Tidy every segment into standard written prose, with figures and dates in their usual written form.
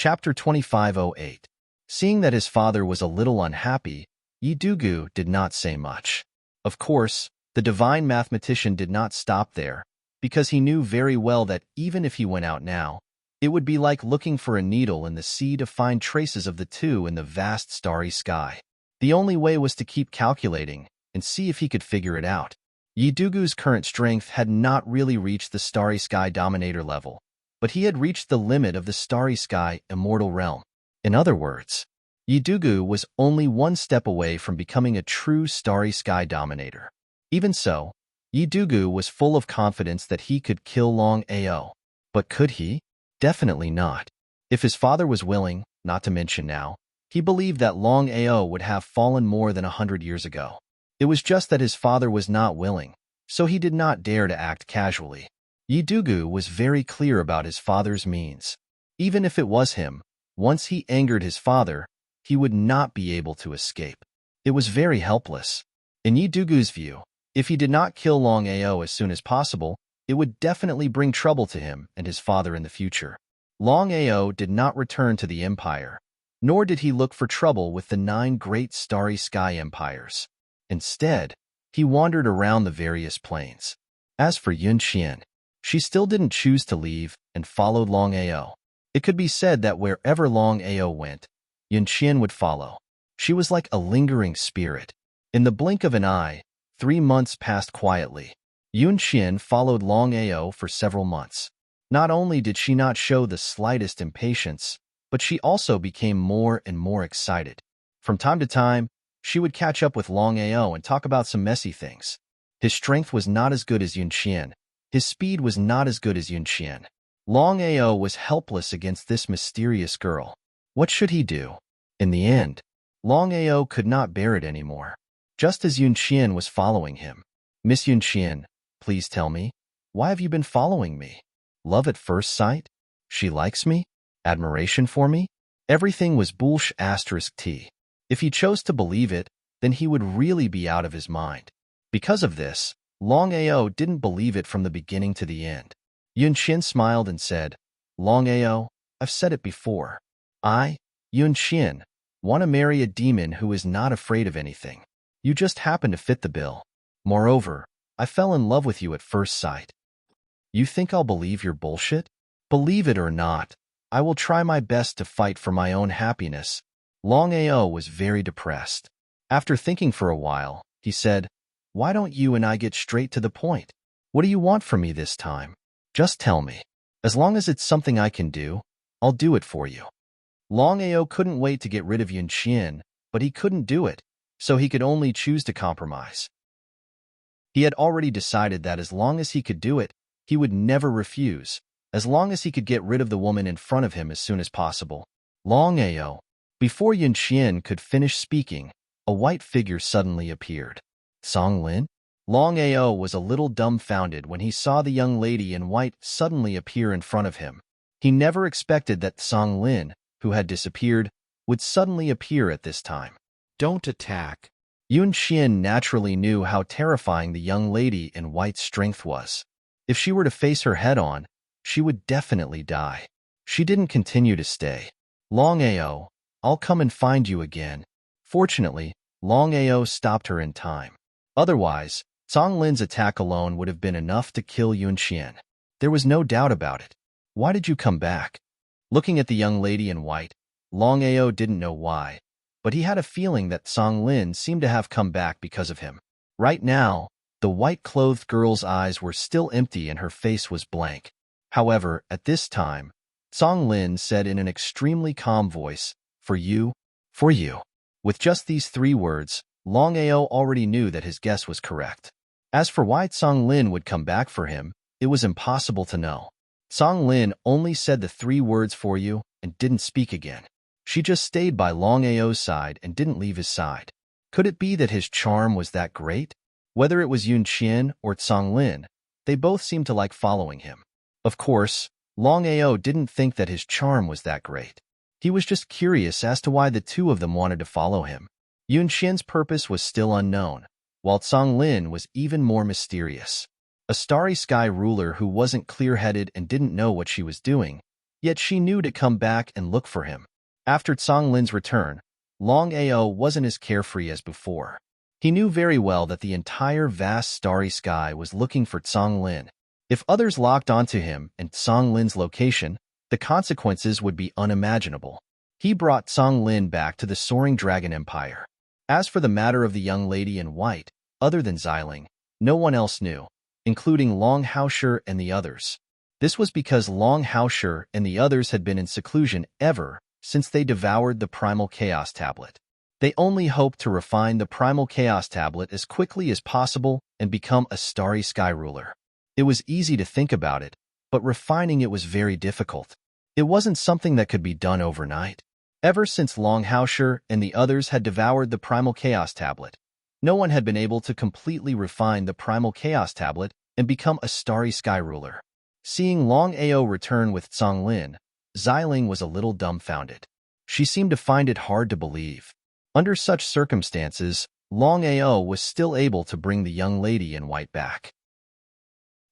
Chapter 2508. Seeing that his father was a little unhappy, Yidugu did not say much. Of course, the divine mathematician did not stop there, because he knew very well that even if he went out now, it would be like looking for a needle in the sea to find traces of the two in the vast starry sky. The only way was to keep calculating and see if he could figure it out. Yidugu's current strength had not really reached the starry sky dominator level, but he had reached the limit of the starry sky immortal realm. In other words, Yidugu was only one step away from becoming a true starry sky dominator. Even so, Yidugu was full of confidence that he could kill Longao. But could he? Definitely not. If his father was willing, not to mention now, he believed that Longao would have fallen more than 100 years ago. It was just that his father was not willing, so he did not dare to act casually. Yidugu was very clear about his father's means. Even if it was him, once he angered his father, he would not be able to escape. It was very helpless. In Yidugu's view, if he did not kill Longao as soon as possible, it would definitely bring trouble to him and his father in the future. Longao did not return to the empire, nor did he look for trouble with the 9 great starry sky empires. Instead, he wandered around the various planes. As for Yunqian, she still didn't choose to leave and followed Longao. It could be said that wherever Longao went, Yunqian would follow. She was like a lingering spirit. In the blink of an eye, 3 months passed quietly. Yunqian followed Longao for several months. Not only did she not show the slightest impatience, but she also became more and more excited. From time to time, she would catch up with Longao and talk about some messy things. His strength was not as good as Yunqian. His speed was not as good as Yunqian. Longao was helpless against this mysterious girl. What should he do? In the end, Longao could not bear it anymore. Just as Yunqian was following him. Miss Yunqian, please tell me, why have you been following me? Love at first sight? She likes me? Admiration for me? Everything was *T. If he chose to believe it, then he would really be out of his mind. Because of this, Longao didn't believe it from the beginning to the end. Yunqian smiled and said, Longao, I've said it before. I, Yunqian, want to marry a demon who is not afraid of anything. You just happen to fit the bill. Moreover, I fell in love with you at first sight. You think I'll believe your bullshit? Believe it or not, I will try my best to fight for my own happiness. Longao was very depressed. After thinking for a while, he said, Why don't you and I get straight to the point? What do you want from me this time? Just tell me. As long as it's something I can do, I'll do it for you. Longao couldn't wait to get rid of Yunqian, but he couldn't do it, so he could only choose to compromise. He had already decided that as long as he could do it, he would never refuse, as long as he could get rid of the woman in front of him as soon as possible. Longao. Before Yunqian could finish speaking, a white figure suddenly appeared. Songlin? Longao was a little dumbfounded when he saw the young lady in white suddenly appear in front of him. He never expected that Songlin, who had disappeared, would suddenly appear at this time. Don't attack. Yunqian naturally knew how terrifying the young lady in white's strength was. If she were to face her head-on, she would definitely die. She didn't continue to stay. Longao, I'll come and find you again. Fortunately, Longao stopped her in time. Otherwise, Songlin's attack alone would have been enough to kill Yunqian. There was no doubt about it. Why did you come back? Looking at the young lady in white, Longao didn't know why, but he had a feeling that Songlin seemed to have come back because of him. Right now, the white-clothed girl's eyes were still empty and her face was blank. However, at this time, Songlin said in an extremely calm voice, For you. With just these 3 words, Longao already knew that his guess was correct. As for why Songlin would come back for him, it was impossible to know. Songlin only said the 3 words for you and didn't speak again. She just stayed by Longao's side and didn't leave his side. Could it be that his charm was that great? Whether it was Yunqian or Songlin, they both seemed to like following him. Of course, Longao didn't think that his charm was that great. He was just curious as to why the 2 of them wanted to follow him. Yunqian's purpose was still unknown, while Songlin was even more mysterious. A starry sky ruler who wasn't clear-headed and didn't know what she was doing, Yet she knew to come back and look for him. After Tsang Lin's return, Longao wasn't as carefree as before. He knew very well that the entire vast starry sky was looking for Tsang Lin. If others locked onto him and Tsang Lin's location, the consequences would be unimaginable. He brought Tsang Lin back to the soaring dragon empire. As for the matter of the young lady in white, other than Xiling, no one else knew, including Longao and the others. This was because Longao and the others had been in seclusion ever since they devoured the Primal Chaos Tablet. They only hoped to refine the Primal Chaos Tablet as quickly as possible and become a starry sky ruler. It was easy to think about it, but refining it was very difficult. It wasn't something that could be done overnight. Ever since Longao and the others had devoured the Primal Chaos Tablet, no one had been able to completely refine the Primal Chaos Tablet and become a starry sky ruler. Seeing Longao return with Tsang Lin, Xiling was a little dumbfounded. She seemed to find it hard to believe. Under such circumstances, Longao was still able to bring the young lady in white back.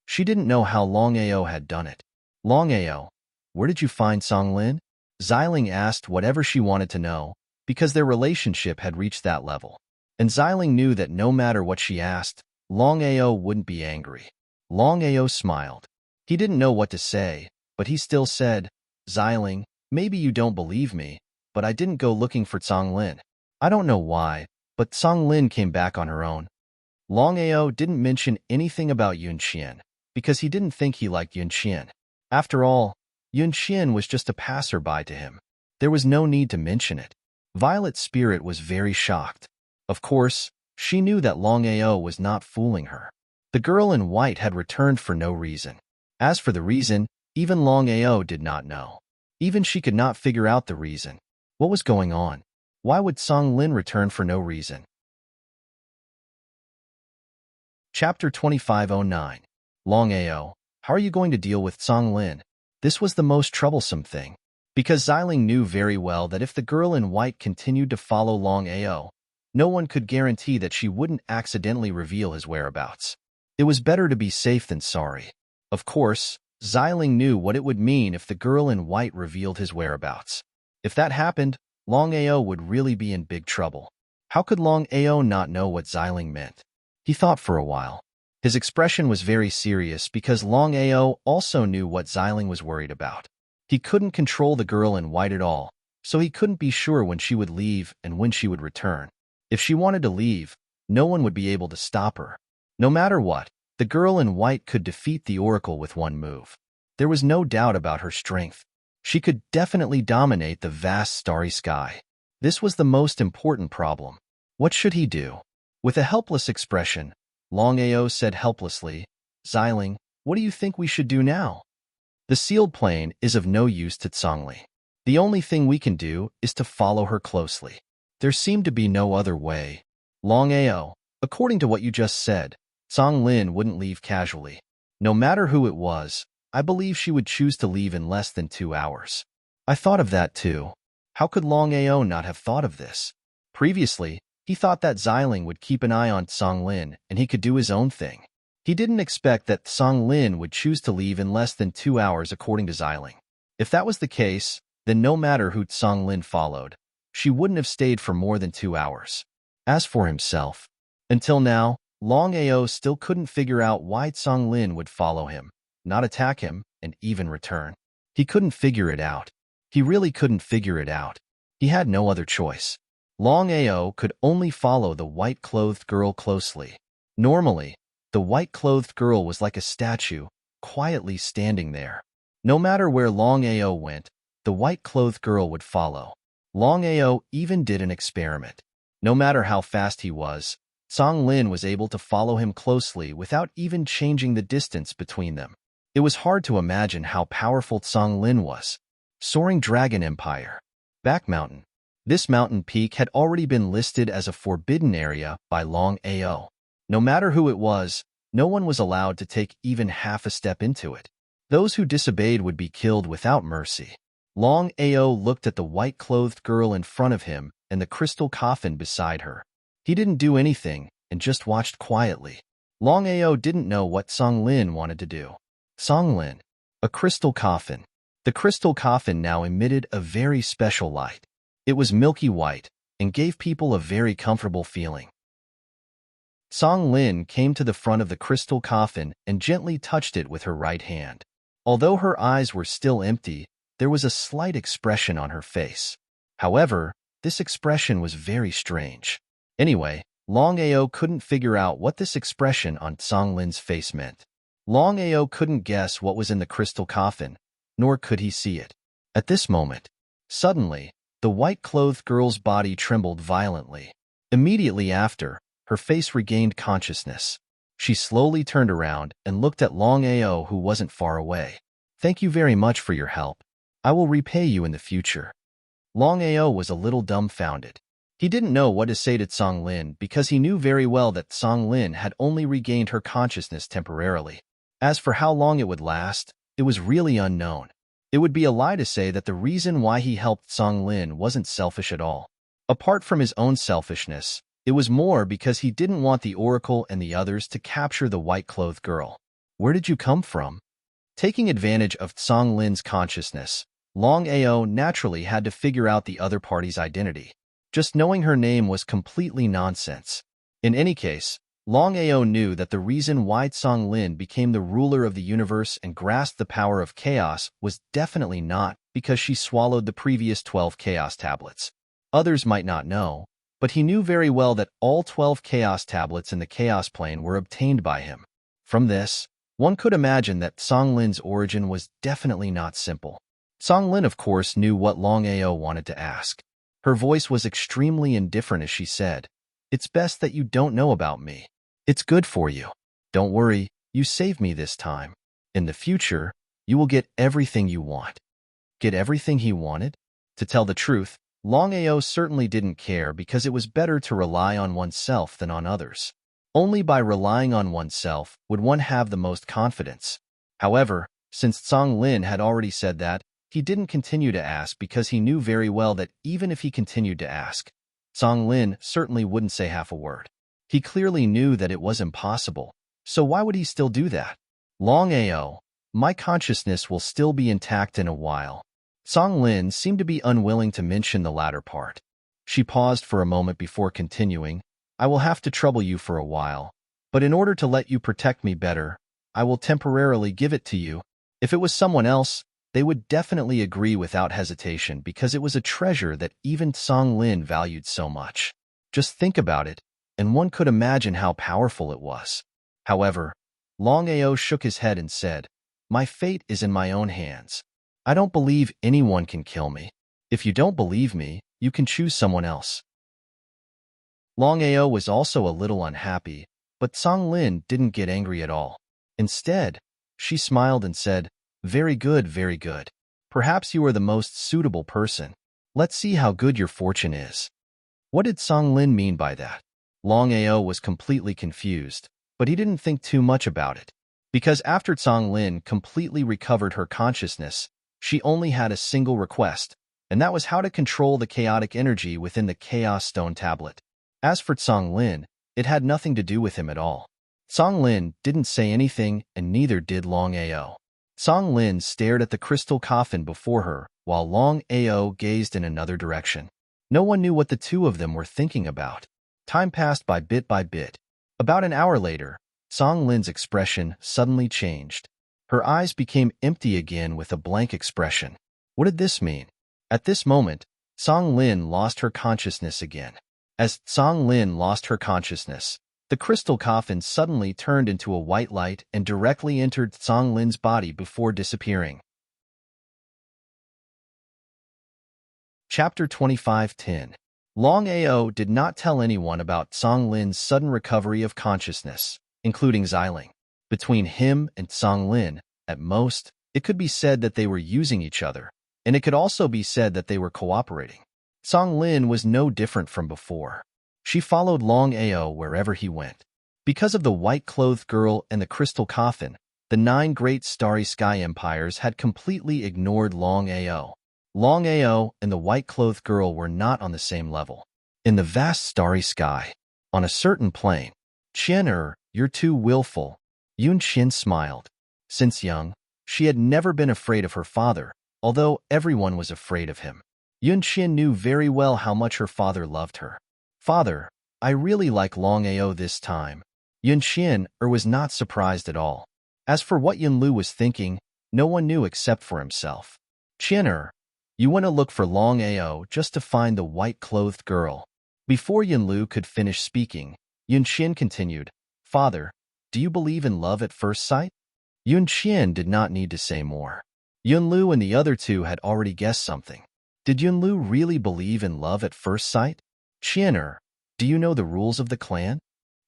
She didn't know how Longao had done it. Longao, where did you find Tsang Lin? Xiling asked whatever she wanted to know, because their relationship had reached that level. And Xiling knew that no matter what she asked, Longao wouldn't be angry. Longao smiled. He didn't know what to say, but he still said, Xiling, maybe you don't believe me, but I didn't go looking for Tsang Lin. I don't know why, but Tsang Lin came back on her own. Longao didn't mention anything about Yunqian, because he didn't think he liked Yunqian. After all, Yunqian was just a passerby to him. There was no need to mention it. Violet's spirit was very shocked. Of course, she knew that Longao was not fooling her. The girl in white had returned for no reason. As for the reason, even Longao did not know. Even she could not figure out the reason. What was going on? Why would Tsang Lin return for no reason? Chapter 2509. Longao, how are you going to deal with Tsang Lin? This was the most troublesome thing. Because Xiling knew very well that if the girl in white continued to follow Longao, no one could guarantee that she wouldn't accidentally reveal his whereabouts. It was better to be safe than sorry. Of course, Xiling knew what it would mean if the girl in white revealed his whereabouts. If that happened, Longao would really be in big trouble. How could Longao not know what Xiling meant? He thought for a while. His expression was very serious because Longao also knew what Xiling was worried about. He couldn't control the girl in white at all, so he couldn't be sure when she would leave and when she would return. If she wanted to leave, no one would be able to stop her. No matter what, the girl in white could defeat the Oracle with one move. There was no doubt about her strength. She could definitely dominate the vast starry sky. This was the most important problem. What should he do? With a helpless expression, Longao said helplessly, Xiling, what do you think we should do now? The sealed plane is of no use to Tsangli. The only thing we can do is to follow her closely. There seemed to be no other way. Longao, according to what you just said, Tsang Lin wouldn't leave casually. No matter who it was, I believe she would choose to leave in less than 2 hours. I thought of that too. How could Longao not have thought of this? Previously, he thought that Xiling would keep an eye on Tsang Lin and he could do his own thing. He didn't expect that Tsang Lin would choose to leave in less than 2 hours according to Xiling. If that was the case, then no matter who Tsang Lin followed, she wouldn't have stayed for more than 2 hours. As for himself, until now, Longao still couldn't figure out why Tsang Lin would follow him, not attack him, and even return. He couldn't figure it out. He really couldn't figure it out. He had no other choice. Longao could only follow the white-clothed girl closely. Normally, the white-clothed girl was like a statue, quietly standing there. No matter where Longao went, the white-clothed girl would follow. Longao even did an experiment. No matter how fast he was, Tsang Lin was able to follow him closely without even changing the distance between them. It was hard to imagine how powerful Tsang Lin was. Soaring Dragon Empire. Back Mountain. This mountain peak had already been listed as a forbidden area by Longao. No matter who it was, no one was allowed to take even half a step into it. Those who disobeyed would be killed without mercy. Longao looked at the white-clothed girl in front of him and the crystal coffin beside her. He didn't do anything and just watched quietly. Longao didn't know what Tsang Lin wanted to do. Tsang Lin. A crystal coffin. The crystal coffin now emitted a very special light. It was milky white and gave people a very comfortable feeling. Song Lin came to the front of the crystal coffin and gently touched it with her right hand. Although her eyes were still empty, there was a slight expression on her face. However, this expression was very strange. Anyway, Longao couldn't figure out what this expression on Song Lin's face meant. Longao couldn't guess what was in the crystal coffin, nor could he see it. At this moment, suddenly, the white-clothed girl's body trembled violently. Immediately after, her face regained consciousness. She slowly turned around and looked at Longao, who wasn't far away. "Thank you very much for your help. I will repay you in the future." Longao was a little dumbfounded. He didn't know what to say to Song Lin because he knew very well that Song Lin had only regained her consciousness temporarily. As for how long it would last, it was really unknown. It would be a lie to say that the reason why he helped Song Lin wasn't selfish at all. Apart from his own selfishness, it was more because he didn't want the Oracle and the others to capture the white-clothed girl. "Where did you come from?" Taking advantage of Song Lin's consciousness, Longao naturally had to figure out the other party's identity. Just knowing her name was completely nonsense. In any case, Longao knew that the reason why Song Lin became the ruler of the universe and grasped the power of chaos was definitely not because she swallowed the previous 12 chaos tablets. Others might not know, but he knew very well that all 12 chaos tablets in the chaos plane were obtained by him. From this, one could imagine that Song Lin's origin was definitely not simple. Song Lin, of course, knew what Longao wanted to ask. Her voice was extremely indifferent as she said, "It's best that you don't know about me. It's good for you. Don't worry, you saved me this time. In the future, you will get everything you want." Get everything he wanted? To tell the truth, Longao certainly didn't care because it was better to rely on oneself than on others. Only by relying on oneself would one have the most confidence. However, since Song Lin had already said that, he didn't continue to ask because he knew very well that even if he continued to ask, Song Lin certainly wouldn't say half a word. He clearly knew that it was impossible, so why would he still do that? "Longao, my consciousness will still be intact in a while." Song Lin seemed to be unwilling to mention the latter part. She paused for a moment before continuing, "I will have to trouble you for a while, but in order to let you protect me better, I will temporarily give it to you. If it was someone else, they would definitely agree without hesitation because it was a treasure that even Song Lin valued so much. Just think about it, and one could imagine how powerful it was. However, Longao shook his head and said, "My fate is in my own hands. I don't believe anyone can kill me. If you don't believe me, you can choose someone else." Longao was also a little unhappy, but Song Lin didn't get angry at all. Instead, she smiled and said, very good, very good. Perhaps you are the most suitable person. Let's see how good your fortune is." What did Song Lin mean by that? Longao was completely confused, but he didn't think too much about it. Because after Song Lin completely recovered her consciousness, she only had a single request, and that was how to control the chaotic energy within the Chaos Stone tablet. As for Song Lin, it had nothing to do with him at all. Song Lin didn't say anything, and neither did Longao. Song Lin stared at the crystal coffin before her, while Longao gazed in another direction. No one knew what the two of them were thinking about. Time passed by bit by bit. About an hour later, Song Lin's expression suddenly changed. Her eyes became empty again with a blank expression. What did this mean? At this moment, Song Lin lost her consciousness again. As Song Lin lost her consciousness, the crystal coffin suddenly turned into a white light and directly entered Song Lin's body before disappearing. Chapter 25:10. Longao did not tell anyone about Song Lin's sudden recovery of consciousness, including Xiling. Between him and Song Lin, at most, it could be said that they were using each other, and it could also be said that they were cooperating. Song Lin was no different from before. She followed Longao wherever he went. Because of the white-clothed girl and the crystal coffin, the 9 great starry sky empires had completely ignored Longao. Longao and the white-clothed girl were not on the same level. In the vast starry sky, on a certain plane, "Qian you're too willful." Yun Qin smiled. Since young, she had never been afraid of her father, although everyone was afraid of him. Yunqian knew very well how much her father loved her. "Father, I really like Longao this time." Yunqian was not surprised at all. As for what Yunlu was thinking, no one knew except for himself. "Qian, you want to look for Longao just to find the white-clothed girl." Before Yunlu could finish speaking, Yunqian continued, "Father, do you believe in love at first sight?" Yunqian did not need to say more. Yunlu and the other two had already guessed something. Did Yunlu really believe in love at first sight? "Qian, do you know the rules of the clan?"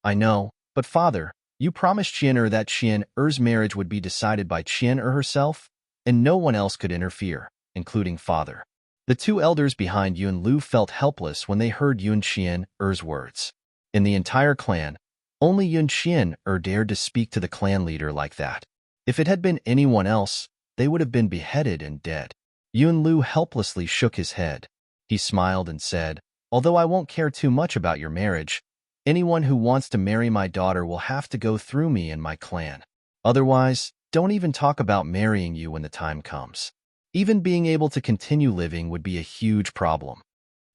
"I know, but father, you promised Qian that Qian's marriage would be decided by Qian herself, and no one else could interfere, including father." The two elders behind Yunlu felt helpless when they heard Yunqian's words. In the entire clan, only Yunqian dared to speak to the clan leader like that. If it had been anyone else, they would have been beheaded and dead. Yunlu helplessly shook his head. He smiled and said, "Although I won't care too much about your marriage, anyone who wants to marry my daughter will have to go through me and my clan. Otherwise, don't even talk about marrying you when the time comes. Even being able to continue living would be a huge problem."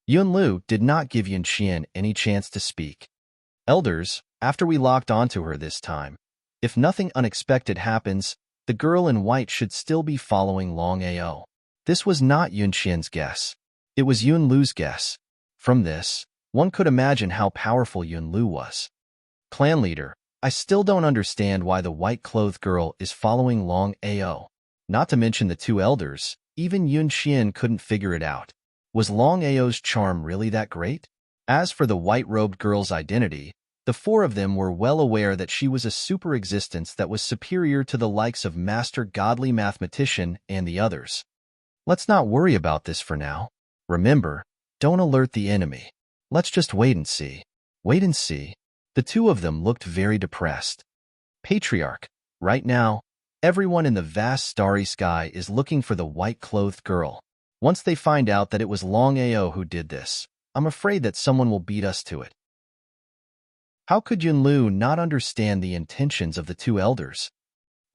Yunlu did not give Yunqian any chance to speak. "Elders, after we locked onto her this time, if nothing unexpected happens, the girl in white should still be following Longao." This was not Yunqian's guess. It was Yunlu's guess. From this, one could imagine how powerful Yunlu was. "Clan leader, I still don't understand why the white-clothed girl is following Longao." Not to mention the two elders, even Yunqian couldn't figure it out. Was Longao's charm really that great? As for the white-robed girl's identity, the four of them were well aware that she was a super existence that was superior to the likes of Master Godly Mathematician and the others. "Let's not worry about this for now. Remember, don't alert the enemy. Let's just wait and see." Wait and see. The two of them looked very depressed. "Patriarch, right now, everyone in the vast starry sky is looking for the white-clothed girl. Once they find out that it was Longao who did this, I'm afraid that someone will beat us to it." How could Yunlu not understand the intentions of the two elders?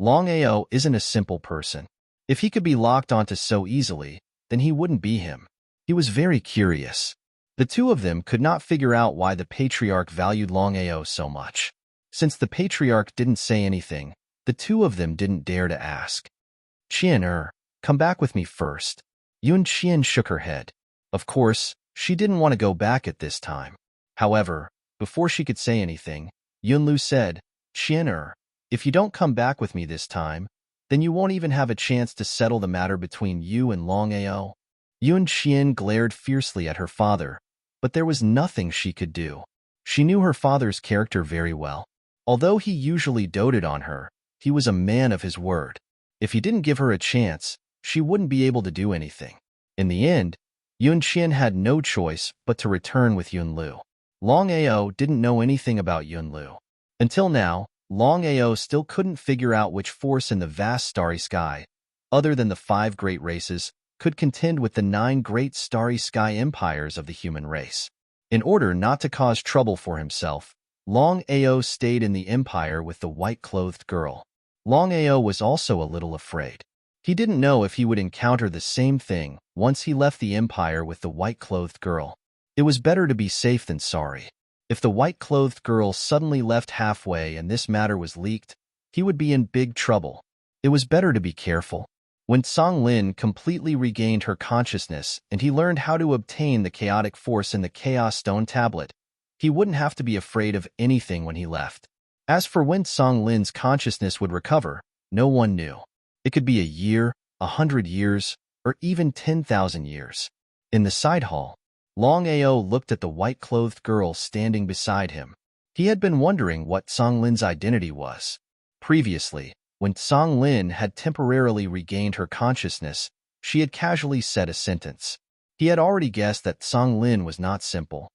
Longao isn't a simple person. If he could be locked onto so easily, then he wouldn't be him. He was very curious. The two of them could not figure out why the Patriarch valued Longao so much. Since the Patriarch didn't say anything, the two of them didn't dare to ask. "Qian, come back with me first." Yunqian shook her head. Of course, she didn't want to go back at this time. However, before she could say anything, Yunlu said, "Qian, if you don't come back with me this time, then you won't even have a chance to settle the matter between you and Longao." Yunqian glared fiercely at her father, but there was nothing she could do. She knew her father's character very well. Although he usually doted on her, he was a man of his word. If he didn't give her a chance, she wouldn't be able to do anything. In the end, Yunqian had no choice but to return with Yunlu. Longao didn't know anything about Yunlu. Until now, Longao still couldn't figure out which force in the vast starry sky, other than the 5 great races, could contend with the 9 great starry sky empires of the human race. In order not to cause trouble for himself, Longao stayed in the empire with the white-clothed girl. Longao was also a little afraid. He didn't know if he would encounter the same thing once he left the empire with the white-clothed girl. It was better to be safe than sorry. If the white-clothed girl suddenly left halfway and this matter was leaked, he would be in big trouble. It was better to be careful. When Song Lin completely regained her consciousness and he learned how to obtain the chaotic force in the Chaos Stone Tablet, he wouldn't have to be afraid of anything when he left. As for when Song Lin's consciousness would recover, no one knew. It could be a year, 100 years, or even 10,000 years. In the side hall, Longao looked at the white-clothed girl standing beside him. He had been wondering what Song Lin's identity was. Previously, when Song Lin had temporarily regained her consciousness, she had casually said a sentence. He had already guessed that Song Lin was not simple.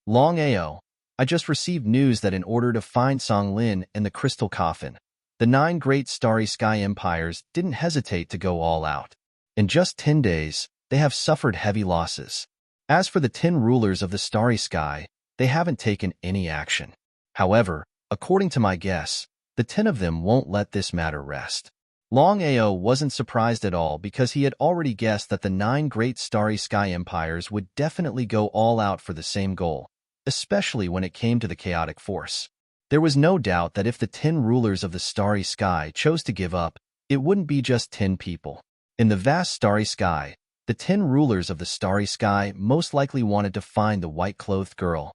"Longao, I just received news that in order to find Song Lin and the crystal coffin, the 9 great starry sky empires didn't hesitate to go all out. In just 10 days, they have suffered heavy losses. As for the 10 rulers of the starry sky, they haven't taken any action. However, according to my guess, the 10 of them won't let this matter rest." Longao wasn't surprised at all because he had already guessed that the 9 great starry sky empires would definitely go all out for the same goal, especially when it came to the chaotic force. There was no doubt that if the 10 rulers of the starry sky chose to give up, it wouldn't be just 10 people. In the vast starry sky, the 10 rulers of the starry sky most likely wanted to find the white-clothed girl.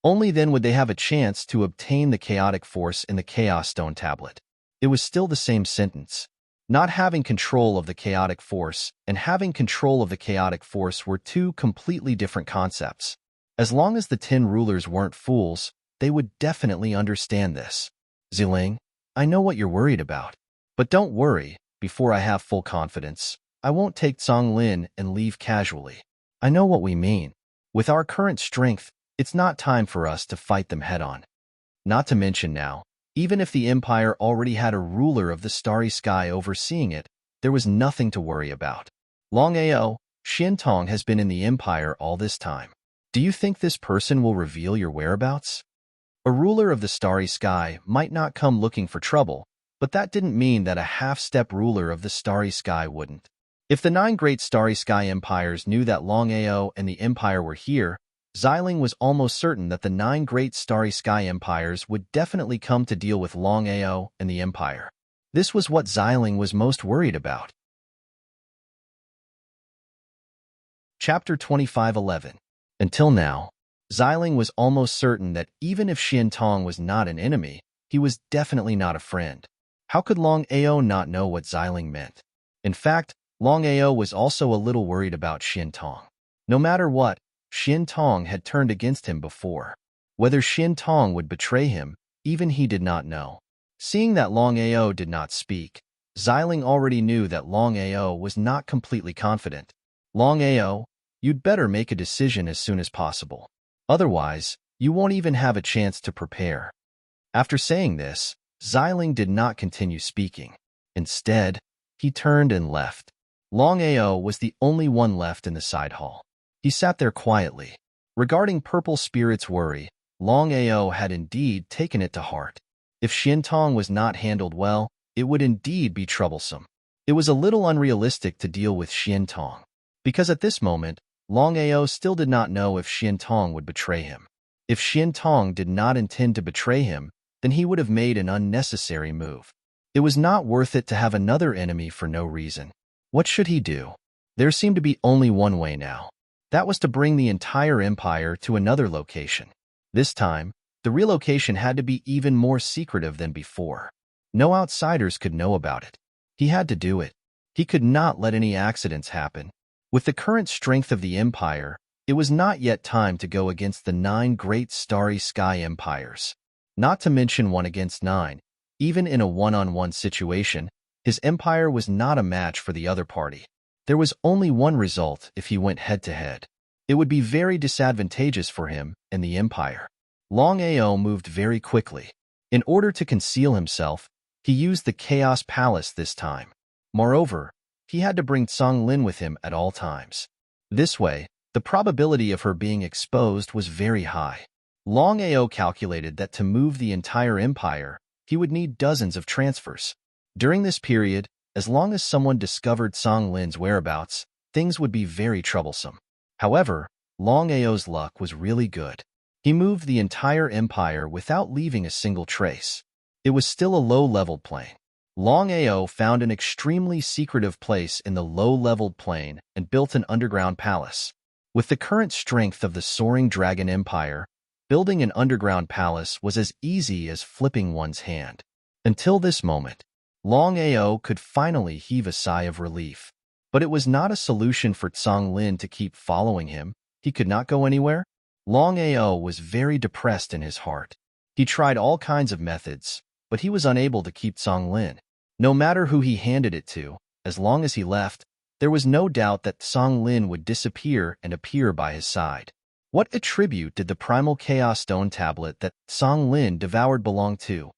Only then would they have a chance to obtain the chaotic force in the Chaos Stone Tablet. It was still the same sentence. Not having control of the chaotic force and having control of the chaotic force were two completely different concepts. As long as the 10 rulers weren't fools, they would definitely understand this. Ziling, I know what you're worried about. But don't worry, before I have full confidence, I won't take Zonglin and leave casually. I know what we mean. With our current strength, it's not time for us to fight them head-on. Not to mention now, even if the Empire already had a ruler of the starry sky overseeing it, there was nothing to worry about. Longao, Xintong has been in the Empire all this time. Do you think this person will reveal your whereabouts? A ruler of the starry sky might not come looking for trouble, but that didn't mean that a half-step ruler of the starry sky wouldn't. If the 9 great starry sky empires knew that Longao and the Empire were here, Xiling was almost certain that the 9 great starry sky empires would definitely come to deal with Longao and the Empire. This was what Xiling was most worried about. Chapter 25:11. Until now, Xiling was almost certain that even if Xintong was not an enemy, he was definitely not a friend. How could Longao not know what Xiling meant? In fact, Longao was also a little worried about Xintong. No matter what, Xintong had turned against him before. Whether Xintong would betray him, even he did not know. Seeing that Longao did not speak, Xiling already knew that Longao was not completely confident. Longao, you'd better make a decision as soon as possible. Otherwise, you won't even have a chance to prepare. After saying this, Xiling did not continue speaking. Instead, he turned and left. Longao was the only one left in the side hall. He sat there quietly. Regarding Purple Spirit's worry, Longao had indeed taken it to heart. If Xintong was not handled well, it would indeed be troublesome. It was a little unrealistic to deal with Xintong, because at this moment, Longao still did not know if Xintong would betray him. If Xintong did not intend to betray him, then he would have made an unnecessary move. It was not worth it to have another enemy for no reason. What should he do? There seemed to be only one way now. That was to bring the entire empire to another location. This time, the relocation had to be even more secretive than before. No outsiders could know about it. He had to do it. He could not let any accidents happen. With the current strength of the empire, it was not yet time to go against the 9 great starry sky empires. Not to mention 1 against 9. Even in a one-on-one situation, his empire was not a match for the other party. There was only one result if he went head-to-head. It would be very disadvantageous for him and the empire. Longao moved very quickly. In order to conceal himself, he used the Chaos Palace this time. Moreover, he had to bring Zonglin with him at all times. This way, the probability of her being exposed was very high. Longao calculated that to move the entire empire, he would need dozens of transfers. During this period, as long as someone discovered Zonglin's whereabouts, things would be very troublesome. However, Longao's luck was really good. He moved the entire empire without leaving a single trace. It was still a low-leveled plane. Longao found an extremely secretive place in the low-leveled plane and built an underground palace. With the current strength of the soaring dragon empire, building an underground palace was as easy as flipping one's hand. Until this moment, Longao could finally heave a sigh of relief. But it was not a solution for Zonglin to keep following him. He could not go anywhere. Longao was very depressed in his heart. He tried all kinds of methods, but he was unable to keep Zonglin. No matter who he handed it to, as long as he left, there was no doubt that Zonglin would disappear and appear by his side. What attribute did the primal chaos stone tablet that Zonglin devoured belong to?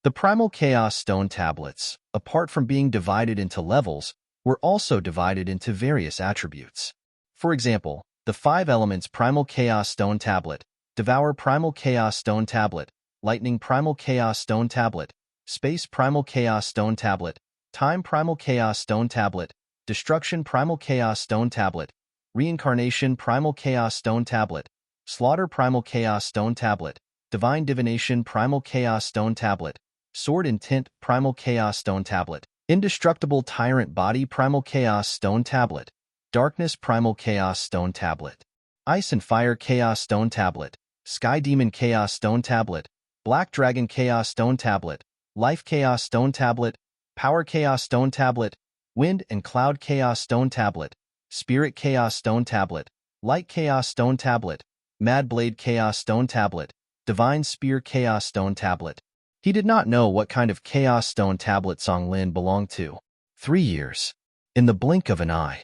The primal chaos stone tablets, apart from being divided into levels, were also divided into various attributes. For example, the 5 elements primal chaos stone tablet, devour primal chaos stone tablet, lightning primal chaos stone tablet, Space Primal Chaos Stone Tablet, Time Primal Chaos Stone Tablet, Destruction Primal Chaos Stone Tablet, Reincarnation Primal Chaos Stone Tablet, Slaughter Primal Chaos Stone Tablet, Divine Divination Primal Chaos Stone Tablet, Sword Intent Primal Chaos Stone Tablet, Indestructible Tyrant Body Primal Chaos Stone Tablet, Darkness Primal Chaos Stone Tablet, Ice and Fire Chaos Stone Tablet, Sky Demon Chaos Stone Tablet, Black Dragon Chaos Stone Tablet, Life Chaos Stone Tablet, Power Chaos Stone Tablet, Wind and Cloud Chaos Stone Tablet, Spirit Chaos Stone Tablet, Light Chaos Stone Tablet, Mad Blade Chaos Stone Tablet, Divine Spear Chaos Stone Tablet. He did not know what kind of Chaos Stone Tablet Song Lin belonged to. 3 years. In the blink of an eye.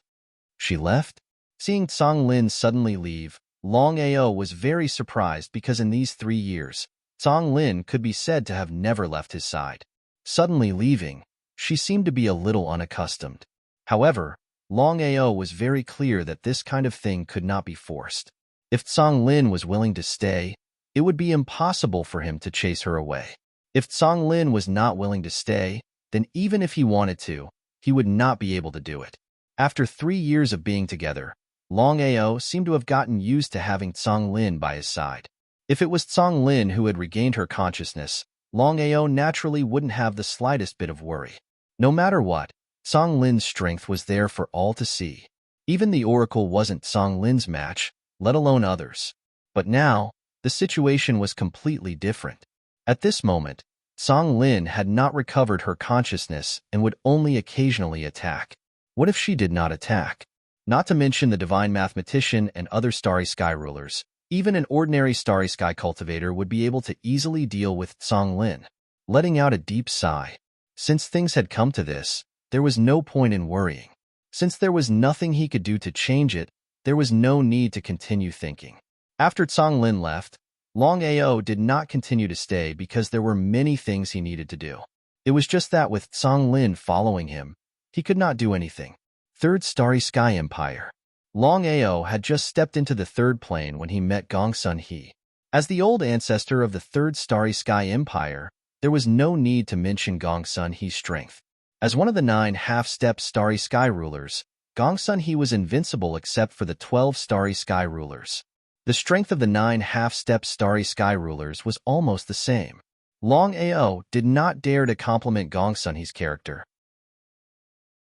She left? Seeing Song Lin suddenly leave, Longao was very surprised because in these 3 years, Song Lin could be said to have never left his side. Suddenly leaving, she seemed to be a little unaccustomed. However, Longao was very clear that this kind of thing could not be forced. If Song Lin was willing to stay, it would be impossible for him to chase her away. If Song Lin was not willing to stay, then even if he wanted to, he would not be able to do it. After 3 years of being together, Longao seemed to have gotten used to having Song Lin by his side. If it was Song Lin who had regained her consciousness, Longao naturally wouldn't have the slightest bit of worry. No matter what, Song Lin's strength was there for all to see. Even the Oracle wasn't Song Lin's match, let alone others. But now, the situation was completely different. At this moment, Song Lin had not recovered her consciousness and would only occasionally attack. What if she did not attack? Not to mention the divine mathematician and other starry sky rulers. Even an ordinary starry sky cultivator would be able to easily deal with Song Lin. Letting out a deep sigh. Since things had come to this, there was no point in worrying. Since there was nothing he could do to change it, there was no need to continue thinking. After Song Lin left, Longao did not continue to stay because there were many things he needed to do. It was just that with Song Lin following him, he could not do anything. Third Starry Sky Empire. Longao had just stepped into the third plane when he met Gongsun He. As the old ancestor of the Third Starry Sky Empire, there was no need to mention Gongsun He's strength. As one of the 9 half-step Starry Sky rulers, Gongsun He was invincible except for the 12 Starry Sky rulers. The strength of the 9 half-step Starry Sky rulers was almost the same. Longao did not dare to compliment Gongsun He's character.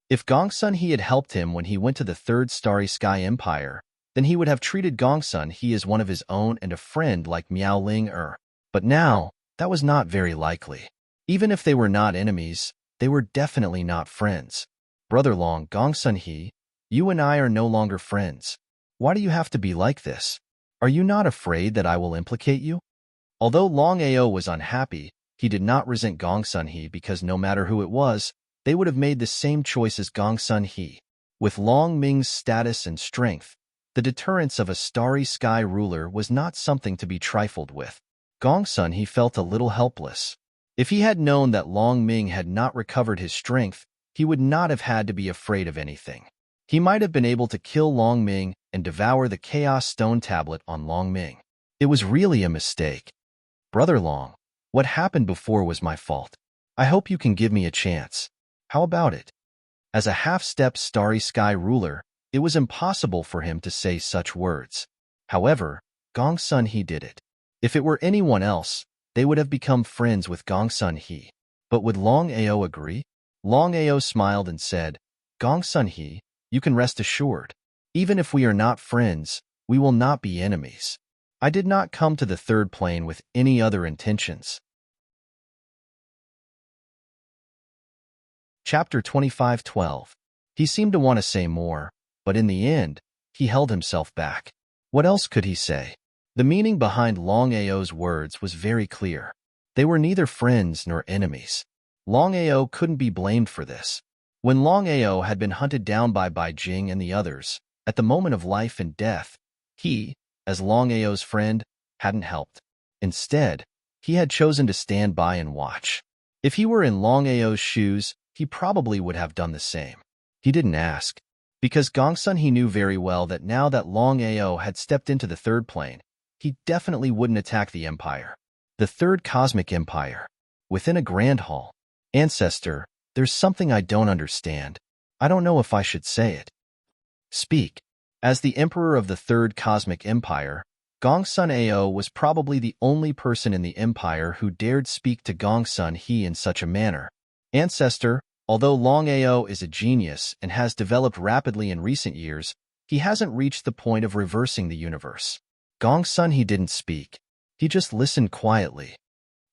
If Gongsun He had helped him when he went to the Third Starry Sky Empire, then he would have treated Gongsun He as one of his own and a friend like Miao Ling Er. But now, that was not very likely. Even if they were not enemies, they were definitely not friends. Brother Long, Gongsun He, you and I are no longer friends. Why do you have to be like this? Are you not afraid that I will implicate you? Although Longao was unhappy, he did not resent Gongsun He because no matter who it was, they would have made the same choice as Gongsun He. With Long Ming's status and strength, the deterrence of a starry sky ruler was not something to be trifled with. Gongsun He felt a little helpless. If he had known that Long Ming had not recovered his strength, he would not have had to be afraid of anything. He might have been able to kill Long Ming and devour the Chaos Stone Tablet on Long Ming. It was really a mistake. Brother Long, what happened before was my fault. I hope you can give me a chance. How about it? As a half-step starry sky ruler, it was impossible for him to say such words. However, Gongsun He did it. If it were anyone else, they would have become friends with Gongsun He. But would Longao agree? Longao smiled and said, Gongsun He, you can rest assured. Even if we are not friends, we will not be enemies. I did not come to the third plane with any other intentions. Chapter 25:12. He seemed to want to say more, but in the end, he held himself back. What else could he say? The meaning behind Longao's words was very clear. They were neither friends nor enemies. Longao couldn't be blamed for this. When Longao had been hunted down by Bai Jing and the others, at the moment of life and death, he, as Longao's friend, hadn't helped. Instead, he had chosen to stand by and watch. If he were in Longao's shoes, he probably would have done the same. He didn't ask. Because Gongsun He knew very well that now that Longao had stepped into the third plane, he definitely wouldn't attack the Empire. The Third Cosmic Empire. within a grand hall. Ancestor, there's something I don't understand. I don't know if I should say it. Speak. As the emperor of the Third Cosmic Empire, Gongsun Ao was probably the only person in the empire who dared speak to Gongsun He in such a manner. Ancestor, although Longao is a genius and has developed rapidly in recent years, he hasn't reached the point of reversing the universe. Gongsun He didn't speak. He just listened quietly.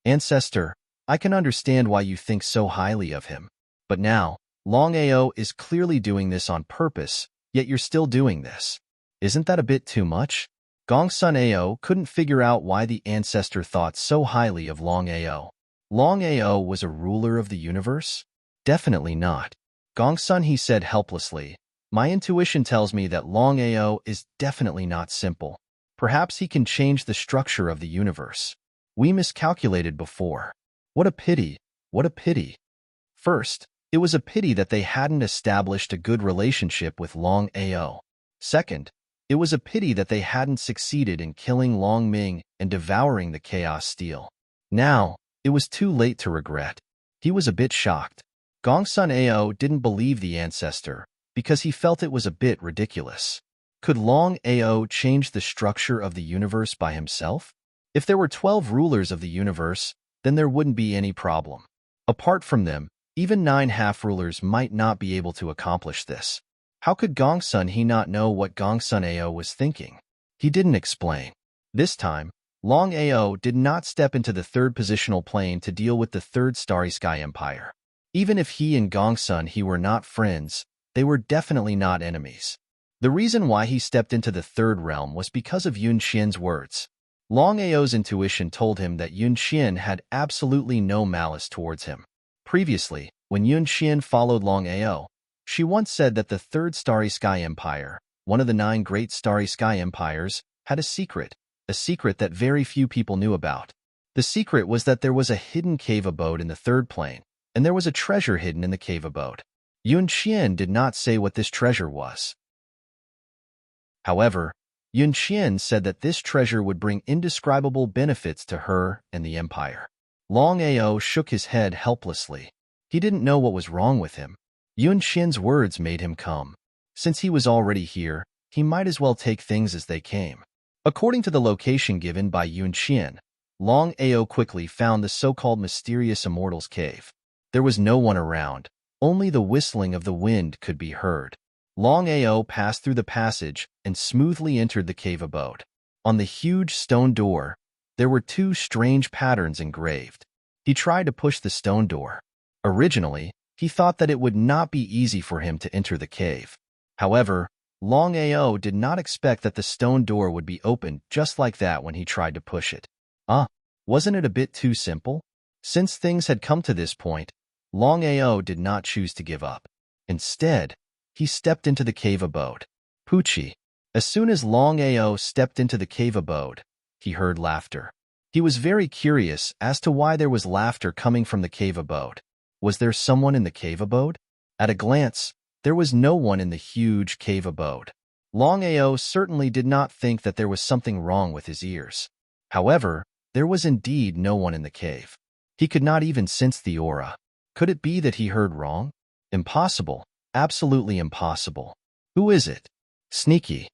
Ancestor, I can understand why you think so highly of him. But now, Longao is clearly doing this on purpose, yet you're still doing this. Isn't that a bit too much? Gongsun Ao couldn't figure out why the ancestor thought so highly of Longao. Longao was a ruler of the universe? Definitely not. Gongsun He said helplessly, my intuition tells me that Longao is definitely not simple. Perhaps he can change the structure of the universe. We miscalculated before. What a pity, what a pity. First, it was a pity that they hadn't established a good relationship with Longao. Second, it was a pity that they hadn't succeeded in killing Long Ming and devouring the Chaos Steel. Now, it was too late to regret. He was a bit shocked. Gongsun Ao didn't believe the ancestor because he felt it was a bit ridiculous. Could Long Ao change the structure of the universe by himself? If there were 12 rulers of the universe, then there wouldn't be any problem. Apart from them, even 9 half-rulers might not be able to accomplish this. How could Gongsun He not know what Gongsun Ao was thinking? He didn't explain. This time, Long Ao did not step into the third positional plane to deal with the Third Starry Sky Empire. Even if he and Gongsun He were not friends, they were definitely not enemies. The reason why he stepped into the third realm was because of Yun Xian's words. Long Ao's intuition told him that Yun Xian had absolutely no malice towards him. Previously, when Yun Xian followed Long Ao, she once said that the Third Starry Sky Empire, one of the 9 great Starry Sky Empires, had a secret that very few people knew about. The secret was that there was a hidden cave abode in the third plane, and there was a treasure hidden in the cave abode. Yun Xian did not say what this treasure was. However, Yun Xian said that this treasure would bring indescribable benefits to her and the empire. Long Ao shook his head helplessly. He didn't know what was wrong with him. Yun Xian's words made him come. Since he was already here, he might as well take things as they came. According to the location given by Yun Xian, Long Ao quickly found the so-called mysterious Immortal's Cave. There was no one around. Only the whistling of the wind could be heard. Long Ao passed through the passage and smoothly entered the cave abode. On the huge stone door, there were 2 strange patterns engraved. He tried to push the stone door. Originally, he thought that it would not be easy for him to enter the cave. However, Long Ao did not expect that the stone door would be opened just like that when he tried to push it. Wasn't it a bit too simple? Since things had come to this point, Long Ao did not choose to give up. Instead, he stepped into the cave abode. Poochie. As soon as Long Ao stepped into the cave abode, he heard laughter. He was very curious as to why there was laughter coming from the cave abode. Was there someone in the cave abode? At a glance, there was no one in the huge cave abode. Long Ao certainly did not think that there was something wrong with his ears. However, there was indeed no one in the cave. He could not even sense the aura. Could it be that he heard wrong? Impossible. Absolutely impossible. Who is it? Sneaky.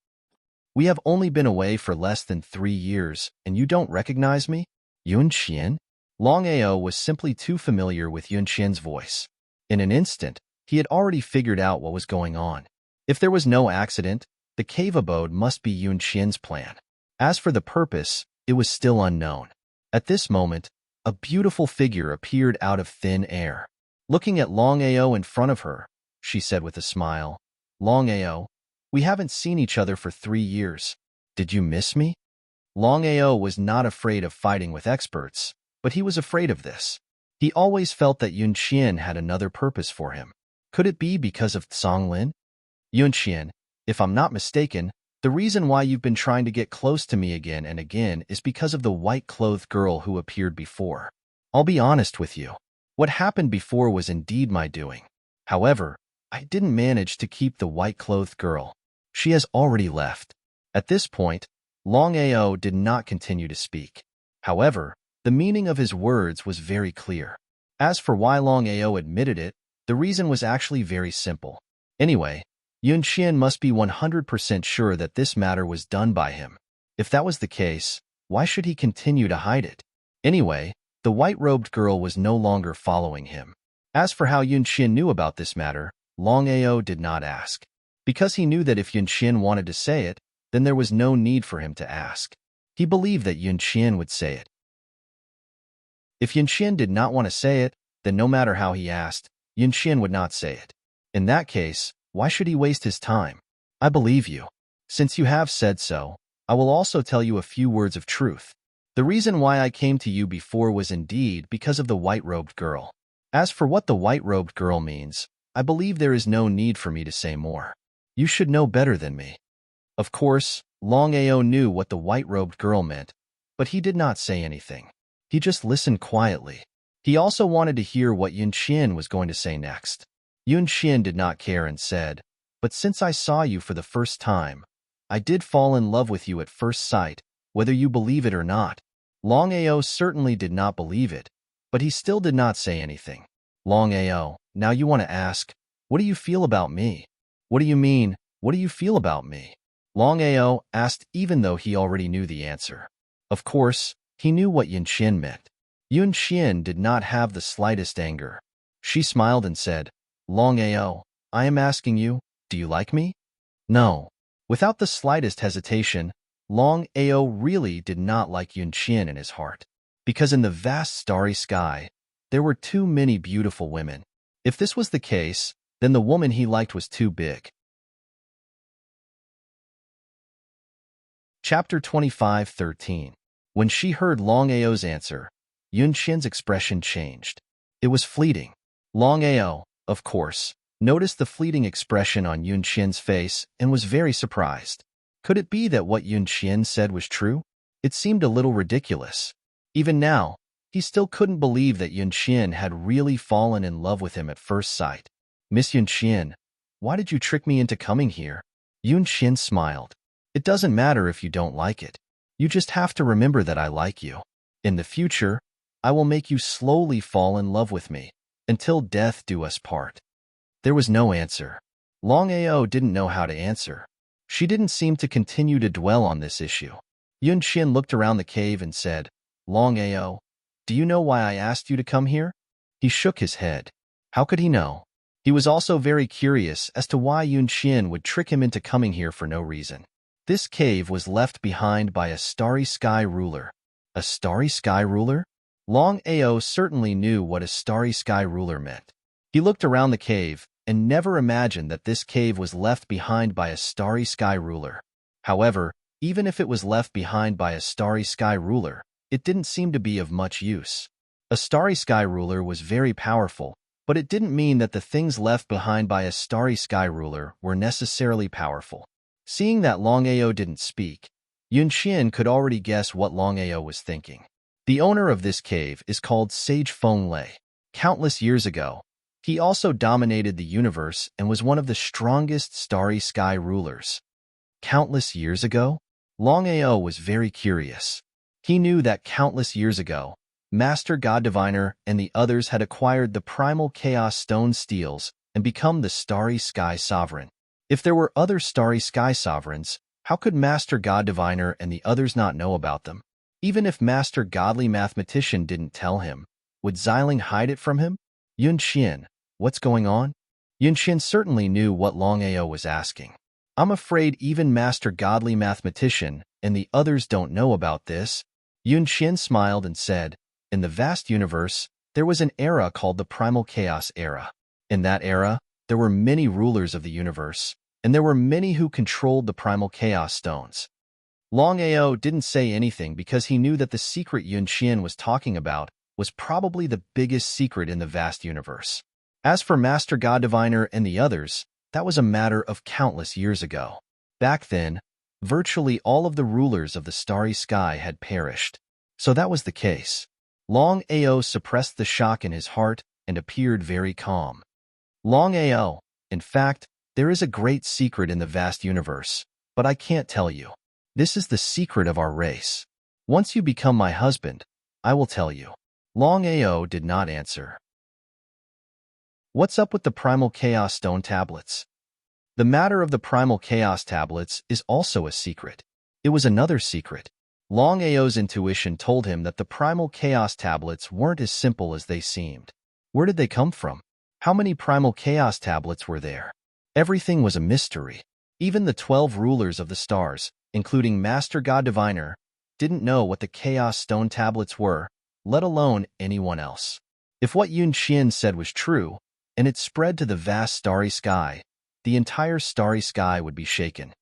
We have only been away for less than 3 years, and you don't recognize me? Yun Xian? Long Ao was simply too familiar with Yun Xian's voice. In an instant, he had already figured out what was going on. If there was no accident, the cave abode must be Yun Xian's plan. As for the purpose, it was still unknown. At this moment, a beautiful figure appeared out of thin air. Looking at Long Ao in front of her, she said with a smile, Long Ao, we haven't seen each other for 3 years. Did you miss me? Long Ao was not afraid of fighting with experts, but he was afraid of this. He always felt that Yun Xian had another purpose for him. Could it be because of Tsang Lin? Yun Xian, if I'm not mistaken, the reason why you've been trying to get close to me again and again is because of the white-clothed girl who appeared before. I'll be honest with you. What happened before was indeed my doing. However, I didn't manage to keep the white-clothed girl. She has already left. At this point, Long Ao did not continue to speak. However, The meaning of his words was very clear. As for why Longao admitted it, the reason was actually very simple. Anyway, Yunqian must be 100% sure that this matter was done by him. If that was the case, why should he continue to hide it? Anyway, the white-robed girl was no longer following him. As for how Yunqian knew about this matter, Longao did not ask. Because he knew that if Yunqian wanted to say it, then there was no need for him to ask. He believed that Yunqian would say it. If Yunqian did not want to say it, then no matter how he asked, Yunqian would not say it. In that case, why should he waste his time? I believe you. Since you have said so, I will also tell you a few words of truth. The reason why I came to you before was indeed because of the white-robed girl. As for what the white-robed girl means, I believe there is no need for me to say more. You should know better than me. Of course, Longao knew what the white-robed girl meant, but he did not say anything. He just listened quietly. He also wanted to hear what Yunqian was going to say next. Yunqian did not care and said, "But since I saw you for the first time, I did fall in love with you at first sight, whether you believe it or not." Longao certainly did not believe it, but he still did not say anything. Longao, now you want to ask, what do you feel about me? What do you mean, what do you feel about me? Longao asked even though he already knew the answer. Of course, he knew what Yunqian meant. Yunqian did not have the slightest anger. She smiled and said, "Longao, I am asking you, do you like me?" No. Without the slightest hesitation, Longao really did not like Yunqian in his heart. Because in the vast starry sky, there were too many beautiful women. If this was the case, then the woman he liked was too big. Chapter 25:13. When she heard Longao's answer, Yunqian's expression changed. It was fleeting. Longao, of course, noticed the fleeting expression on Yunqian's face and was very surprised. Could it be that what Yunqian said was true? It seemed a little ridiculous. Even now, he still couldn't believe that Yunqian had really fallen in love with him at first sight. "Miss Yunqian, why did you trick me into coming here?" Yunqian smiled. "It doesn't matter if you don't like it. You just have to remember that I like you. In the future, I will make you slowly fall in love with me, until death do us part." There was no answer. Longao didn't know how to answer. She didn't seem to continue to dwell on this issue. Yunqian looked around the cave and said, "Longao, do you know why I asked you to come here?" He shook his head. How could he know? He was also very curious as to why Yunqian would trick him into coming here for no reason. This cave was left behind by a starry sky ruler. A starry sky ruler? Longao certainly knew what a starry sky ruler meant. He looked around the cave and never imagined that this cave was left behind by a starry sky ruler. However, even if it was left behind by a starry sky ruler, it didn't seem to be of much use. A starry sky ruler was very powerful, but it didn't mean that the things left behind by a starry sky ruler were necessarily powerful. Seeing that Longao didn't speak, Yunqian could already guess what Longao was thinking. The owner of this cave is called Sage Fenglei. Countless years ago, he also dominated the universe and was one of the strongest starry sky rulers. Countless years ago? Longao was very curious. He knew that countless years ago, Master God Diviner and the others had acquired the primal chaos stone steels and become the starry sky sovereign. If there were other starry sky sovereigns, how could Master God Diviner and the others not know about them? Even if Master Godly Mathematician didn't tell him, would Xiling hide it from him? Yunqian, what's going on? Yunqian certainly knew what Longao was asking. I'm afraid even Master Godly Mathematician and the others don't know about this. Yunqian smiled and said, in the vast universe, there was an era called the Primal Chaos Era. In that era, there were many rulers of the universe, and there were many who controlled the Primal Chaos Stones. Longao didn't say anything because he knew that the secret Yunqian was talking about was probably the biggest secret in the vast universe. As for Master God Diviner and the others, that was a matter of countless years ago. Back then, virtually all of the rulers of the starry sky had perished. So that was the case. Longao suppressed the shock in his heart and appeared very calm. Longao, in fact, there is a great secret in the vast universe, but I can't tell you. This is the secret of our race. Once you become my husband, I will tell you. Longao did not answer. What's up with the Primal Chaos Stone tablets? The matter of the Primal Chaos tablets is also a secret. It was another secret. Longao's intuition told him that the Primal Chaos tablets weren't as simple as they seemed. Where did they come from? How many Primal Chaos tablets were there? Everything was a mystery. Even the 12 rulers of the stars, including Master God Diviner, didn't know what the Chaos Stone tablets were, let alone anyone else. If what Yun Qian said was true, and it spread to the vast starry sky, the entire starry sky would be shaken.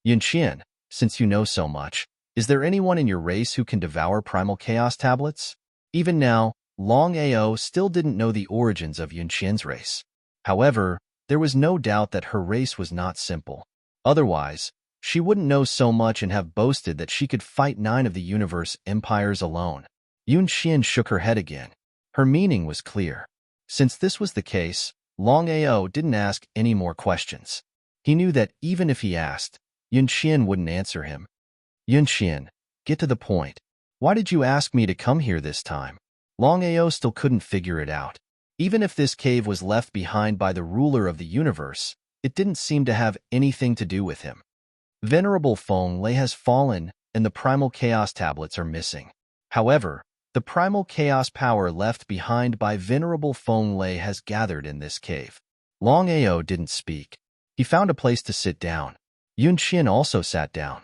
Yun Qian, since you know so much, is there anyone in your race who can devour Primal Chaos tablets? Even now, Longao still didn't know the origins of Yun Qian's race. However, there was no doubt that her race was not simple. Otherwise, she wouldn't know so much and have boasted that she could fight 9 of the universe empires alone. Yun Qian shook her head again. Her meaning was clear. Since this was the case, Longao didn't ask any more questions. He knew that even if he asked, Yun Qian wouldn't answer him. Yun Qian, get to the point. Why did you ask me to come here this time? Longao still couldn't figure it out. Even if this cave was left behind by the ruler of the universe, it didn't seem to have anything to do with him. Venerable Feng Lei has fallen, and the Primal Chaos tablets are missing. However, the Primal Chaos power left behind by Venerable Feng Lei has gathered in this cave. Longao didn't speak. He found a place to sit down. Yun Qian also sat down.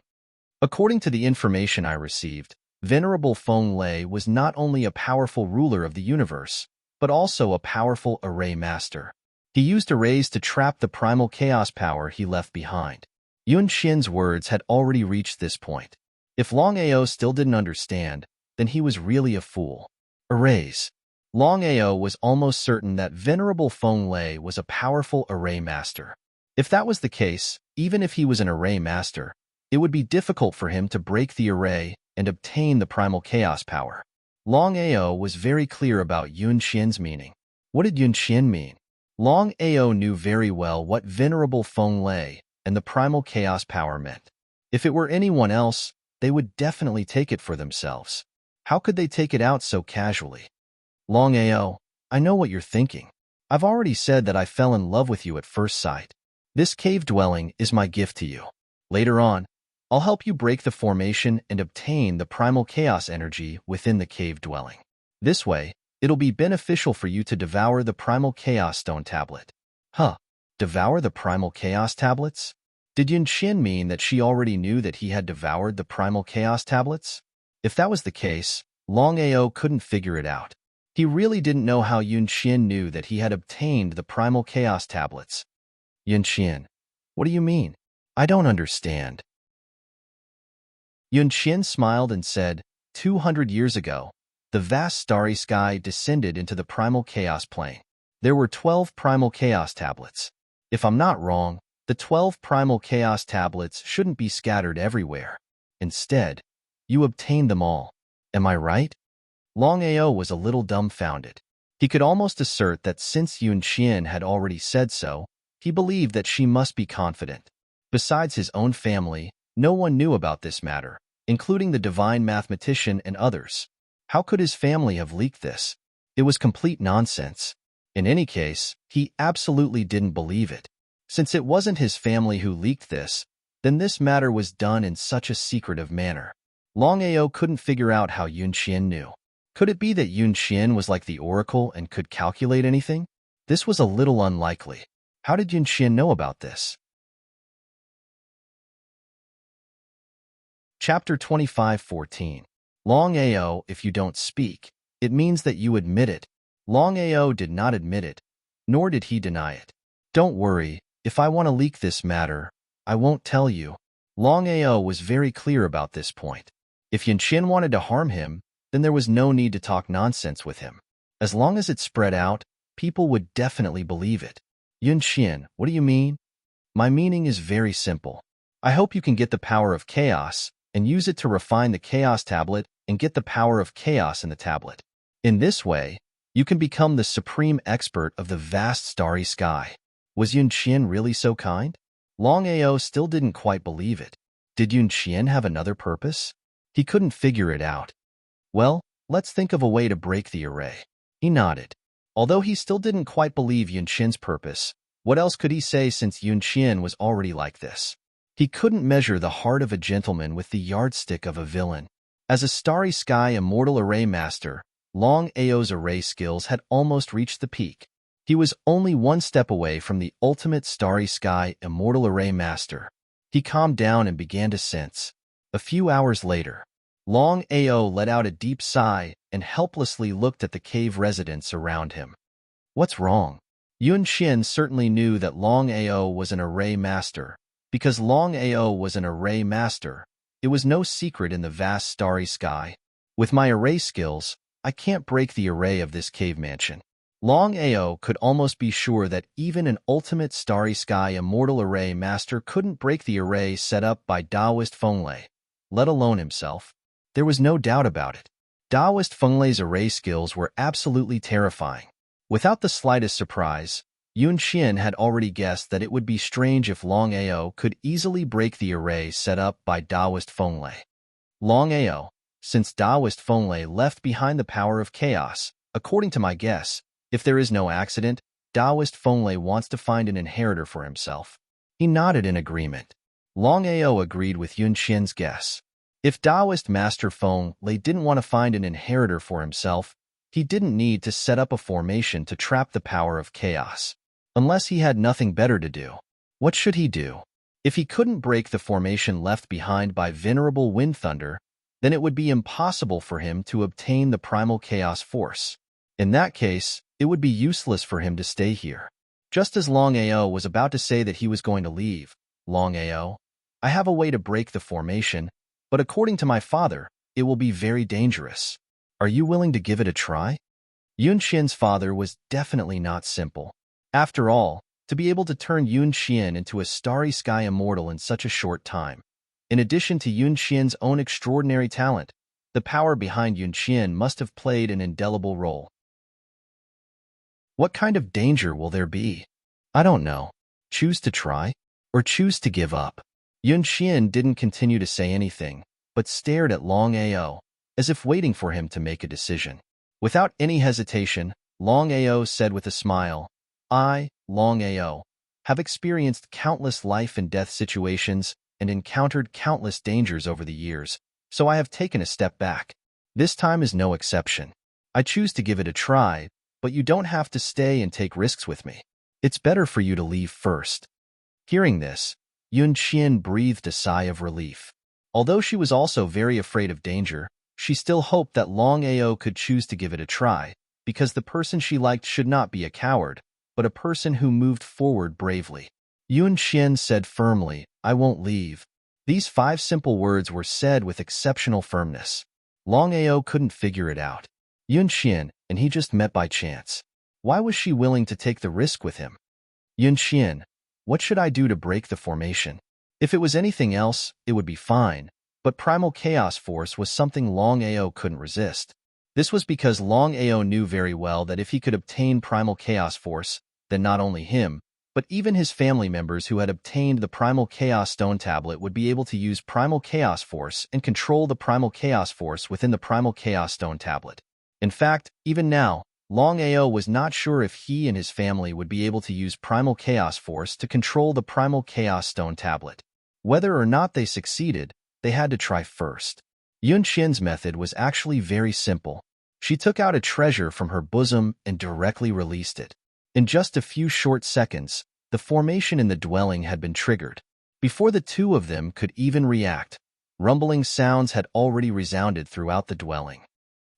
According to the information I received, Venerable Feng Lei was not only a powerful ruler of the universe, but also a powerful array master. He used arrays to trap the Primal Chaos power he left behind. Yun Qian's words had already reached this point. If Longao still didn't understand, then he was really a fool. Arrays. Longao was almost certain that Venerable Feng Lei was a powerful array master. If that was the case, even if he was an array master, it would be difficult for him to break the array and obtain the Primal Chaos power. Longao was very clear about Yun Qian's meaning. What did Yun Qian mean? Longao knew very well what Venerable Feng Lei and the Primal Chaos power meant. If it were anyone else, they would definitely take it for themselves. How could they take it out so casually? Longao, I know what you're thinking. I've already said that I fell in love with you at first sight. This cave dwelling is my gift to you. Later on, I'll help you break the formation and obtain the Primal Chaos energy within the cave dwelling. This way, it'll be beneficial for you to devour the Primal Chaos Stone tablet. Huh, devour the Primal Chaos tablets? Did Yun Qian mean that she already knew that he had devoured the Primal Chaos tablets? If that was the case, Longao couldn't figure it out. He really didn't know how Yun Qian knew that he had obtained the Primal Chaos tablets. Yun Qian, what do you mean? I don't understand. Yun Qian smiled and said, 200 years ago, the vast starry sky descended into the Primal Chaos plane. There were 12 Primal Chaos tablets. If I'm not wrong, the 12 Primal Chaos tablets shouldn't be scattered everywhere. Instead, you obtained them all. Am I right? Longao was a little dumbfounded. He could almost assert that since Yun Qian had already said so, he believed that she must be confident. Besides his own family, no one knew about this matter, including the divine mathematician and others. How could his family have leaked this? It was complete nonsense. In any case, he absolutely didn't believe it. Since it wasn't his family who leaked this, then this matter was done in such a secretive manner. Longao couldn't figure out how Yun Qian knew. Could it be that Yun Qian was like the oracle and could calculate anything? This was a little unlikely. How did Yun Qian know about this? Chapter 25:14. Longao, if you don't speak, it means that you admit it. Longao did not admit it, nor did he deny it. Don't worry, if I want to leak this matter, I won't tell you. Longao was very clear about this point. If Yun Qian wanted to harm him, then there was no need to talk nonsense with him. As long as it spread out, people would definitely believe it. Yun Qian, what do you mean? My meaning is very simple. I hope you can get the power of chaos and use it to refine the chaos tablet and get the power of chaos in the tablet. In this way, you can become the supreme expert of the vast starry sky. Was Yun Qian really so kind? Longao still didn't quite believe it. Did Yun Qian have another purpose? He couldn't figure it out. Well, Let's think of a way to break the array. He nodded. Although he still didn't quite believe Yunqian's purpose, what else could he say since Yunqian was already like this? He couldn't measure the heart of a gentleman with the yardstick of a villain. As a starry sky immortal array master, Longao's array skills had almost reached the peak. He was only one step away from the ultimate starry sky immortal array master. He calmed down and began to sense. A few hours later, Longao let out a deep sigh and helplessly looked at the cave residents around him. What's wrong? Yunqian certainly knew that Longao was an array master. Because Longao was an array master, it was no secret in the vast starry sky. With my array skills, I can't break the array of this cave mansion. Longao could almost be sure that even an ultimate starry sky immortal array master couldn't break the array set up by Taoist Fenglei, let alone himself. There was no doubt about it. Taoist Fenglei's array skills were absolutely terrifying. Without the slightest surprise, Yunqian had already guessed that it would be strange if Longao could easily break the array set up by Taoist Fenglei. Longao, since Taoist Fenglei left behind the power of chaos, according to my guess, if there is no accident, Taoist Fenglei wants to find an inheritor for himself. He nodded in agreement. Longao agreed with Yunqian's guess. If Taoist Master Fenglei didn't want to find an inheritor for himself, he didn't need to set up a formation to trap the power of chaos. Unless he had nothing better to do. What should he do? If he couldn't break the formation left behind by Venerable Wind Thunder, then it would be impossible for him to obtain the primal chaos force. In that case, it would be useless for him to stay here. Just as Longao was about to say that he was going to leave, Longao, I have a way to break the formation, but according to my father, it will be very dangerous. Are you willing to give it a try? Yunqian's father was definitely not simple. After all, to be able to turn Yunqian into a starry sky immortal in such a short time. In addition to Yunqian's own extraordinary talent, the power behind Yunqian must have played an indelible role. What kind of danger will there be? I don't know. Choose to try, or choose to give up. Yunqian didn't continue to say anything, but stared at Longao, as if waiting for him to make a decision. Without any hesitation, Longao said with a smile, I, Longao, have experienced countless life and death situations and encountered countless dangers over the years, so I have taken a step back. This time is no exception. I choose to give it a try, but you don't have to stay and take risks with me. It's better for you to leave first. Hearing this, Yunqian breathed a sigh of relief. Although she was also very afraid of danger, she still hoped that Longao could choose to give it a try, because the person she liked should not be a coward, but a person who moved forward bravely. Yunqian said firmly, I won't leave. These 5 simple words were said with exceptional firmness. Longao couldn't figure it out. Yunqian and he just met by chance. Why was she willing to take the risk with him? Yunqian, what should I do to break the formation? If it was anything else, it would be fine, but primal chaos force was something Longao couldn't resist. This was because Longao knew very well that if he could obtain primal chaos force, then not only him, but even his family members who had obtained the primal chaos stone tablet would be able to use primal chaos force and control the primal chaos force within the primal chaos stone tablet. In fact, even now, Longao was not sure if he and his family would be able to use primal chaos force to control the primal chaos stone tablet. Whether or not they succeeded, they had to try first. Yunqian's method was actually very simple. She took out a treasure from her bosom and directly released it. In just a few short seconds, the formation in the dwelling had been triggered. Before the two of them could even react, rumbling sounds had already resounded throughout the dwelling.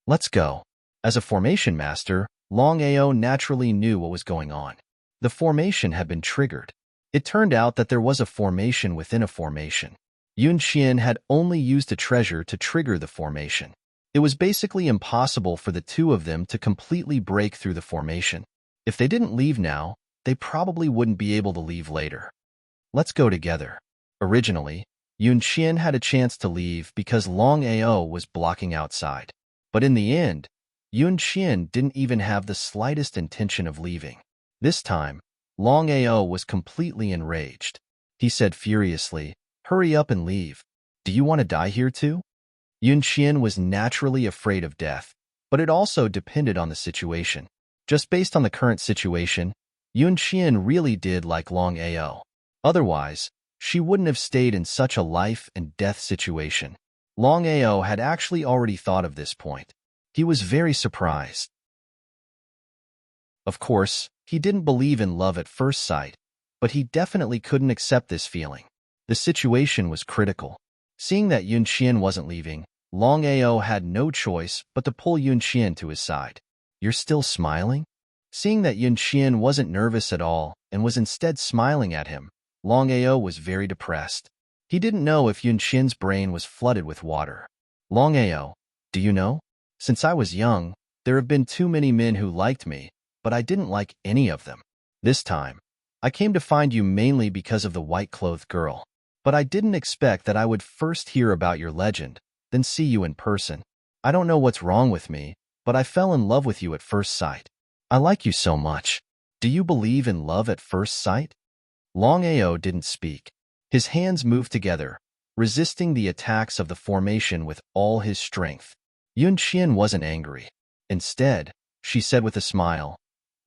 Let's go. As a formation master, Longao naturally knew what was going on. The formation had been triggered. It turned out that there was a formation within a formation. Yunqian had only used a treasure to trigger the formation. It was basically impossible for the two of them to completely break through the formation. If they didn't leave now, they probably wouldn't be able to leave later. Let's go together. Originally, Yunqian had a chance to leave because Longao was blocking outside. But in the end, Yunqian didn't even have the slightest intention of leaving. This time, Longao was completely enraged. He said furiously, hurry up and leave. Do you want to die here too? Yunqian was naturally afraid of death, but it also depended on the situation. Just based on the current situation, Yunqian really did like Longao. Otherwise, she wouldn't have stayed in such a life and death situation. Longao had actually already thought of this point. He was very surprised. Of course, he didn't believe in love at first sight, but he definitely couldn't accept this feeling. The situation was critical. Seeing that Yunqian wasn't leaving, Longao had no choice but to pull Yunqian to his side. "You're still smiling?" Seeing that Yunqian wasn't nervous at all and was instead smiling at him, Longao was very depressed. He didn't know if Yunqian's brain was flooded with water. "Longao, do you know? Since I was young, there have been too many men who liked me, but I didn't like any of them. This time, I came to find you mainly because of the white-clothed girl. But I didn't expect that I would first hear about your legend, then see you in person. I don't know what's wrong with me, but I fell in love with you at first sight. I like you so much. Do you believe in love at first sight?" Longao didn't speak. His hands moved together, resisting the attacks of the formation with all his strength. Yunqian wasn't angry. Instead, she said with a smile,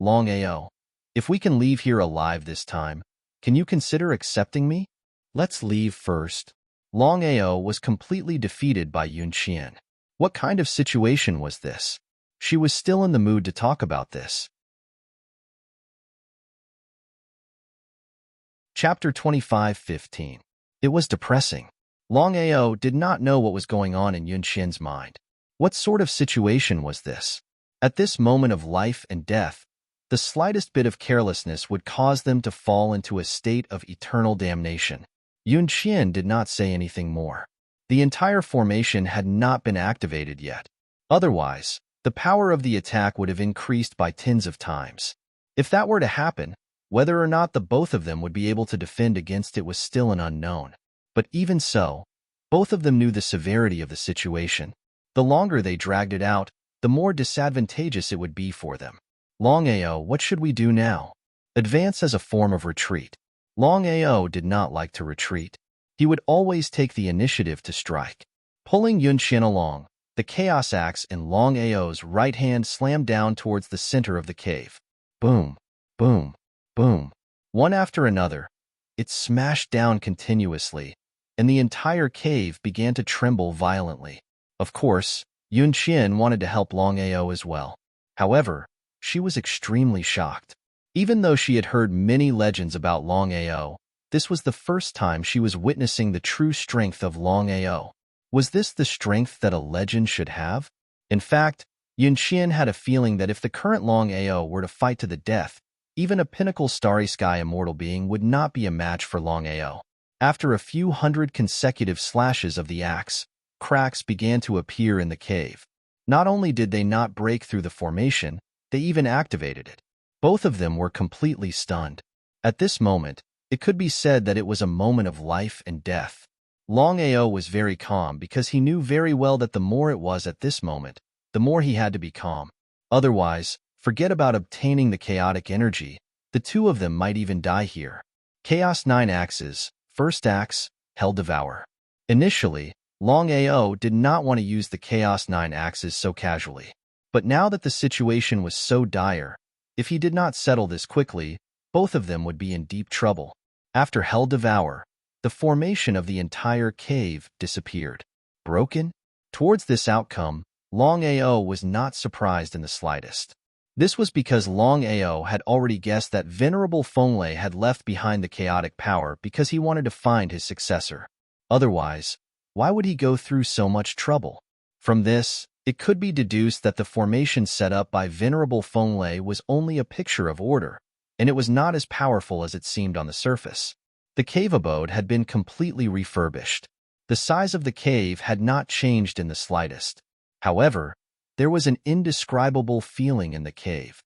"Longao, if we can leave here alive this time, can you consider accepting me? Let's leave first." Longao was completely defeated by Yunqian. What kind of situation was this? She was still in the mood to talk about this. Chapter 25:15. It was depressing. Longao did not know what was going on in Yunqian's mind. What sort of situation was this? At this moment of life and death, the slightest bit of carelessness would cause them to fall into a state of eternal damnation. Yunqian did not say anything more. The entire formation had not been activated yet. Otherwise, the power of the attack would have increased by tens of times. If that were to happen, whether or not the both of them would be able to defend against it was still an unknown. But even so, both of them knew the severity of the situation. The longer they dragged it out, the more disadvantageous it would be for them. "Longao, what should we do now?" Advance as a form of retreat. Longao did not like to retreat. He would always take the initiative to strike. Pulling Yunqian along, the chaos axe in Longao's right hand slammed down towards the center of the cave. Boom, boom, boom. One after another, it smashed down continuously, and the entire cave began to tremble violently. Of course, Yunqian wanted to help Longao as well. However, she was extremely shocked. Even though she had heard many legends about Longao, this was the first time she was witnessing the true strength of Longao. Was this the strength that a legend should have? In fact, Yunqian had a feeling that if the current Longao were to fight to the death, even a pinnacle starry sky immortal being would not be a match for Longao. After a few hundred consecutive slashes of the axe, cracks began to appear in the cave. Not only did they not break through the formation, they even activated it. Both of them were completely stunned. At this moment, it could be said that it was a moment of life and death. Longao was very calm because he knew very well that the more it was at this moment, the more he had to be calm. Otherwise, forget about obtaining the chaotic energy. The two of them might even die here. Chaos 9 Axes. First axe, Hell Devour. Initially, Longao did not want to use the Chaos 9 Axes so casually. But now that the situation was so dire, if he did not settle this quickly, both of them would be in deep trouble. After Hell Devour, the formation of the entire cave disappeared. Broken? Towards this outcome, Longao was not surprised in the slightest. This was because Longao had already guessed that Venerable Fenglai had left behind the chaotic power because he wanted to find his successor. Otherwise, why would he go through so much trouble? From this, it could be deduced that the formation set up by Venerable Fenglai was only a picture of order, and it was not as powerful as it seemed on the surface. The cave abode had been completely refurbished. The size of the cave had not changed in the slightest. However, there was an indescribable feeling in the cave.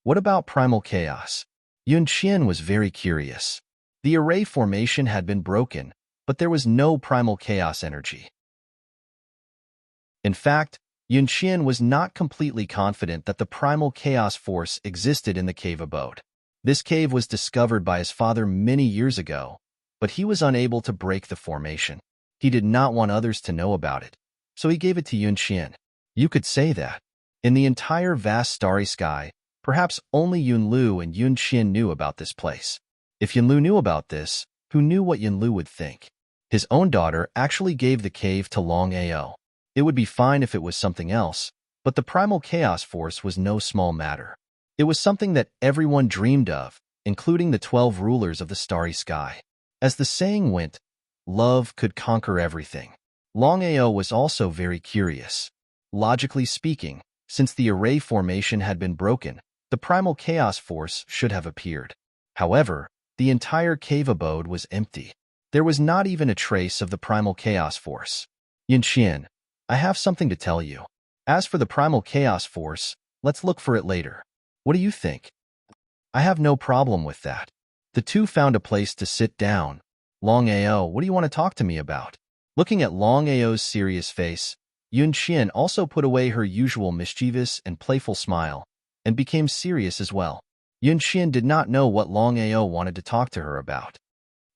What about primal chaos? Yunqian was very curious. The array formation had been broken, but there was no primal chaos energy. In fact, Yunqian was not completely confident that the primal chaos force existed in the cave abode. This cave was discovered by his father many years ago, but he was unable to break the formation. He did not want others to know about it, so he gave it to Yunqian. You could say that. In the entire vast starry sky, perhaps only Yunlu and Yunxian knew about this place. If Yunlu knew about this, who knew what Yunlu would think? His own daughter actually gave the cave to Longao. It would be fine if it was something else, but the primal chaos force was no small matter. It was something that everyone dreamed of, including the 12 rulers of the starry sky. As the saying went, love could conquer everything. Longao was also very curious. Logically speaking, since the array formation had been broken, the primal chaos force should have appeared. However, the entire cave abode was empty. There was not even a trace of the primal chaos force. Yunxian, I have something to tell you. As for the primal chaos force, let's look for it later. What do you think? I have no problem with that. The two found a place to sit down. Longao, what do you want to talk to me about? Looking at Longao's serious face, Yunxian also put away her usual mischievous and playful smile and became serious as well. Yunxian did not know what Longao wanted to talk to her about.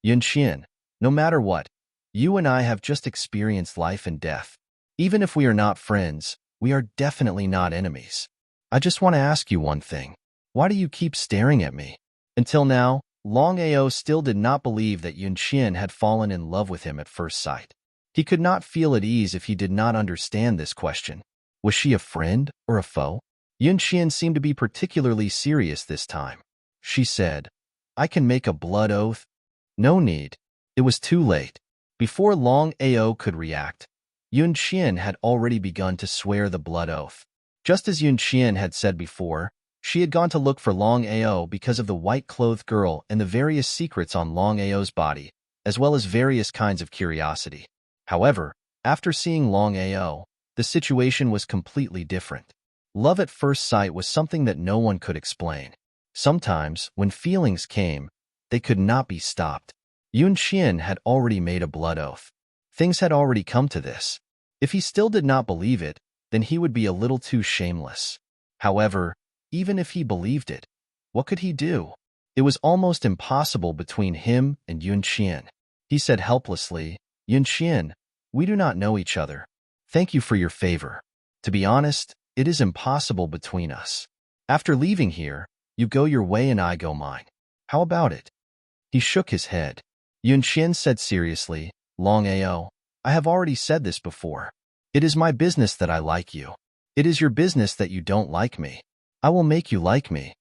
Yunxian, no matter what, you and I have just experienced life and death. Even if we are not friends, we are definitely not enemies. I just want to ask you one thing. Why do you keep staring at me? Until now, Longao still did not believe that Yunxian had fallen in love with him at first sight. He could not feel at ease if he did not understand this question. Was she a friend or a foe? Yunxian seemed to be particularly serious this time. She said, I can make a blood oath. No need. It was too late. Before Longao could react, Yunxian had already begun to swear the blood oath. Just as Yunxian had said before, she had gone to look for Longao because of the white-clothed girl and the various secrets on Longao's body, as well as various kinds of curiosity. However, after seeing Longao, the situation was completely different. Love at first sight was something that no one could explain. Sometimes, when feelings came, they could not be stopped. Yunxian had already made a blood oath. Things had already come to this. If he still did not believe it, then he would be a little too shameless. However, even if he believed it, what could he do? It was almost impossible between him and Yunxian. He said helplessly, Yunxian, we do not know each other. Thank you for your favor. To be honest, it is impossible between us. After leaving here, you go your way and I go mine. How about it? He shook his head. Yunxian said seriously, Longao, I have already said this before. It is my business that I like you. It is your business that you don't like me. I will make you like me.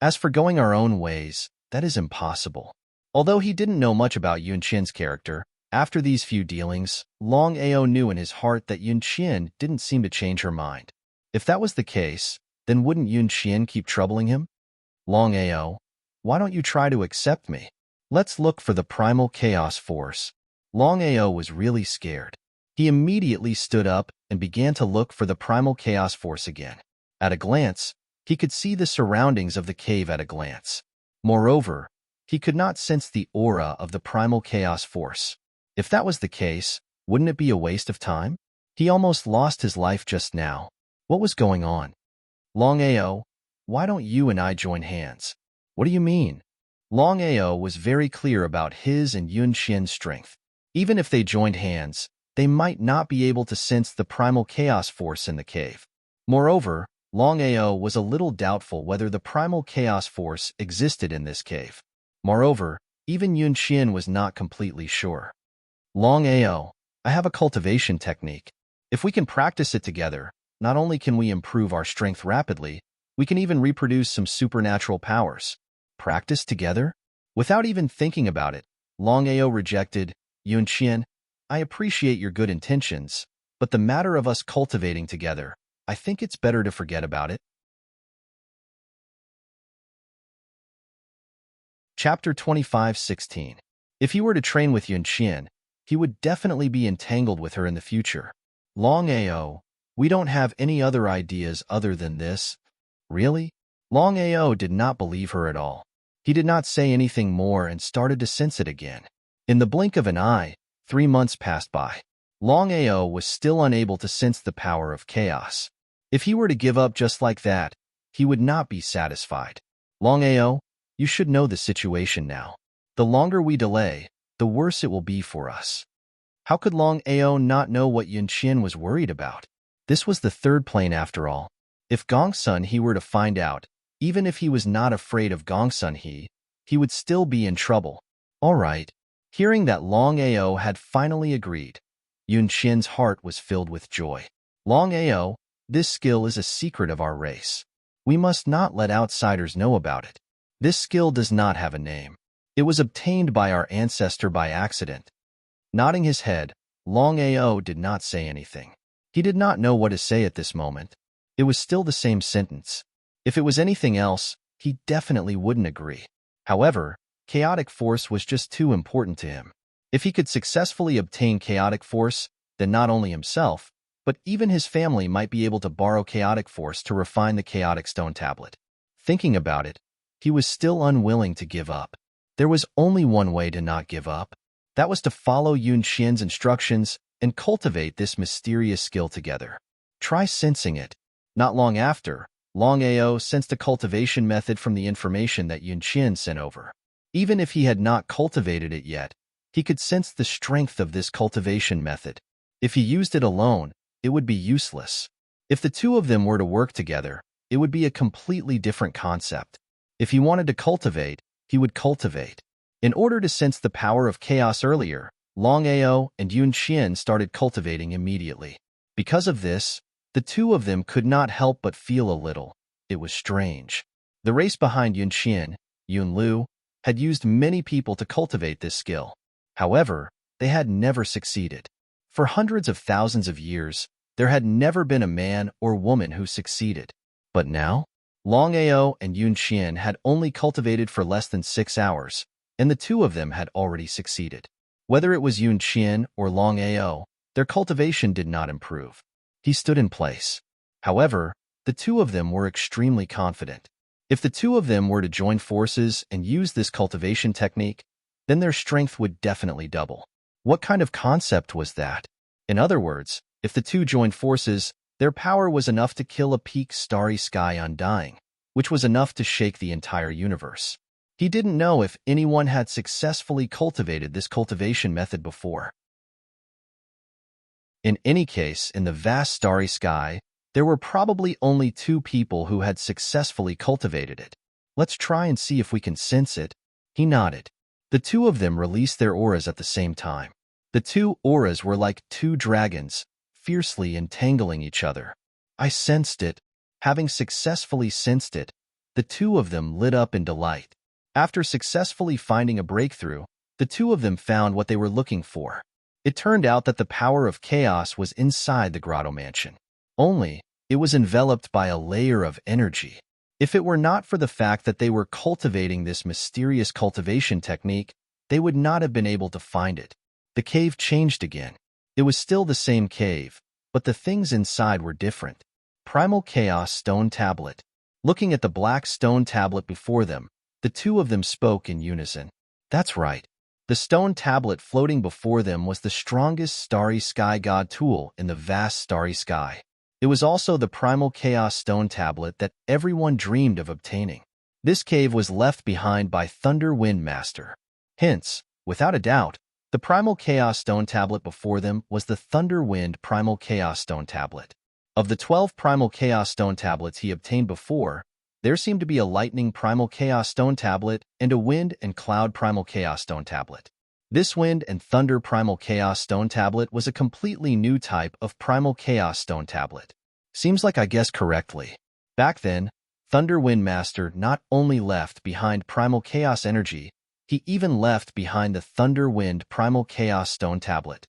As for going our own ways, that is impossible. Although he didn't know much about Yunxian's character, after these few dealings, Longao knew in his heart that Yunxian didn't seem to change her mind. If that was the case, then wouldn't Yunxian keep troubling him? Longao, why don't you try to accept me? Let's look for the primal chaos force. Longao was really scared. He immediately stood up and began to look for the primal chaos force again. At a glance, he could see the surroundings of the cave at a glance. Moreover, he could not sense the aura of the primal chaos force. If that was the case, wouldn't it be a waste of time? He almost lost his life just now. What was going on? Longao, why don't you and I join hands? What do you mean? Longao was very clear about his and Yunxian's strength. Even if they joined hands, they might not be able to sense the primal chaos force in the cave. Moreover, Longao was a little doubtful whether the primal chaos force existed in this cave. Moreover, even Yunxian was not completely sure. Longao, I have a cultivation technique. If we can practice it together, not only can we improve our strength rapidly, we can even reproduce some supernatural powers. Practice together? Without even thinking about it, Longao rejected, Yunxian, I appreciate your good intentions, but the matter of us cultivating together, I think it's better to forget about it. Chapter 25:16. If he were to train with Yunxian, he would definitely be entangled with her in the future. Longao, we don't have any other ideas other than this. Really? Longao did not believe her at all. He did not say anything more and started to sense it again. In the blink of an eye, 3 months passed by. Longao was still unable to sense the power of chaos. If he were to give up just like that, he would not be satisfied. Longao, you should know the situation now. The longer we delay, the worse it will be for us. How could Longao not know what Yunxian was worried about? This was the third plane after all. If Gongsun he were to find out, even if he was not afraid of Gongsun he would still be in trouble. All right. Hearing that Longao had finally agreed, Yunqian's heart was filled with joy. Longao, this skill is a secret of our race. We must not let outsiders know about it. This skill does not have a name. It was obtained by our ancestor by accident. Nodding his head, Longao did not say anything. He did not know what to say at this moment. It was still the same sentence. If it was anything else, he definitely wouldn't agree. However, chaotic force was just too important to him. If he could successfully obtain chaotic force, then not only himself, but even his family might be able to borrow chaotic force to refine the chaotic stone tablet. Thinking about it, he was still unwilling to give up. There was only one way to not give up. That was to follow Yunqian's instructions and cultivate this mysterious skill together. Try sensing it. Not long after, Longao sensed a cultivation method from the information that Yunqian sent over. Even if he had not cultivated it yet, he could sense the strength of this cultivation method. If he used it alone, it would be useless. If the two of them were to work together, it would be a completely different concept. If he wanted to cultivate, he would cultivate. In order to sense the power of chaos earlier, Longao and Yunqian started cultivating immediately. Because of this, the two of them could not help but feel a little. It was strange. The race behind Yunqian, Yunlu, had used many people to cultivate this skill. However, they had never succeeded. For hundreds of thousands of years, there had never been a man or woman who succeeded. But now, Longao and Yunqian had only cultivated for less than 6 hours, and the two of them had already succeeded. Whether it was Yunqian or Longao, their cultivation did not improve. He stood in place. However, the two of them were extremely confident. If the two of them were to join forces and use this cultivation technique, then their strength would definitely double. What kind of concept was that? In other words, if the two joined forces, their power was enough to kill a peak starry sky undying, which was enough to shake the entire universe. He didn't know if anyone had successfully cultivated this cultivation method before. In any case, in the vast starry sky, there were probably only 2 people who had successfully cultivated it. Let's try and see if we can sense it. He nodded. The two of them released their auras at the same time. The 2 auras were like 2 dragons, fiercely entangling each other. I sensed it. Having successfully sensed it, the two of them lit up in delight. After successfully finding a breakthrough, the two of them found what they were looking for. It turned out that the power of chaos was inside the grotto mansion. Only, it was enveloped by a layer of energy. If it were not for the fact that they were cultivating this mysterious cultivation technique, they would not have been able to find it. The cave changed again. It was still the same cave, but the things inside were different. Primal Chaos Stone Tablet. Looking at the black stone tablet before them, the two of them spoke in unison. That's right. The stone tablet floating before them was the strongest starry sky god tool in the vast starry sky. It was also the primal chaos stone tablet that everyone dreamed of obtaining. This cave was left behind by Thunder Wind Master. Hence, without a doubt, the primal chaos stone tablet before them was the Thunder Wind primal chaos stone tablet. Of the 12 primal chaos stone tablets he obtained before, there seemed to be a lightning primal chaos stone tablet and a wind and cloud primal chaos stone tablet. This wind and thunder primal chaos stone tablet was a completely new type of primal chaos stone tablet. Seems like I guessed correctly. Back then, Thunder Wind Master not only left behind primal chaos energy, he even left behind the Thunder Wind primal chaos stone tablet.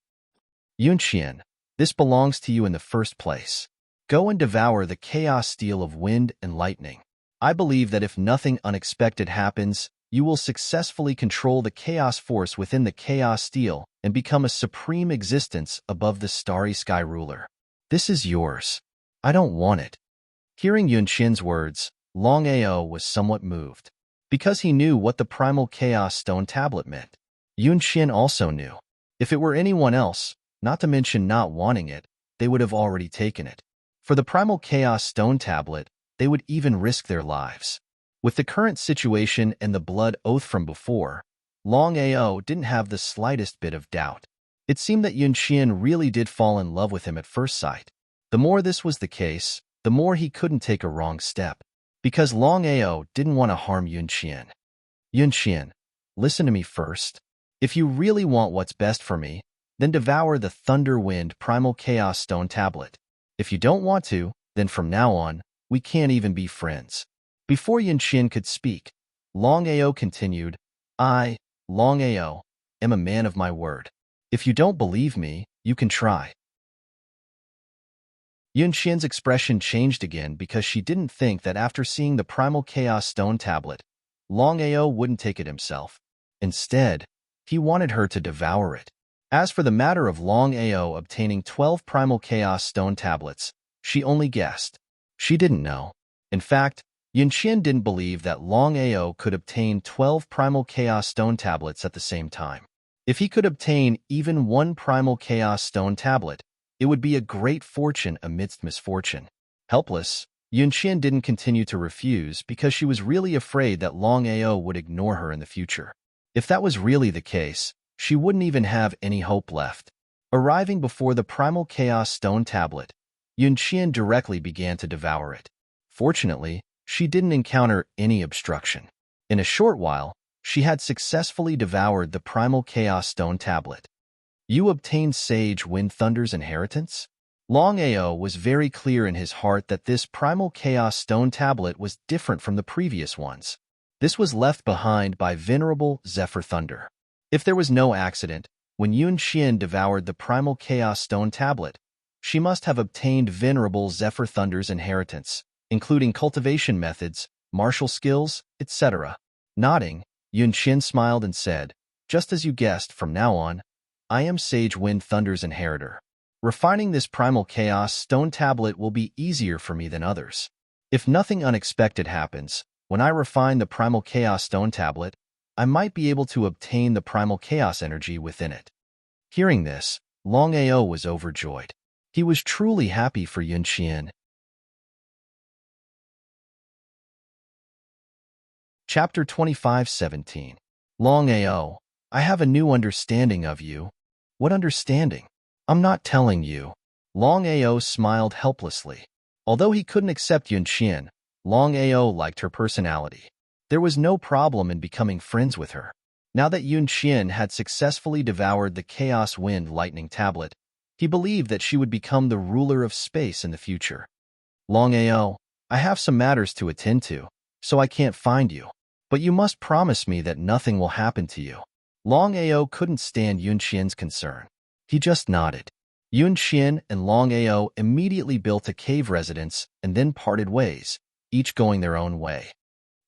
Yunqian, this belongs to you in the first place. Go and devour the chaos steel of wind and lightning. I believe that if nothing unexpected happens, you will successfully control the chaos force within the chaos steel and become a supreme existence above the starry sky ruler. This is yours. I don't want it. Hearing Yunqian's words, Longao was somewhat moved, because he knew what the primal chaos stone tablet meant. Yunqian also knew. If it were anyone else, not to mention not wanting it, they would have already taken it. For the primal chaos stone tablet, they would even risk their lives. With the current situation and the blood oath from before, Longao didn't have the slightest bit of doubt. It seemed that Yunqian really did fall in love with him at first sight. The more this was the case, the more he couldn't take a wrong step. Because Longao didn't want to harm Yunqian. Yunqian, listen to me first. If you really want what's best for me, then devour the Thunder Wind Primal Chaos Stone Tablet. If you don't want to, then from now on, we can't even be friends. Before Yunqian could speak, Longao continued, I, Longao, am a man of my word. If you don't believe me, you can try. Yunqian's expression changed again because she didn't think that after seeing the Primal Chaos Stone Tablet, Longao wouldn't take it himself. Instead, he wanted her to devour it. As for the matter of Longao obtaining 12 Primal Chaos Stone Tablets, she only guessed. She didn't know. In fact, Yunqian didn't believe that Longao could obtain 12 Primal Chaos Stone Tablets at the same time. If he could obtain even one Primal Chaos Stone Tablet, it would be a great fortune amidst misfortune. Helpless, Yunqian didn't continue to refuse because she was really afraid that Longao would ignore her in the future. If that was really the case, she wouldn't even have any hope left. Arriving before the Primal Chaos Stone Tablet, Yunqian directly began to devour it. Fortunately, she didn't encounter any obstruction. In a short while, she had successfully devoured the Primal Chaos Stone Tablet. You obtained Sage Wind Thunder's inheritance? Longao was very clear in his heart that this Primal Chaos Stone Tablet was different from the previous ones. This was left behind by Venerable Zephyr Thunder. If there was no accident, when Yunqian devoured the Primal Chaos Stone Tablet, she must have obtained Venerable Zephyr Thunder's inheritance, including cultivation methods, martial skills, etc. Nodding, Yunqian smiled and said, just as you guessed, from now on, I am Sage Wind Thunder's inheritor. Refining this Primal Chaos Stone Tablet will be easier for me than others. If nothing unexpected happens, when I refine the Primal Chaos Stone Tablet, I might be able to obtain the Primal Chaos energy within it. Hearing this, Longao was overjoyed. He was truly happy for Yunqian. Chapter 25:17. Longao, I have a new understanding of you. What understanding? I'm not telling you. Longao smiled helplessly. Although he couldn't accept Yunqian, Longao liked her personality. There was no problem in becoming friends with her. Now that Yunqian had successfully devoured the Chaos Wind Lightning Tablet, he believed that she would become the ruler of space in the future. Longao, I have some matters to attend to, so I can't find you. But you must promise me that nothing will happen to you. Longao couldn't stand Yunqian's concern. He just nodded. Yunqian and Longao immediately built a cave residence and then parted ways, each going their own way.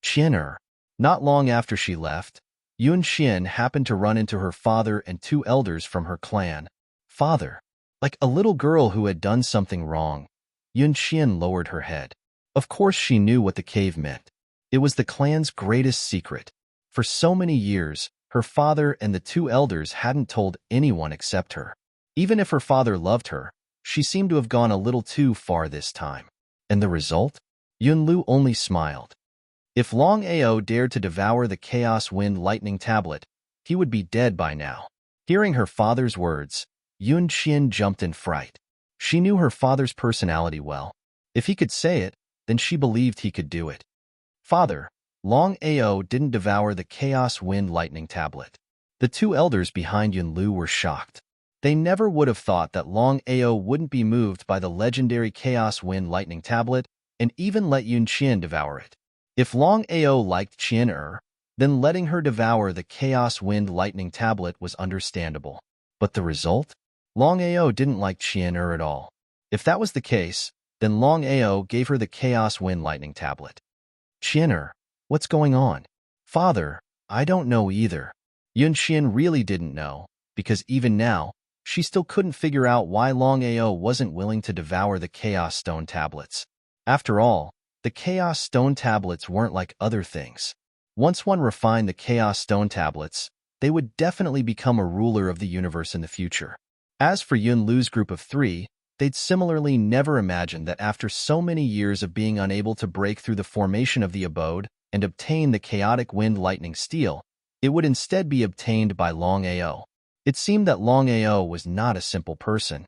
Qian'er. Not long after she left, Yunqian happened to run into her father and two elders from her clan. Father. Like a little girl who had done something wrong, Yunqian lowered her head. Of course she knew what the cave meant. It was the clan's greatest secret. For so many years, her father and the two elders hadn't told anyone except her. Even if her father loved her, she seemed to have gone a little too far this time. And the result? Yunlu only smiled. If Longao dared to devour the Chaos Wind Lightning Tablet, he would be dead by now. Hearing her father's words, Yunqian jumped in fright. She knew her father's personality well. If he could say it, then she believed he could do it. Father, Longao didn't devour the Chaos Wind Lightning Tablet. The two elders behind Yunlu were shocked. They never would have thought that Longao wouldn't be moved by the legendary Chaos Wind Lightning Tablet and even let Yunqian devour it. If Longao liked Qian'er, then letting her devour the Chaos Wind Lightning Tablet was understandable. But the result? Longao didn't like Qian'er at all. If that was the case, then Longao gave her the Chaos Wind Lightning Tablet. Qian'er, what's going on? Father, I don't know either. Yunqian really didn't know, because even now, she still couldn't figure out why Longao wasn't willing to devour the Chaos Stone Tablets. After all, the Chaos Stone Tablets weren't like other things. Once one refined the Chaos Stone Tablets, they would definitely become a ruler of the universe in the future. As for Yunlu's group of three, they'd similarly never imagined that after so many years of being unable to break through the formation of the abode and obtain the chaotic wind lightning steel, it would instead be obtained by Longao. It seemed that Longao was not a simple person.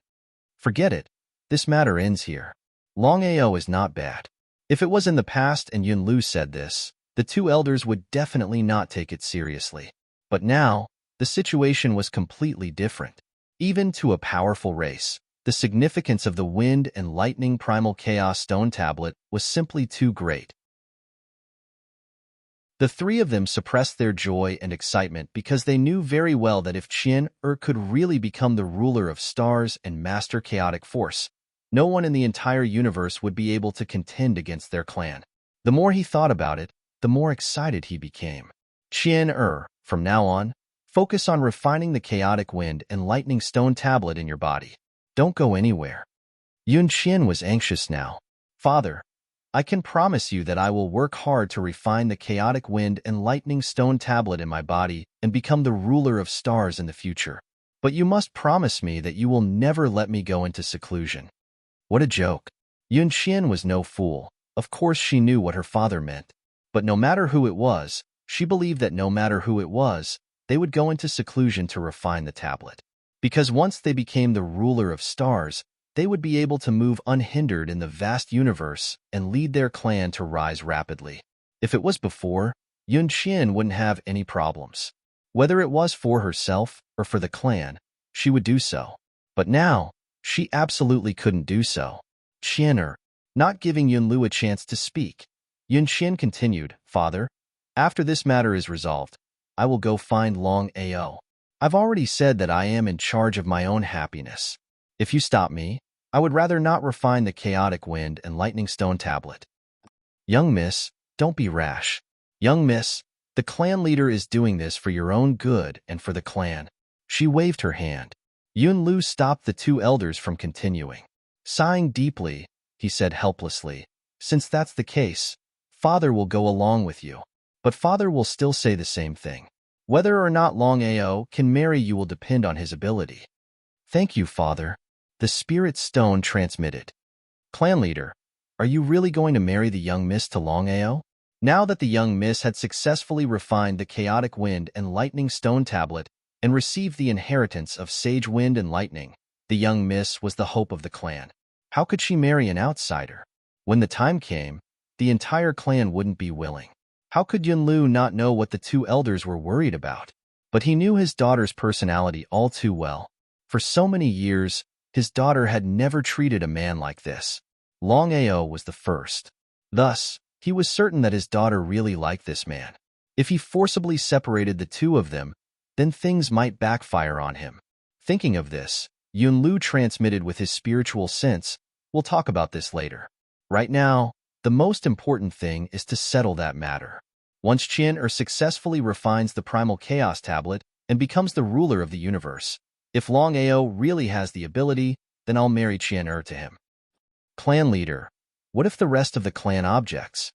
Forget it. This matter ends here. Longao is not bad. If it was in the past and Yunlu said this, the two elders would definitely not take it seriously. But now, the situation was completely different. Even to a powerful race, the significance of the wind and lightning primal chaos stone tablet was simply too great. The three of them suppressed their joy and excitement because they knew very well that if Qian could really become the ruler of stars and master chaotic force, no one in the entire universe would be able to contend against their clan. The more he thought about it, the more excited he became. Qian, from now on, focus on refining the chaotic wind and lightning stone tablet in your body. Don't go anywhere. Yun Qian was anxious now. Father, I can promise you that I will work hard to refine the chaotic wind and lightning stone tablet in my body and become the ruler of stars in the future. But you must promise me that you will never let me go into seclusion. What a joke. Yun Qian was no fool. Of course she knew what her father meant. But no matter who it was, she believed that no matter who it was, they would go into seclusion to refine the tablet. Because once they became the ruler of stars, they would be able to move unhindered in the vast universe and lead their clan to rise rapidly. If it was before, Yun Qian wouldn't have any problems. Whether it was for herself or for the clan, she would do so. But now, she absolutely couldn't do so. Qian, not giving Yunlu a chance to speak. Yun Qian continued, Father, after this matter is resolved, I will go find Longao. I've already said that I am in charge of my own happiness. If you stop me, I would rather not refine the chaotic wind and lightning stone tablet. Young miss, don't be rash. Young miss, the clan leader is doing this for your own good and for the clan. She waved her hand. Yunlu stopped the two elders from continuing. Sighing deeply, he said helplessly, since that's the case, Father will go along with you. But Father will still say the same thing. Whether or not Longao can marry you will depend on his ability. Thank you, Father. The spirit stone transmitted. Clan leader, are you really going to marry the young miss to Longao? Now that the young miss had successfully refined the chaotic wind and lightning stone tablet and received the inheritance of sage wind and lightning, the young miss was the hope of the clan. How could she marry an outsider? When the time came, the entire clan wouldn't be willing. How could Yunlu not know what the two elders were worried about? But he knew his daughter's personality all too well. For so many years, his daughter had never treated a man like this. Longao was the first. Thus, he was certain that his daughter really liked this man. If he forcibly separated the two of them, then things might backfire on him. Thinking of this, Yunlu transmitted with his spiritual sense, we'll talk about this later. Right now, the most important thing is to settle that matter. Once Qian successfully refines the primal chaos tablet and becomes the ruler of the universe, if Longao really has the ability, then I'll marry Qian to him. Clan leader, what if the rest of the clan objects?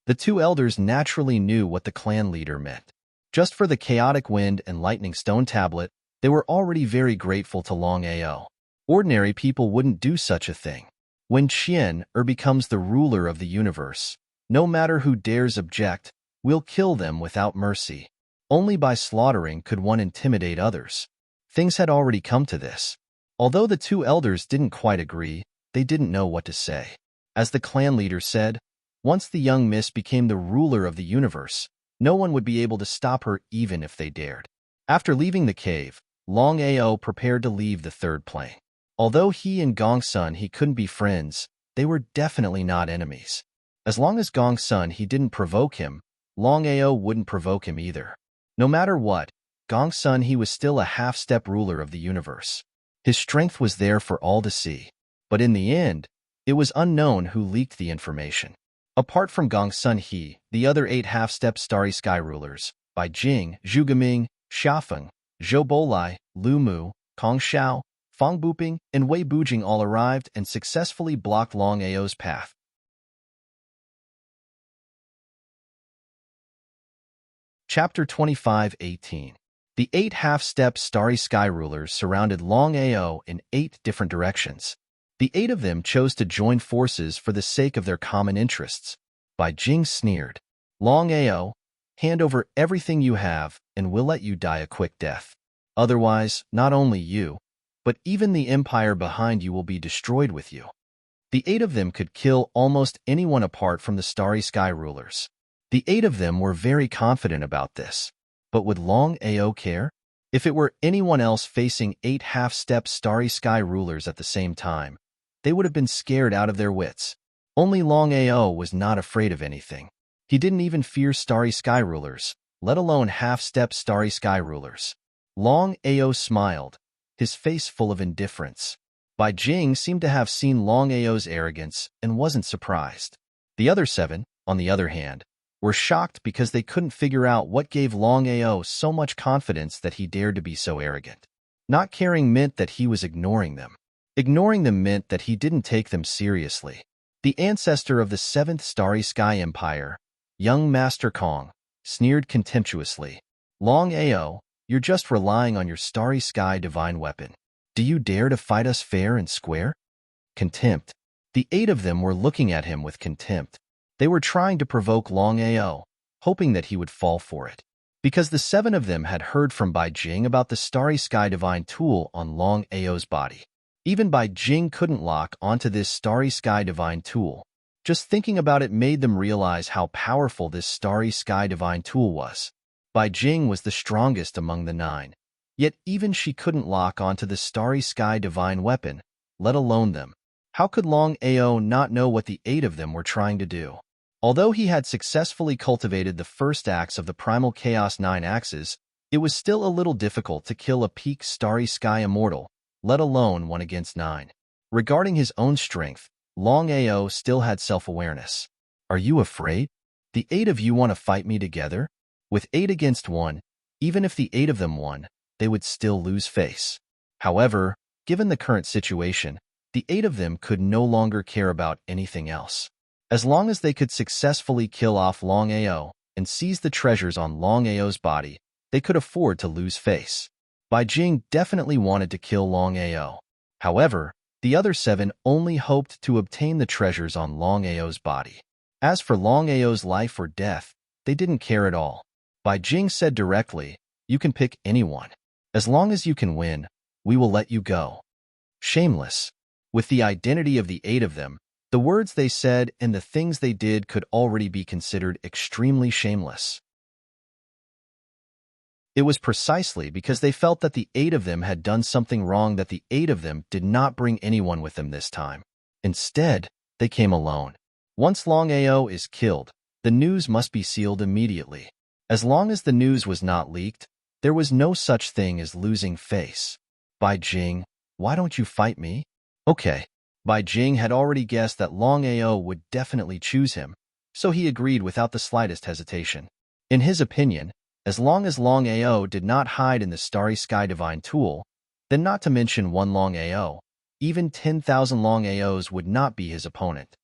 The two elders naturally knew what the clan leader meant. Just for the chaotic wind and lightning stone tablet, they were already very grateful to Longao. Ordinary people wouldn't do such a thing. When Qian becomes the ruler of the universe, no matter who dares object, we'll kill them without mercy. Only by slaughtering could one intimidate others. Things had already come to this. Although the two elders didn't quite agree, they didn't know what to say. As the clan leader said, once the young miss became the ruler of the universe, no one would be able to stop her even if they dared. After leaving the cave, Longao prepared to leave the third plane. Although he and Gongsun he couldn't be friends, they were definitely not enemies. As long as Gongsun he didn't provoke him, Longao wouldn't provoke him either. No matter what, Gongsun he was still a half-step ruler of the universe. His strength was there for all to see. But in the end, it was unknown who leaked the information. Apart from Gongsun the other 8 half-step starry sky rulers, Bai Jing, Zhu Geming, Xiafeng, Zhou Bolai, Lu Mu, Kong Xiao, Fang Buping, and Wei Bujing all arrived and successfully blocked Longao's path. Chapter 25:18. The 8 half-step starry sky rulers surrounded Longao in 8 different directions. The 8 of them chose to join forces for the sake of their common interests. Bai Jing sneered, Longao, hand over everything you have and we'll let you die a quick death. Otherwise, not only you, but even the empire behind you will be destroyed with you. The 8 of them could kill almost anyone apart from the Starry Sky rulers. The 8 of them were very confident about this. But would Longao care? If it were anyone else facing 8 half-step Starry Sky rulers at the same time, they would have been scared out of their wits. Only Longao was not afraid of anything. He didn't even fear Starry Sky rulers, let alone half-step Starry Sky rulers. Longao smiled, his face full of indifference. Bai Jing seemed to have seen Longao's arrogance and wasn't surprised. The other 7, on the other hand, were shocked because they couldn't figure out what gave Longao so much confidence that he dared to be so arrogant. Not caring meant that he was ignoring them. Ignoring them meant that he didn't take them seriously. The ancestor of the 7th Starry Sky Empire, young Master Kong, sneered contemptuously. Longao, you're just relying on your Starry Sky divine weapon. Do you dare to fight us fair and square? Contempt. The 8 of them were looking at him with contempt. They were trying to provoke Longao, hoping that he would fall for it. Because the 7 of them had heard from Bai Jing about the Starry Sky divine tool on Longao's body. Even Bai Jing couldn't lock onto this Starry Sky divine tool. Just thinking about it made them realize how powerful this Starry Sky divine tool was. Bai Jing was the strongest among the 9. Yet even she couldn't lock onto the Starry Sky divine weapon, let alone them. How could Longao not know what the 8 of them were trying to do? Although he had successfully cultivated the first axe of the Primal Chaos 9 axes, it was still a little difficult to kill a peak Starry Sky immortal, let alone 1 against 9. Regarding his own strength, Longao still had self-awareness. Are you afraid? The 8 of you want to fight me together? With 8 against 1, even if the 8 of them won, they would still lose face. However, given the current situation, the 8 of them could no longer care about anything else. As long as they could successfully kill off Longao and seize the treasures on Longao's body, they could afford to lose face. Bai Jing definitely wanted to kill Longao. However, the other 7 only hoped to obtain the treasures on Longao's body. As for Longao's life or death, they didn't care at all. Bai Jing said directly, "You can pick anyone. As long as you can win, we will let you go." Shameless. With the identity of the 8 of them, the words they said and the things they did could already be considered extremely shameless. It was precisely because they felt that the 8 of them had done something wrong that the 8 of them did not bring anyone with them this time. Instead, they came alone. Once Longao is killed, the news must be sealed immediately. As long as the news was not leaked, there was no such thing as losing face. Bai Jing, why don't you fight me? Okay. Bai Jing had already guessed that Longao would definitely choose him, so he agreed without the slightest hesitation. In his opinion, as long as Longao did not hide in the Starry Sky Divine Tool, then not to mention 1 Longao, even 10,000 Longaos would not be his opponent.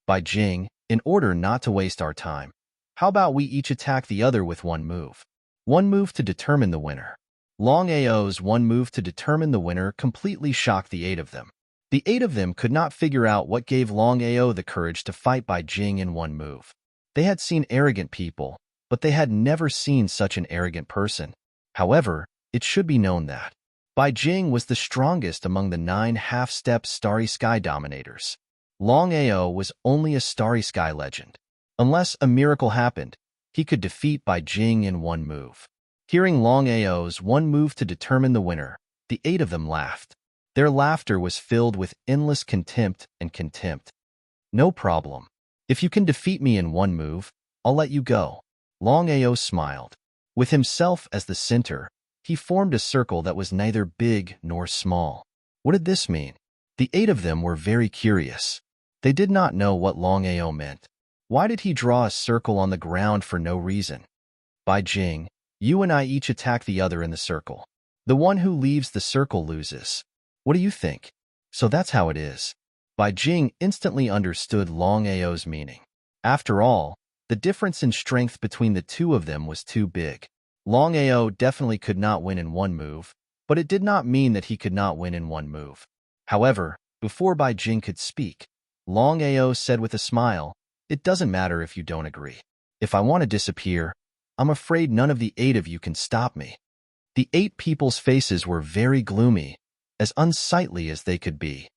Bai Jing, in order not to waste our time, how about we each attack the other with 1 move? 1 move to determine the winner. Longao's 1 move to determine the winner completely shocked the 8 of them. The 8 of them could not figure out what gave Longao the courage to fight Bai Jing in 1 move. They had seen arrogant people, but they had never seen such an arrogant person. However, it should be known that Bai Jing was the strongest among the 9 half-step Starry Sky dominators. Longao was only a Starry Sky legend. Unless a miracle happened, he could defeat Bai Jing in 1 move. Hearing Longao's 1 move to determine the winner, the 8 of them laughed. Their laughter was filled with endless contempt and contempt. No problem. If you can defeat me in 1 move, I'll let you go. Longao smiled. With himself as the center, he formed a circle that was neither big nor small. What did this mean? The 8 of them were very curious. They did not know what Longao meant. Why did he draw a circle on the ground for no reason? Bai Jing, you and I each attack the other in the circle. The one who leaves the circle loses. What do you think? So that's how it is. Bai Jing instantly understood Longao's meaning. After all, the difference in strength between the 2 of them was too big. Longao definitely could not win in 1 move, but it did not mean that he could not win in 1 move. However, before Bai Jing could speak, Longao said with a smile, "It doesn't matter if you don't agree. If I want to disappear, I'm afraid none of the 8 of you can stop me." The 8 people's faces were very gloomy, as unsightly as they could be.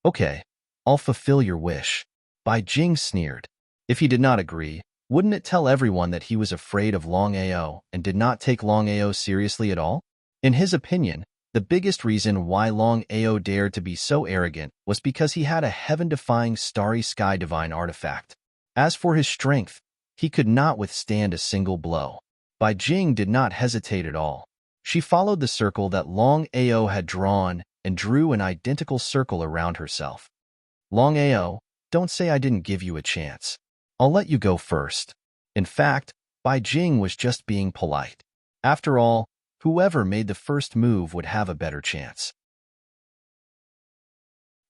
Okay, I'll fulfill your wish. Bai Jing sneered. If he did not agree, wouldn't it tell everyone that he was afraid of Longao and did not take Longao seriously at all? In his opinion, the biggest reason why Longao dared to be so arrogant was because he had a heaven-defying starry sky divine artifact. As for his strength, he could not withstand a single blow. Bai Jing did not hesitate at all. She followed the circle that Longao had drawn and drew an identical circle around herself. Longao, don't say I didn't give you a chance. I'll let you go first. In fact, Bai Jing was just being polite. After all, whoever made the first move would have a better chance.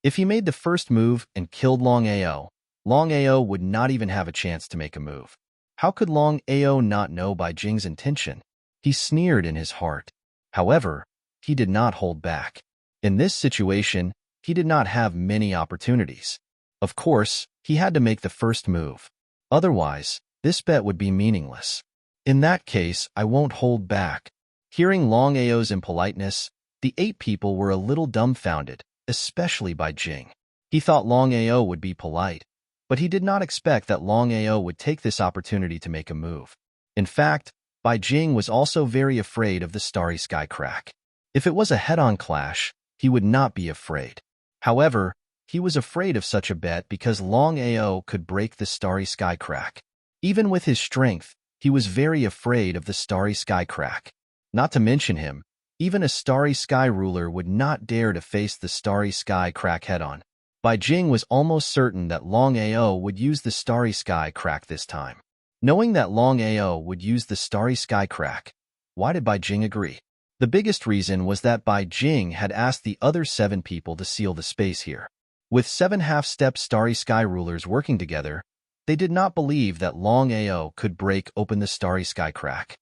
If he made the first move and killed Longao, Longao would not even have a chance to make a move. How could Longao not know Bai Jing's intention? He sneered in his heart. However, he did not hold back. In this situation, he did not have many opportunities. Of course, he had to make the first move. Otherwise, this bet would be meaningless. In that case, I won't hold back. Hearing Longao's impoliteness, the 8 people were a little dumbfounded, especially Bai Jing. He thought Longao would be polite, but he did not expect that Longao would take this opportunity to make a move. In fact, Bai Jing was also very afraid of the starry sky crack. If it was a head-on clash, he would not be afraid. However, he was afraid of such a bet because Longao could break the starry sky crack. Even with his strength, he was very afraid of the starry sky crack. Not to mention him, even a starry sky ruler would not dare to face the starry sky crack head-on. Bai Jing was almost certain that Longao would use the starry sky crack this time. Knowing that Longao would use the starry sky crack, why did Bai Jing agree? The biggest reason was that Bai Jing had asked the other 7 people to seal the space here. With 7 half-step starry sky rulers working together, they did not believe that Longao could break open the starry sky crack.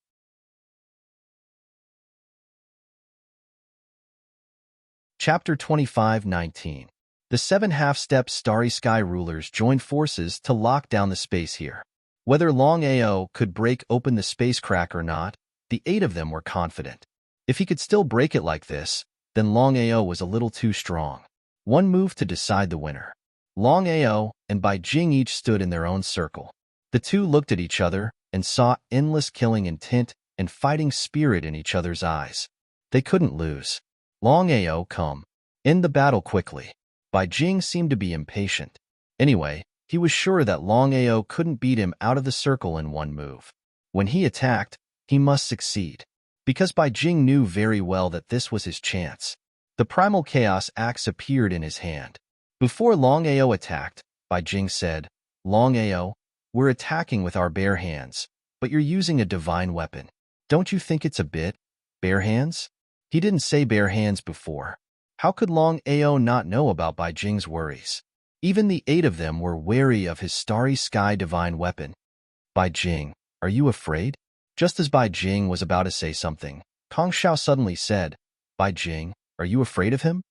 Chapter 25:19. The 7 half-step starry sky rulers joined forces to lock down the space here. Whether Longao could break open the space crack or not, the 8 of them were confident. If he could still break it like this, then Longao was a little too strong. One move to decide the winner. Longao and Bai Jing each stood in their own circle. The two looked at each other and saw endless killing intent and fighting spirit in each other's eyes. They couldn't lose. Longao, come. End the battle quickly. Bai Jing seemed to be impatient. Anyway, he was sure that Longao couldn't beat him out of the circle in one move. When he attacked, he must succeed. Because Bai Jing knew very well that this was his chance. The primal chaos axe appeared in his hand. Before Longao attacked, Bai Jing said, Longao, we're attacking with our bare hands, but you're using a divine weapon. Don't you think it's a bit bare hands? He didn't say bare hands before. How could Longao not know about Bai Jing's worries? Even the 8 of them were wary of his starry sky divine weapon. Bai Jing, are you afraid? Just as Bai Jing was about to say something, Kong Xiao suddenly said, Bai Jing, are you afraid of him?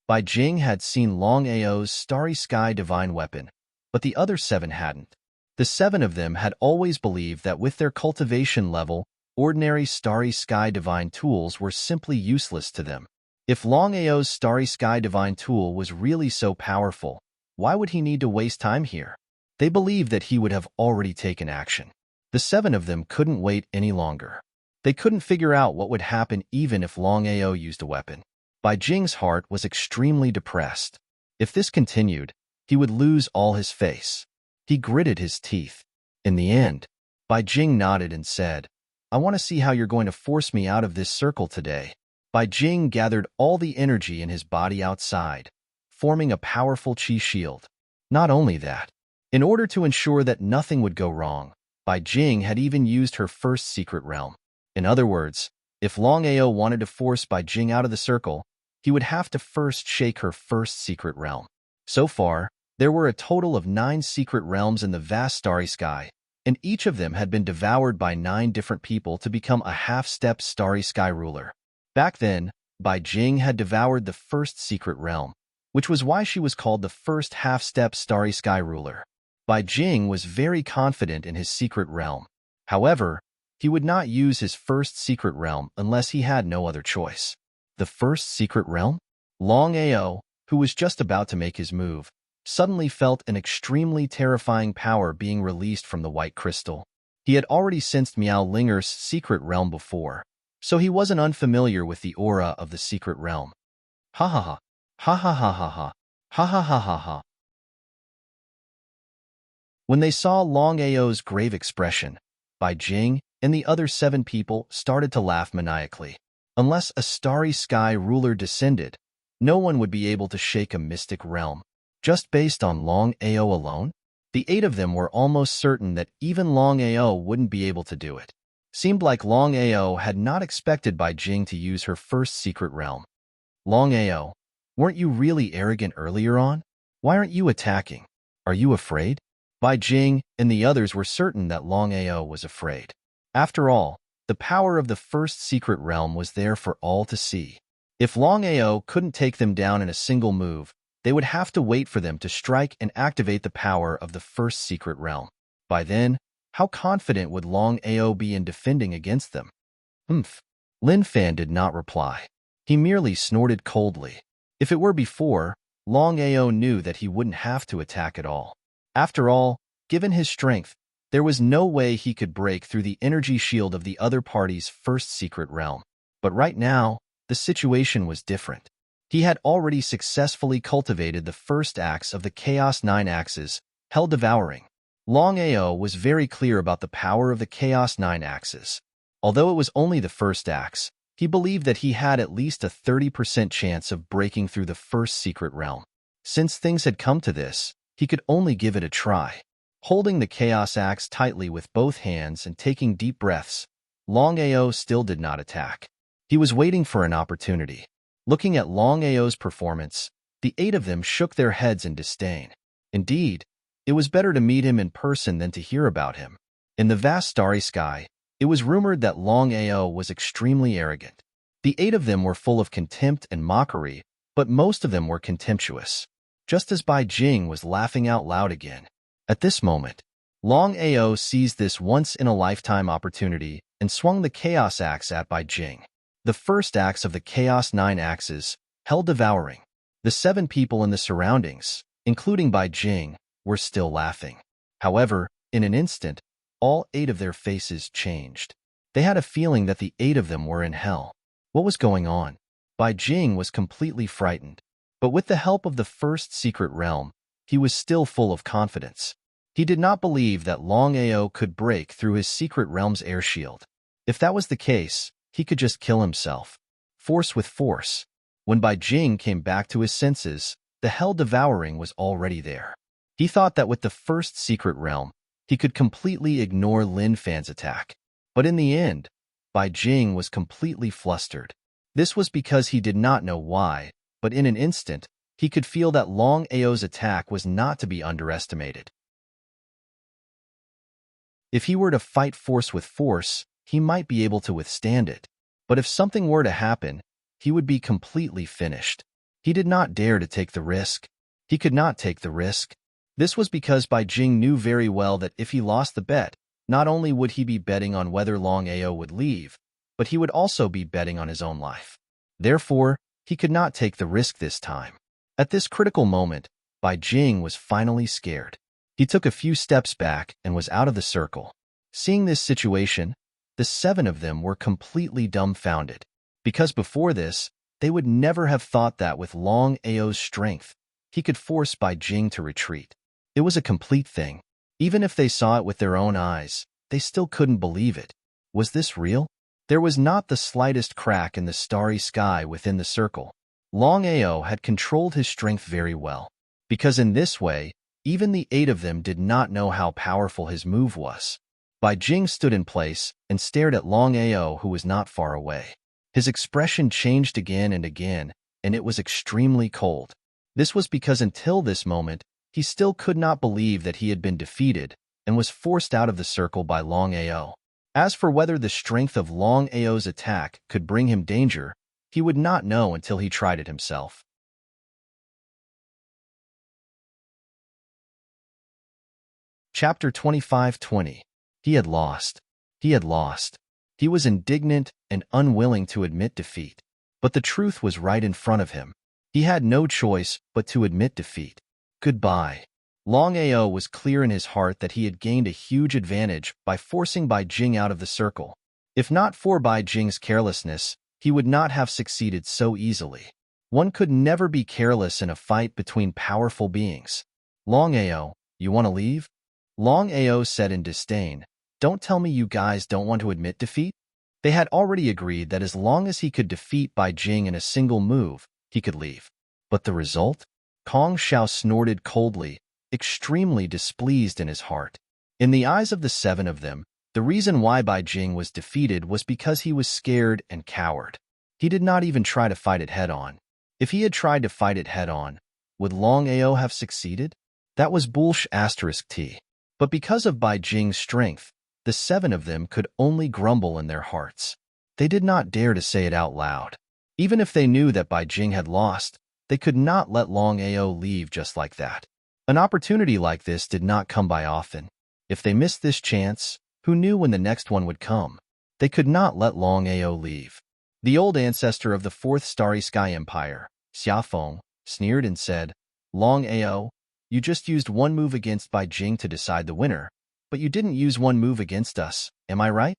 Bai Jing had seen Longao's starry sky divine weapon, but the other 7 hadn't. The 7 of them had always believed that with their cultivation level, ordinary starry sky divine tools were simply useless to them. If Longao's starry sky divine tool was really so powerful, why would he need to waste time here? They believed that he would have already taken action. The 7 of them couldn't wait any longer. They couldn't figure out what would happen even if Longao used a weapon. Bai Jing's heart was extremely depressed. If this continued, he would lose all his face. He gritted his teeth. In the end, Bai Jing nodded and said, I want to see how you're going to force me out of this circle today. Bai Jing gathered all the energy in his body outside, forming a powerful qi shield. Not only that, in order to ensure that nothing would go wrong, Bai Jing had even used her first secret realm. In other words, if Longao wanted to force Bai Jing out of the circle, he would have to first shake her first secret realm. So far, there were a total of 9 secret realms in the vast starry sky, and each of them had been devoured by 9 different people to become a half-step starry sky ruler. Back then, Bai Jing had devoured the first secret realm, which was why she was called the first half-step starry sky ruler. Bai Jing was very confident in his secret realm. However, he would not use his first secret realm unless he had no other choice. The first secret realm? Longao, who was just about to make his move, suddenly felt an extremely terrifying power being released from the white crystal. He had already sensed Miao Linger's secret realm before, so he wasn't unfamiliar with the aura of the secret realm. Ha ha ha. Ha ha ha ha ha. Ha ha ha ha ha. When they saw Longao's grave expression, Bai Jing and the other 7 people started to laugh maniacally. Unless a starry sky ruler descended, no one would be able to shake a mystic realm. Just based on Longao alone, the 8 of them were almost certain that even Longao wouldn't be able to do it. Seemed like Longao had not expected Bai Jing to use her first secret realm. Longao, weren't you really arrogant earlier on? Why aren't you attacking? Are you afraid? Bai Jing and the others were certain that Longao was afraid. After all, the power of the first secret realm was there for all to see. If Longao couldn't take them down in a single move, they would have to wait for them to strike and activate the power of the first secret realm. By then, how confident would Longao be in defending against them? Lin Fan did not reply. He merely snorted coldly. If it were before, Longao knew that he wouldn't have to attack at all. After all, given his strength, there was no way he could break through the energy shield of the other party's first secret realm. But right now, the situation was different. He had already successfully cultivated the first axe of the Chaos 9 axes, Hell Devouring. Longao was very clear about the power of the Chaos 9 axes. Although it was only the first axe, he believed that he had at least a 30% chance of breaking through the first secret realm. Since things had come to this, he could only give it a try. Holding the Chaos Axe tightly with both hands and taking deep breaths, Longao still did not attack. He was waiting for an opportunity. Looking at Longao's performance, the 8 of them shook their heads in disdain. Indeed, it was better to meet him in person than to hear about him. In the vast starry sky, it was rumored that Longao was extremely arrogant. The 8 of them were full of contempt and mockery, but most of them were contemptuous. Just as Bai Jing was laughing out loud again. At this moment, Longao seized this once-in-a-lifetime opportunity and swung the Chaos Axe at Bai Jing. The first axe of the Chaos 9 axes, Hell Devouring. The 7 people in the surroundings, including Bai Jing, were still laughing. However, in an instant, all 8 of their faces changed. They had a feeling that the 8 of them were in hell. What was going on? Bai Jing was completely frightened. But with the help of the first secret realm, he was still full of confidence. He did not believe that Longao could break through his secret realm's air shield. If that was the case, he could just kill himself. Force with force. When Bai Jing came back to his senses, the Hell Devouring was already there. He thought that with the first secret realm, he could completely ignore Lin Fan's attack. But in the end, Bai Jing was completely flustered. This was because he did not know why, but in an instant, he could feel that Longao's attack was not to be underestimated. If he were to fight force with force, he might be able to withstand it. But if something were to happen, he would be completely finished. He did not dare to take the risk. He could not take the risk. This was because Bai Jing knew very well that if he lost the bet, not only would he be betting on whether Longao would leave, but he would also be betting on his own life. Therefore, he could not take the risk this time. At this critical moment, Bai Jing was finally scared. He took a few steps back and was out of the circle. Seeing this situation, the 7 of them were completely dumbfounded, because before this, they would never have thought that with Longao's strength, he could force Bai Jing to retreat. It was a complete thing. Even if they saw it with their own eyes, they still couldn't believe it. Was this real? There was not the slightest crack in the starry sky within the circle. Longao had controlled his strength very well, because in this way, even the 8 of them did not know how powerful his move was. Bai Jing stood in place and stared at Longao, who was not far away. His expression changed again and again, and it was extremely cold. This was because until this moment, he still could not believe that he had been defeated and was forced out of the circle by Longao. As for whether the strength of Longao's attack could bring him danger, he would not know until he tried it himself. Chapter 25-20. He had lost. He had lost. He was indignant and unwilling to admit defeat. But the truth was right in front of him. He had no choice but to admit defeat. Goodbye. Longao was clear in his heart that he had gained a huge advantage by forcing Bai Jing out of the circle. If not for Bai Jing's carelessness, he would not have succeeded so easily. One could never be careless in a fight between powerful beings. Longao, you want to leave? Longao said in disdain. Don't tell me you guys don't want to admit defeat? They had already agreed that as long as he could defeat Bai Jing in a single move, he could leave. But the result? Kong Xiao snorted coldly, extremely displeased in his heart. In the eyes of the seven of them, the reason why Bai Jing was defeated was because he was scared and coward. He did not even try to fight it head-on. If he had tried to fight it head-on, would Longao have succeeded? That was T. But because of Bai Jing's strength, the seven of them could only grumble in their hearts. They did not dare to say it out loud. Even if they knew that Bai Jing had lost, they could not let Longao leave just like that. An opportunity like this did not come by often. If they missed this chance, who knew when the next one would come? They could not let Longao leave. The old ancestor of the Fourth Starry Sky Empire, Xiafeng, sneered and said, Longao, you just used one move against Bai Jing to decide the winner, but you didn't use one move against us, am I right?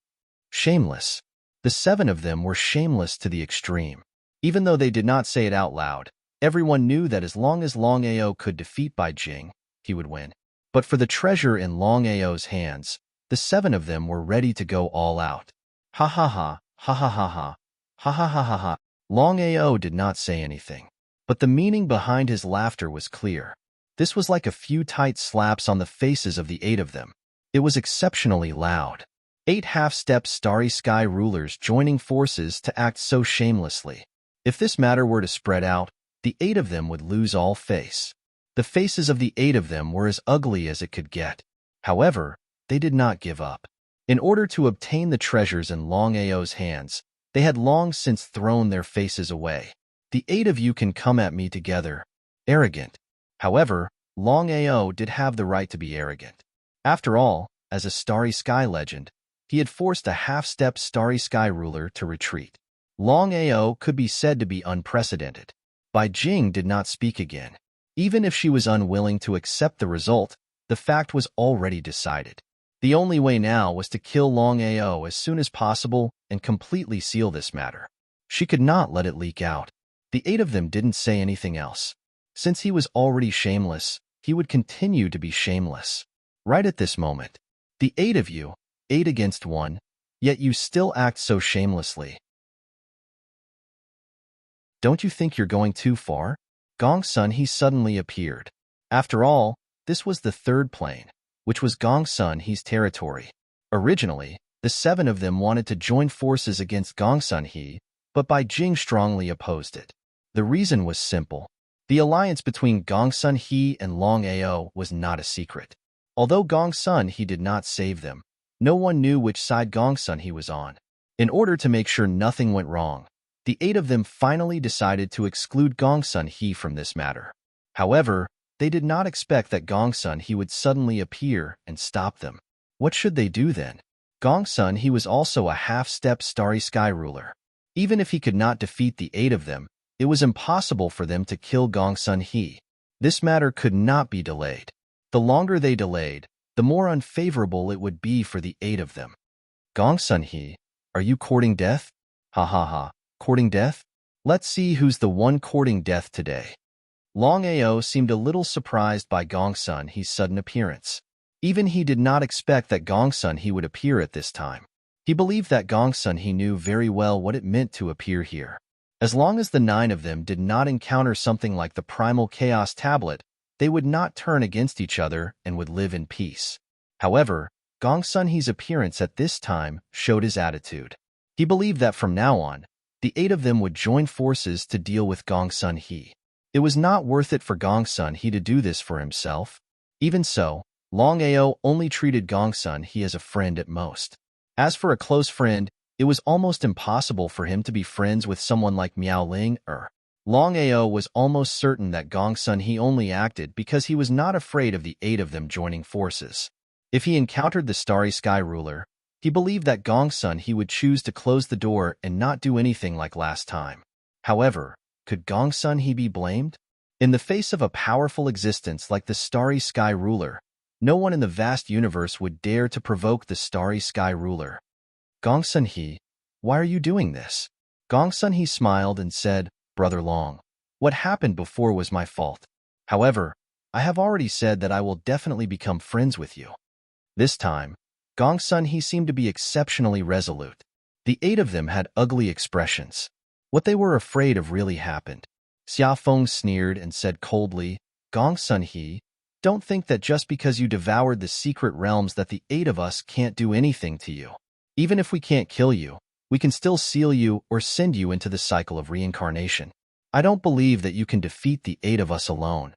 Shameless. The seven of them were shameless to the extreme. Even though they did not say it out loud, everyone knew that as long as Longao could defeat Bai Jing, he would win. But for the treasure in Longao's hands, the seven of them were ready to go all out. Ha ha ha, ha ha ha ha, ha ha ha ha ha. Longao did not say anything, but the meaning behind his laughter was clear. This was like a few tight slaps on the faces of the eight of them. It was exceptionally loud. 8 half-step starry sky rulers joining forces to act so shamelessly. If this matter were to spread out, the 8 of them would lose all face. The faces of the 8 of them were as ugly as it could get. However, they did not give up. In order to obtain the treasures in Longao's hands, they had long since thrown their faces away. The 8 of you can come at me together. Arrogant. However, Longao did have the right to be arrogant. After all, as a starry sky legend, he had forced a half-step starry sky ruler to retreat. Longao could be said to be unprecedented. Bai Jing did not speak again. Even if she was unwilling to accept the result, the fact was already decided. The only way now was to kill Longao as soon as possible and completely seal this matter. She could not let it leak out. The 8 of them didn't say anything else. Since he was already shameless, he would continue to be shameless. Right at this moment, the 8 of you, 8 against 1, yet you still act so shamelessly. Don't you think you're going too far? Gong Sun He suddenly appeared. After all, this was the third plane, which was Gong Sun He's territory. Originally, the 7 of them wanted to join forces against Gong Sun He, but Bai Jing strongly opposed it. The reason was simple. The alliance between Gong Sun He and Longao was not a secret. Although Gong Sun He did not save them, no one knew which side Gong Sun He was on. In order to make sure nothing went wrong, the 8 of them finally decided to exclude Gong Sun He from this matter. However, they did not expect that Gong Sun He would suddenly appear and stop them. What should they do then? Gong Sun He was also a half-step starry sky ruler. Even if he could not defeat the 8 of them, it was impossible for them to kill Gong Sun He. This matter could not be delayed. The longer they delayed, the more unfavorable it would be for the 8 of them. Gong Sun He, are you courting death? Ha ha ha. Courting death? Let's see who's the one courting death today. Longao seemed a little surprised by Gong Sun He's sudden appearance. Even he did not expect that Gong Sun He would appear at this time. He believed that Gong Sun He knew very well what it meant to appear here. As long as the 9 of them did not encounter something like the Primal Chaos Tablet, they would not turn against each other and would live in peace. However, Gong Sun He's appearance at this time showed his attitude. He believed that from now on, the 8 of them would join forces to deal with Gong Sun He. It was not worth it for Gong Sun He to do this for himself. Even so, Longao only treated Gong Sun He as a friend at most. As for a close friend, it was almost impossible for him to be friends with someone like Miao Ling or. Longao was almost certain that Gong Sun He only acted because he was not afraid of the 8 of them joining forces. If he encountered the Starry Sky Ruler, he believed that Gong Sun He would choose to close the door and not do anything like last time. However, could Gongsun He be blamed? In the face of a powerful existence like the Starry Sky Ruler, no one in the vast universe would dare to provoke the Starry Sky Ruler. Gongsun He, why are you doing this? Gongsun He smiled and said, Brother Long, what happened before was my fault. However, I have already said that I will definitely become friends with you. This time, Gongsun He seemed to be exceptionally resolute. The 8 of them had ugly expressions. What they were afraid of really happened. Xia Feng sneered and said coldly, Gongsun He, don't think that just because you devoured the secret realms that the 8 of us can't do anything to you. Even if we can't kill you, we can still seal you or send you into the cycle of reincarnation. I don't believe that you can defeat the 8 of us alone.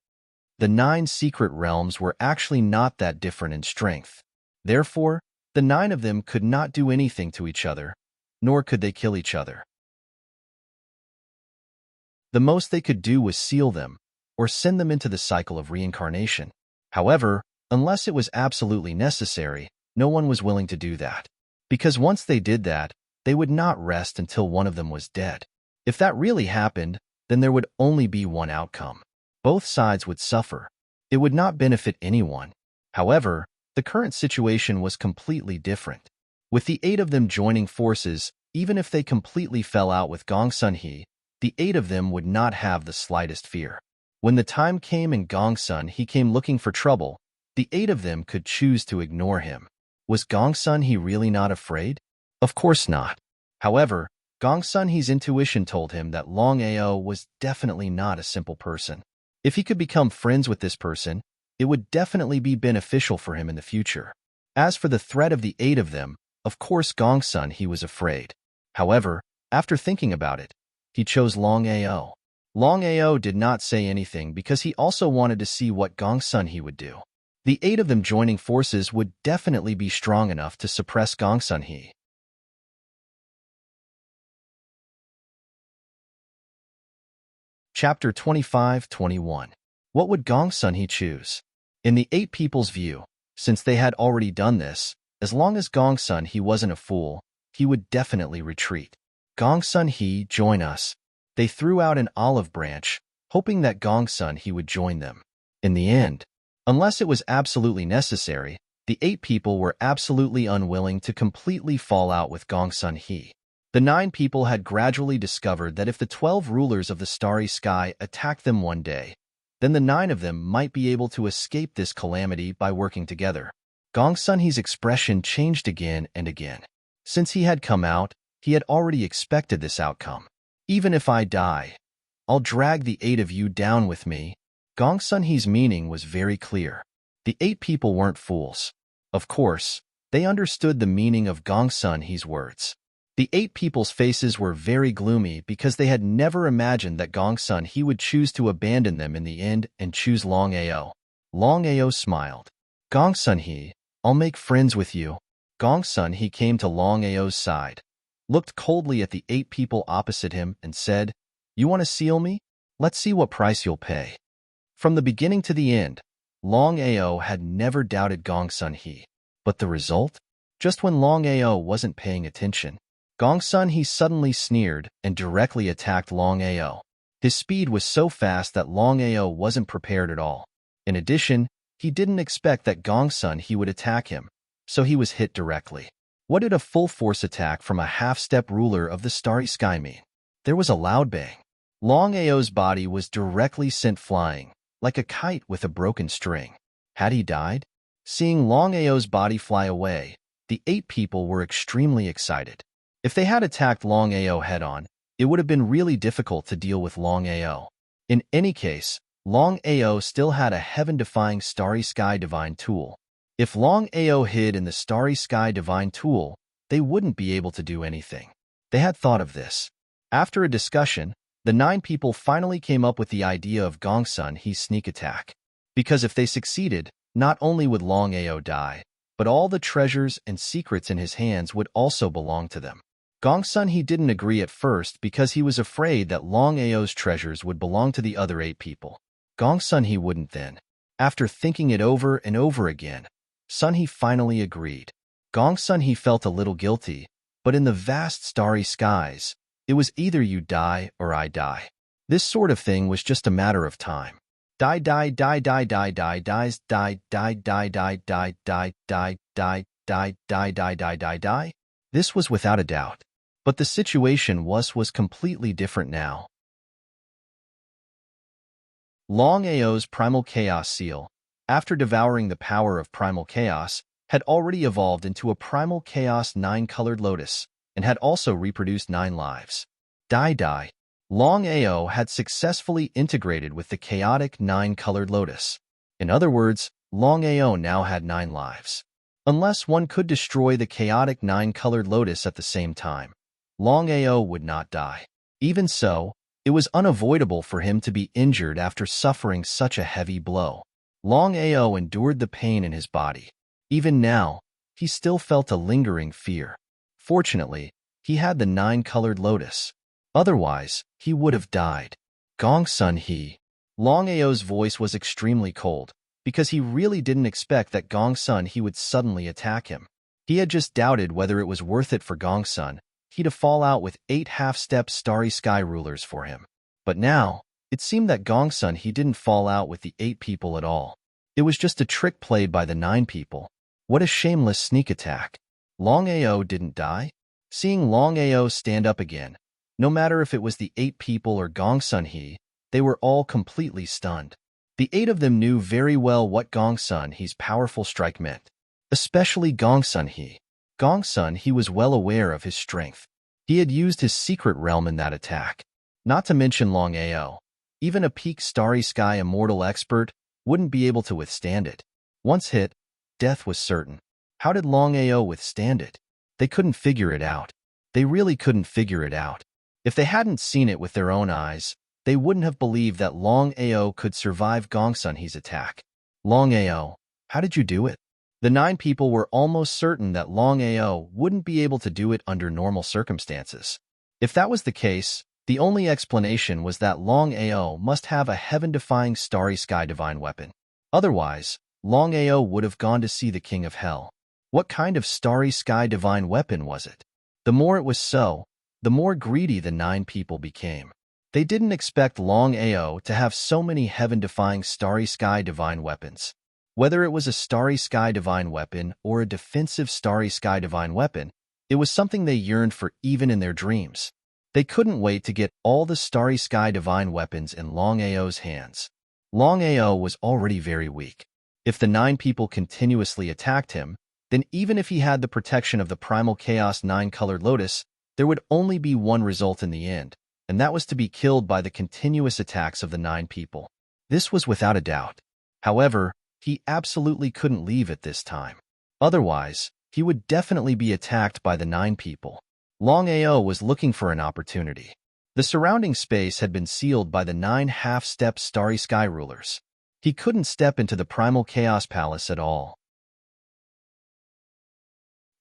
The 9 secret realms were actually not that different in strength. Therefore, the 9 of them could not do anything to each other, nor could they kill each other. The most they could do was seal them, or send them into the cycle of reincarnation. However, unless it was absolutely necessary, no one was willing to do that. Because once they did that, they would not rest until one of them was dead. If that really happened, then there would only be one outcome. Both sides would suffer. It would not benefit anyone. However, the current situation was completely different. With the 8 of them joining forces, even if they completely fell out with Gongsun He, the 8 of them would not have the slightest fear. When the time came and Gongsun He came looking for trouble, the 8 of them could choose to ignore him. Was Gongsun He really not afraid? Of course not. However, Gongsun He's intuition told him that Longao was definitely not a simple person. If he could become friends with this person, it would definitely be beneficial for him in the future. As for the threat of the 8 of them, of course Gongsun He was afraid. However, after thinking about it, he chose Longao. Longao did not say anything because he also wanted to see what Gongsun He would do. The 8 of them joining forces would definitely be strong enough to suppress Gongsun He. Chapter 25-21. What would Gongsun He choose? In the 8 people's view, since they had already done this, as long as Gongsun He wasn't a fool, he would definitely retreat. Gongsun He, join us. They threw out an olive branch, hoping that Gongsun He would join them. In the end, unless it was absolutely necessary, the 8 people were absolutely unwilling to completely fall out with Gongsun He. The 9 people had gradually discovered that if the 12 rulers of the starry sky attacked them one day, then the 9 of them might be able to escape this calamity by working together. Gongsun He's expression changed again and again. Since he had come out, he had already expected this outcome. Even if I die, I'll drag the 8 of you down with me. Gongsun He's meaning was very clear. The 8 people weren't fools. Of course, they understood the meaning of Gongsun He's words. The 8 people's faces were very gloomy because they had never imagined that Gongsun He would choose to abandon them in the end and choose Longao. Longao smiled. Gongsun He, I'll make friends with you. Gongsun He came to Longao's side, looked coldly at the 8 people opposite him and said, You want to seal me? Let's see what price you'll pay. From the beginning to the end, Longao had never doubted Gongsun He. But the result? Just when Longao wasn't paying attention, Gongsun He suddenly sneered and directly attacked Longao. His speed was so fast that Longao wasn't prepared at all. In addition, he didn't expect that Gongsun He would attack him, so he was hit directly. What did a full-force attack from a half-step ruler of the starry sky mean? There was a loud bang. Longao's body was directly sent flying, like a kite with a broken string. Had he died? Seeing Longao's body fly away, the 8 people were extremely excited. If they had attacked Longao head-on, it would have been really difficult to deal with Longao. In any case, Longao still had a heaven-defying starry sky divine tool. If Longao hid in the starry sky divine tool, they wouldn't be able to do anything. They had thought of this. After a discussion, the 9 people finally came up with the idea of Gongsun He's sneak attack. Because if they succeeded, not only would Longao die, but all the treasures and secrets in his hands would also belong to them. Gongsun He didn't agree at first because he was afraid that Longao's treasures would belong to the other 8 people. Gongsun He wouldn't then. After thinking it over and over again, Sun He finally agreed. Gongsun He felt a little guilty, but in the vast starry skies, it was either you die or I die. This sort of thing was just a matter of time. Die, die, die, die, die, die, dies, die, die, die, die, die, die, die, die, die, die, die, die, die, die. This was without a doubt. But the situation was completely different now. Longao's primal chaos seal, after devouring the power of primal chaos, had already evolved into a primal chaos 9-colored lotus and had also reproduced 9 lives. Die. Longao had successfully integrated with the chaotic 9-colored lotus. In other words, Longao now had 9 lives. Unless one could destroy the chaotic 9-colored lotus at the same time, Longao would not die. Even so, it was unavoidable for him to be injured after suffering such a heavy blow. Longao endured the pain in his body. Even now, he still felt a lingering fear. Fortunately, he had the 9-colored lotus. Otherwise, he would have died. Gongsun He. Longao's voice was extremely cold, because he really didn't expect that Gongsun He would suddenly attack him. He had just doubted whether it was worth it for Gongsun He to fall out with 8 half-step starry sky rulers for him. But now, it seemed that Gongsun He didn't fall out with the 8 people at all. It was just a trick played by the 9 people. What a shameless sneak attack. Longao didn't die? Seeing Longao stand up again, no matter if it was the 8 people or Gongsun He, they were all completely stunned. The 8 of them knew very well what Gongsun He's powerful strike meant, especially Gongsun He. Gongsun He was well aware of his strength. He had used his secret realm in that attack. Not to mention Longao. Even a peak Starry Sky immortal expert wouldn't be able to withstand it. Once hit, death was certain. How did Longao withstand it? They couldn't figure it out. They really couldn't figure it out. If they hadn't seen it with their own eyes, they wouldn't have believed that Longao could survive Gongsun He's attack. Longao, how did you do it? The 9 people were almost certain that Longao wouldn't be able to do it under normal circumstances. If that was the case, the only explanation was that Longao must have a heaven-defying Starry Sky divine weapon. Otherwise, Longao would have gone to see the King of Hell. What kind of Starry Sky divine weapon was it? The more it was so, the more greedy the 9 people became. They didn't expect Longao to have so many heaven-defying Starry Sky divine weapons. Whether it was a Starry Sky divine weapon or a defensive Starry Sky divine weapon, it was something they yearned for even in their dreams. They couldn't wait to get all the Starry Sky divine weapons in Longao's hands. Longao was already very weak. If the 9 people continuously attacked him, then even if he had the protection of the Primal Chaos 9-colored lotus, there would only be one result in the end, and that was to be killed by the continuous attacks of the 9 people. This was without a doubt. However, he absolutely couldn't leave at this time. Otherwise, he would definitely be attacked by the 9 people. Longao was looking for an opportunity. The surrounding space had been sealed by the 9 half-step Starry Sky rulers. He couldn't step into the Primal Chaos Palace at all.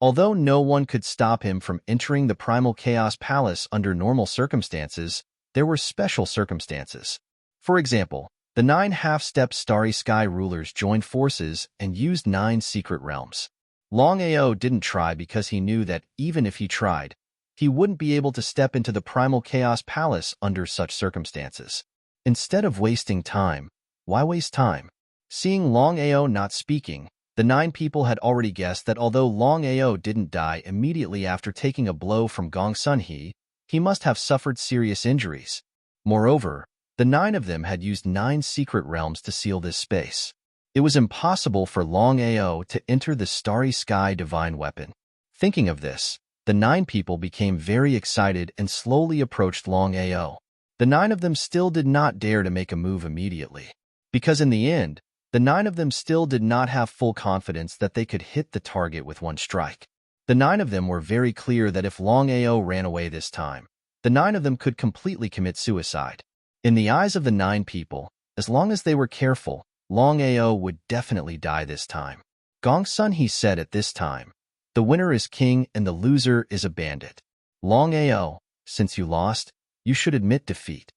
Although no one could stop him from entering the Primal Chaos Palace under normal circumstances, there were special circumstances. For example, the 9 half-step Starry Sky rulers joined forces and used 9 secret realms. Longao didn't try because he knew that even if he tried, he wouldn't be able to step into the Primal Chaos Palace under such circumstances. Instead of wasting time, why waste time? Seeing Longao not speaking, the 9 people had already guessed that although Longao didn't die immediately after taking a blow from Gongsun He, he must have suffered serious injuries. Moreover, the 9 of them had used 9 secret realms to seal this space. It was impossible for Longao to enter the Starry Sky divine weapon. Thinking of this, the 9 people became very excited and slowly approached Longao. The 9 of them still did not dare to make a move immediately, because in the end, the 9 of them still did not have full confidence that they could hit the target with one strike. The 9 of them were very clear that if Longao ran away this time, the 9 of them could completely commit suicide. In the eyes of the 9 people, as long as they were careful, Longao would definitely die this time. Gongsun He said at this time, "The winner is king and the loser is a bandit. Longao, since you lost, you should admit defeat."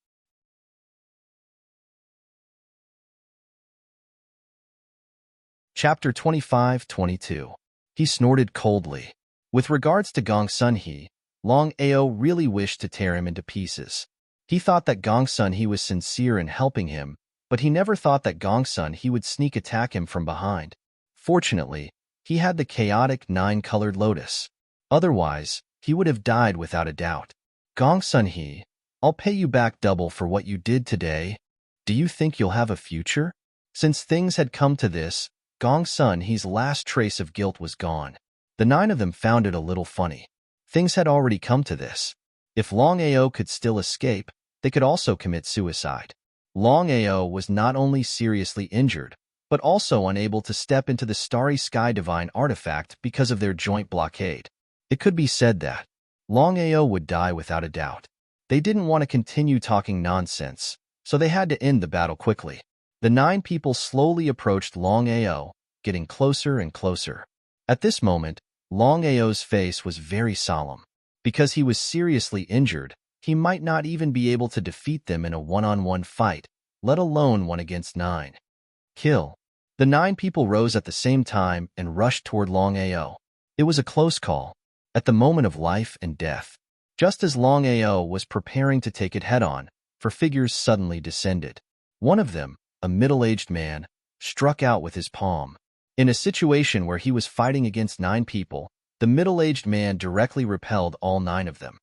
Chapter 25-22. He snorted coldly. With regards to Gongsun He, Longao really wished to tear him into pieces. He thought that Gongsun he was sincere in helping him, but he never thought that Gongsun he would sneak attack him from behind. Fortunately, he had the chaotic 9-colored lotus. Otherwise, he would have died without a doubt. Gongsun he, I'll pay you back double for what you did today. Do you think you'll have a future? Since things had come to this, Gongsun he's last trace of guilt was gone. The 9 of them found it a little funny. Things had already come to this. If Longao could still escape, they could also commit suicide. Longao was not only seriously injured, but also unable to step into the Starry Sky Divine artifact because of their joint blockade. It could be said that Longao would die without a doubt. They didn't want to continue talking nonsense, so they had to end the battle quickly. The 9 people slowly approached Longao, getting closer and closer. At this moment, Longao's face was very solemn. Because he was seriously injured, he might not even be able to defeat them in a one-on-one fight, let alone 1 against 9. Kill. The 9 people rose at the same time and rushed toward Longao. It was a close call, at the moment of life and death. Just as Longao was preparing to take it head-on, 4 figures suddenly descended. One of them, a middle-aged man, struck out with his palm. In a situation where he was fighting against 9 people, the middle-aged man directly repelled all 9 of them.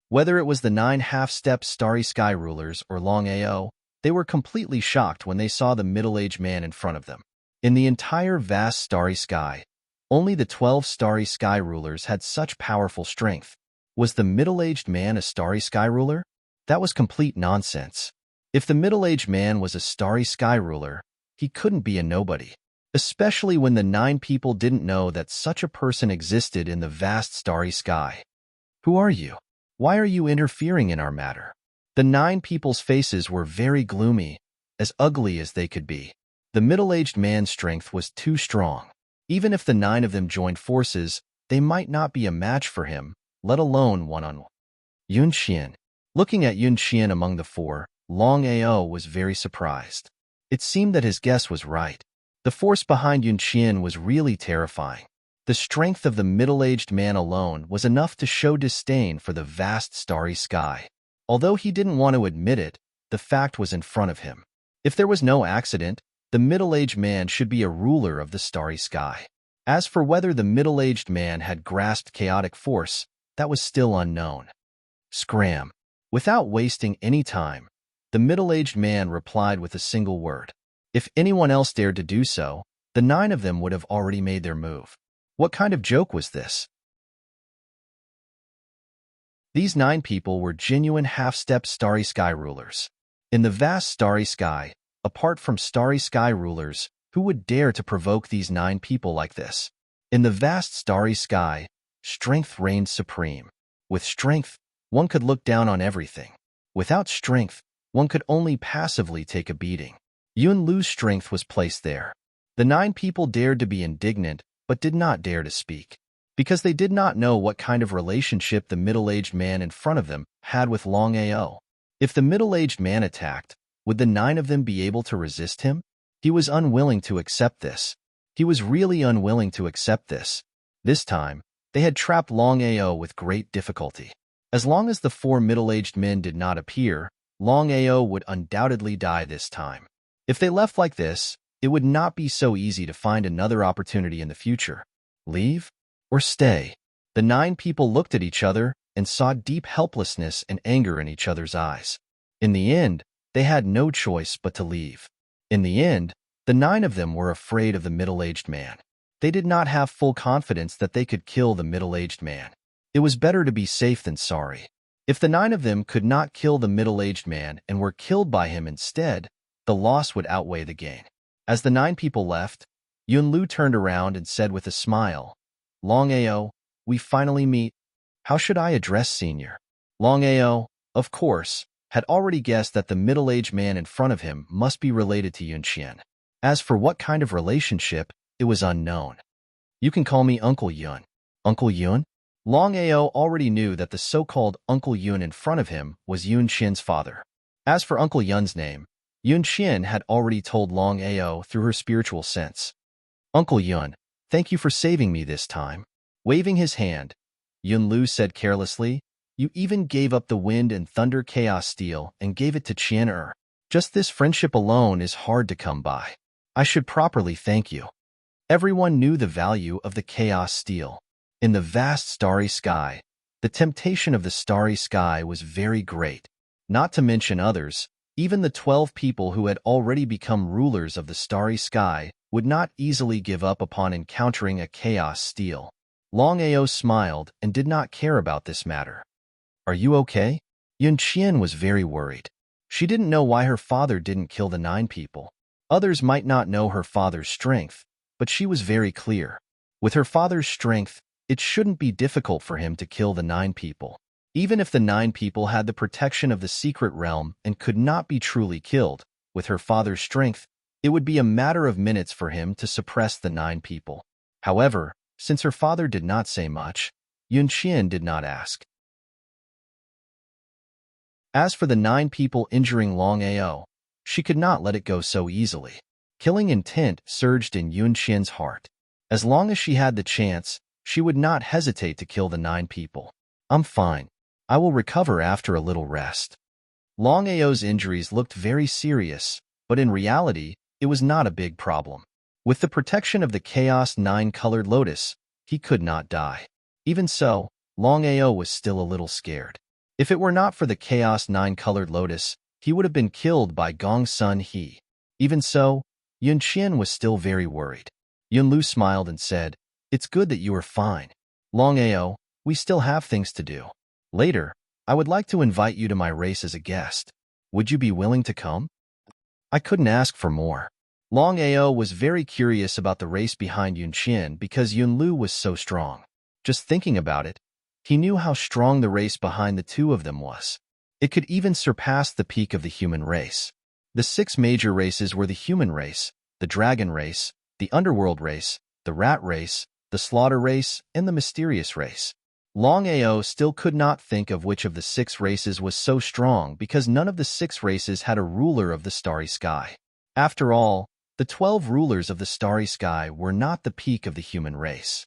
Whether it was the 9 half-step Starry Sky rulers or Longao, they were completely shocked when they saw the middle-aged man in front of them. In the entire vast Starry Sky, only the 12 Starry Sky rulers had such powerful strength. Was the middle-aged man a Starry Sky ruler? That was complete nonsense. If the middle-aged man was a Starry Sky ruler, he couldn't be a nobody. Especially when the 9 people didn't know that such a person existed in the vast Starry Sky. Who are you? Why are you interfering in our matter? The 9 people's faces were very gloomy, as ugly as they could be. The middle-aged man's strength was too strong. Even if the 9 of them joined forces, they might not be a match for him, let alone one-on-one. Yun Xian. Looking at Yun Xian among the 4, Longao was very surprised. It seemed that his guess was right. The force behind Yun Xian was really terrifying. The strength of the middle-aged man alone was enough to show disdain for the vast Starry Sky. Although he didn't want to admit it, the fact was in front of him. If there was no accident, the middle-aged man should be a ruler of the Starry Sky. As for whether the middle-aged man had grasped chaotic force, that was still unknown. Scram. Without wasting any time, the middle-aged man replied with a single word. If anyone else dared to do so, the 9 of them would have already made their move. What kind of joke was this? These 9 people were genuine half-step Starry Sky rulers. In the vast Starry Sky, apart from Starry Sky rulers, who would dare to provoke these 9 people like this? In the vast Starry Sky, strength reigned supreme. With strength, one could look down on everything. Without strength, one could only passively take a beating. Yun Lu's strength was placed there. The 9 people dared to be indignant, but did not dare to speak, because they did not know what kind of relationship the middle-aged man in front of them had with Longao. If the middle-aged man attacked, would the 9 of them be able to resist him? He was unwilling to accept this. He was really unwilling to accept this. This time, they had trapped Longao with great difficulty. As long as the 4 middle-aged men did not appear, Longao would undoubtedly die this time. If they left like this, it would not be so easy to find another opportunity in the future. Leave or stay? The 9 people looked at each other and saw deep helplessness and anger in each other's eyes. In the end, they had no choice but to leave. In the end, the 9 of them were afraid of the middle-aged man. They did not have full confidence that they could kill the middle-aged man. It was better to be safe than sorry. If the 9 of them could not kill the middle-aged man and were killed by him instead, the loss would outweigh the gain. As the 9 people left, Yun Lu turned around and said with a smile, Longao, we finally meet. How should I address Senior? Longao, of course, had already guessed that the middle-aged man in front of him must be related to Yun Xian. As for what kind of relationship, it was unknown. You can call me Uncle Yun. Uncle Yun? Longao already knew that the so-called Uncle Yun in front of him was Yun Xian's father. As for Uncle Yun's name, Yun Xian had already told Longao through her spiritual sense. Uncle Yun, thank you for saving me this time. Waving his hand, Yun Lu said carelessly, You even gave up the wind and thunder chaos steel and gave it to Qian. Just this friendship alone is hard to come by. I should properly thank you. Everyone knew the value of the chaos steel. In the vast starry sky, the temptation of the starry sky was very great. Not to mention others, even the 12 people who had already become rulers of the starry sky would not easily give up upon encountering a chaos steel. Longao smiled and did not care about this matter. Are you okay? Yun Qian was very worried. She didn't know why her father didn't kill the 9 people. Others might not know her father's strength, but she was very clear. With her father's strength, it shouldn't be difficult for him to kill the 9 people. Even if the 9 people had the protection of the secret realm and could not be truly killed, with her father's strength, it would be a matter of minutes for him to suppress the 9 people. However, since her father did not say much, Yun Qian did not ask. As for the 9 people injuring Longao, she could not let it go so easily. Killing intent surged in Yun Qian's heart. As long as she had the chance, she would not hesitate to kill the 9 people. I'm fine. I will recover after a little rest. Longao's injuries looked very serious, but in reality, it was not a big problem. With the protection of the Chaos 9-colored lotus, he could not die. Even so, Longao was still a little scared. If it were not for the Chaos 9-colored lotus, he would have been killed by Gong Sun He. Even so, Yun Qian was still very worried. Yunlu smiled and said, "It's good that you are fine. Longao, we still have things to do. Later, I would like to invite you to my race as a guest. Would you be willing to come?" I couldn't ask for more. Longao was very curious about the race behind Yun Qian because Yunlu was so strong. Just thinking about it, he knew how strong the race behind the 2 of them was. It could even surpass the peak of the human race. The 6 major races were the human race, the dragon race, the underworld race, the rat race, the slaughter race, and the mysterious race. Longao still could not think of which of the 6 races was so strong because none of the 6 races had a ruler of the starry sky. After all, the 12 rulers of the starry sky were not the peak of the human race.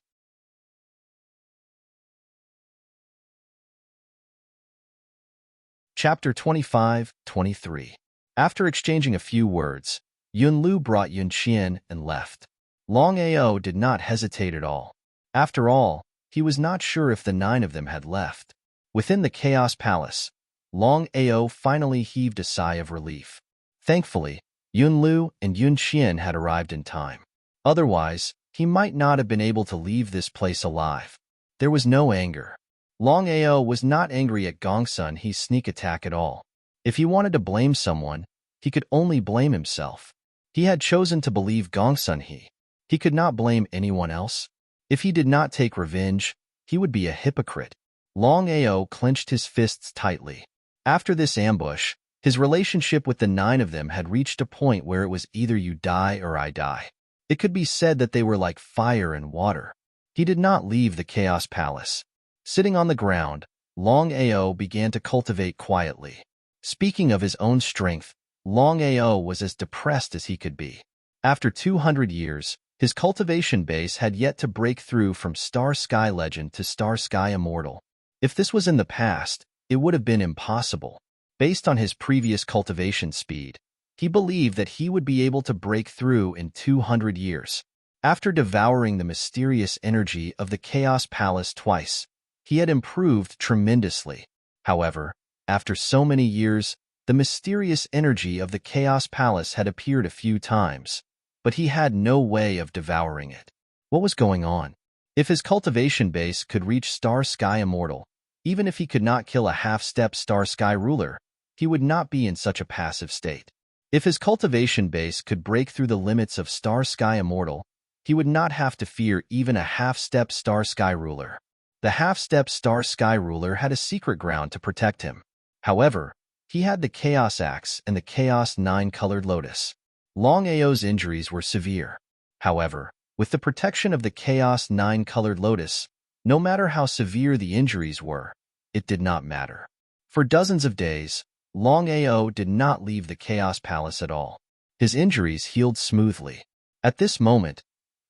Chapter 25-23. After exchanging a few words, Yunlu brought Yun Qian and left. Longao did not hesitate at all. After all, he was not sure if the 9 of them had left. Within the Chaos Palace, Longao finally heaved a sigh of relief. Thankfully, Yunlu and Yun Qian had arrived in time. Otherwise, he might not have been able to leave this place alive. There was no anger. Longao was not angry at Gongsun He's sneak attack at all. If he wanted to blame someone, he could only blame himself. He had chosen to believe Gongsun He. He could not blame anyone else. If he did not take revenge, he would be a hypocrite. Longao clenched his fists tightly. After this ambush, his relationship with the 9 of them had reached a point where it was either you die or I die. It could be said that they were like fire and water. He did not leave the Chaos Palace. Sitting on the ground, Longao began to cultivate quietly. Speaking of his own strength, Longao was as depressed as he could be. After 200 years, his cultivation base had yet to break through from Star Sky Legend to Star Sky Immortal. If this was in the past, it would have been impossible. Based on his previous cultivation speed, he believed that he would be able to break through in 200 years. After devouring the mysterious energy of the Chaos Palace twice, he had improved tremendously. However, after so many years, the mysterious energy of the Chaos Palace had appeared a few times, but he had no way of devouring it. What was going on? If his cultivation base could reach Star Sky Immortal, even if he could not kill a half-step Star Sky ruler, he would not be in such a passive state. If his cultivation base could break through the limits of Star Sky Immortal, he would not have to fear even a half-step Star Sky ruler. The half-step Star Sky ruler had a secret ground to protect him. However, he had the Chaos Axe and the Chaos 9-colored lotus. Longao's injuries were severe. However, with the protection of the Chaos 9-colored lotus, no matter how severe the injuries were, it did not matter. For dozens of days, Longao did not leave the Chaos Palace at all. His injuries healed smoothly. At this moment,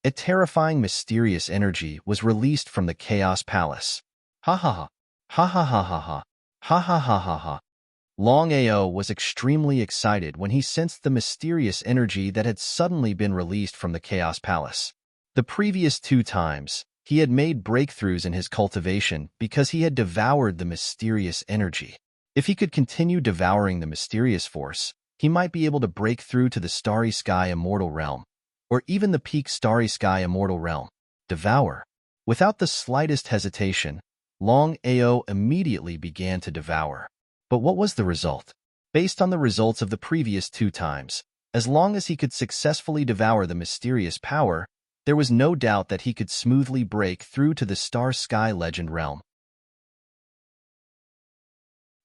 a terrifying mysterious energy was released from the Chaos Palace. Ha ha ha. Ha ha ha ha ha. Ha ha ha ha ha. Longao was extremely excited when he sensed the mysterious energy that had suddenly been released from the Chaos Palace. The previous 2 times, he had made breakthroughs in his cultivation because he had devoured the mysterious energy. If he could continue devouring the mysterious force, he might be able to break through to the Starry Sky Immortal Realm, or even the peak Starry Sky Immortal Realm. Devour. Without the slightest hesitation, Long Ao immediately began to devour. But what was the result? Based on the results of the previous 2 times, as long as he could successfully devour the mysterious power, there was no doubt that he could smoothly break through to the Star Sky Legend Realm.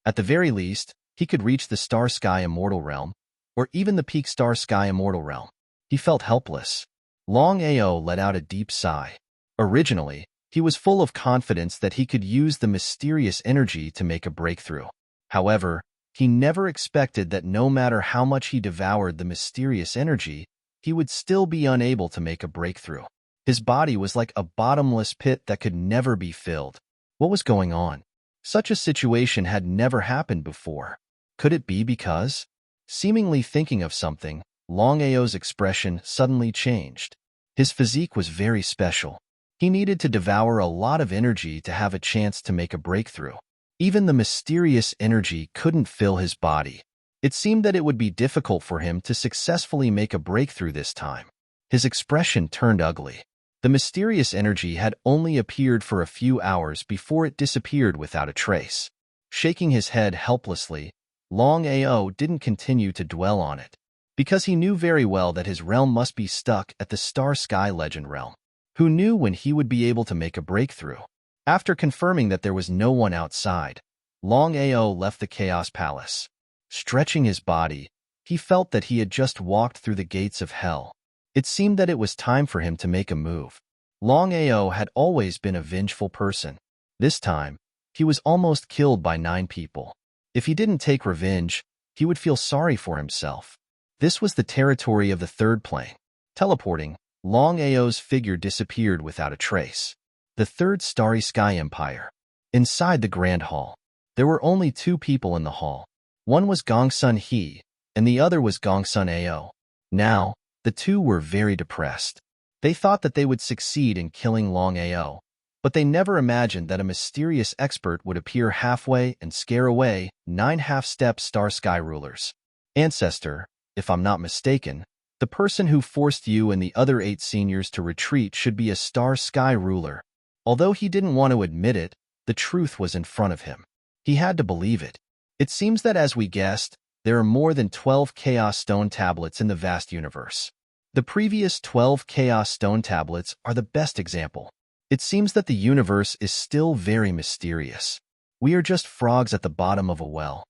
At the very least, he could reach the Star Sky Immortal Realm, or even the peak Star Sky Immortal Realm. He felt helpless. Long Ao let out a deep sigh. Originally, he was full of confidence that he could use the mysterious energy to make a breakthrough. However, he never expected that no matter how much he devoured the mysterious energy, he would still be unable to make a breakthrough. His body was like a bottomless pit that could never be filled. What was going on? Such a situation had never happened before. Could it be because? Seemingly thinking of something, Long Ao's expression suddenly changed. His physique was very special. He needed to devour a lot of energy to have a chance to make a breakthrough. Even the mysterious energy couldn't fill his body. It seemed that it would be difficult for him to successfully make a breakthrough this time. His expression turned ugly. The mysterious energy had only appeared for a few hours before it disappeared without a trace. Shaking his head helplessly, Long Ao didn't continue to dwell on it, because he knew very well that his realm must be stuck at the Star Sky Legend Realm. Who knew when he would be able to make a breakthrough? After confirming that there was no one outside, Long Ao left the Chaos Palace. Stretching his body, he felt that he had just walked through the gates of hell. It seemed that it was time for him to make a move. Long Ao had always been a vengeful person. This time, he was almost killed by 9 people. If he didn't take revenge, he would feel sorry for himself. This was the territory of the 3rd plane. Teleporting, Long Ao's figure disappeared without a trace. The 3rd Starry Sky Empire. Inside the Grand Hall, there were only 2 people in the hall. One was Gongsun He, and the other was Gongsun Ao. Now, the 2 were very depressed. They thought that they would succeed in killing Long Ao, but they never imagined that a mysterious expert would appear halfway and scare away 9 half-step Star Sky rulers. Ancestor, if I'm not mistaken, the person who forced you and the other 8 seniors to retreat should be a Star Sky ruler. Although he didn't want to admit it, the truth was in front of him. He had to believe it. It seems that, as we guessed, there are more than 12 Chaos Stone tablets in the vast universe. The previous 12 Chaos Stone tablets are the best example. It seems that the universe is still very mysterious. We are just frogs at the bottom of a well.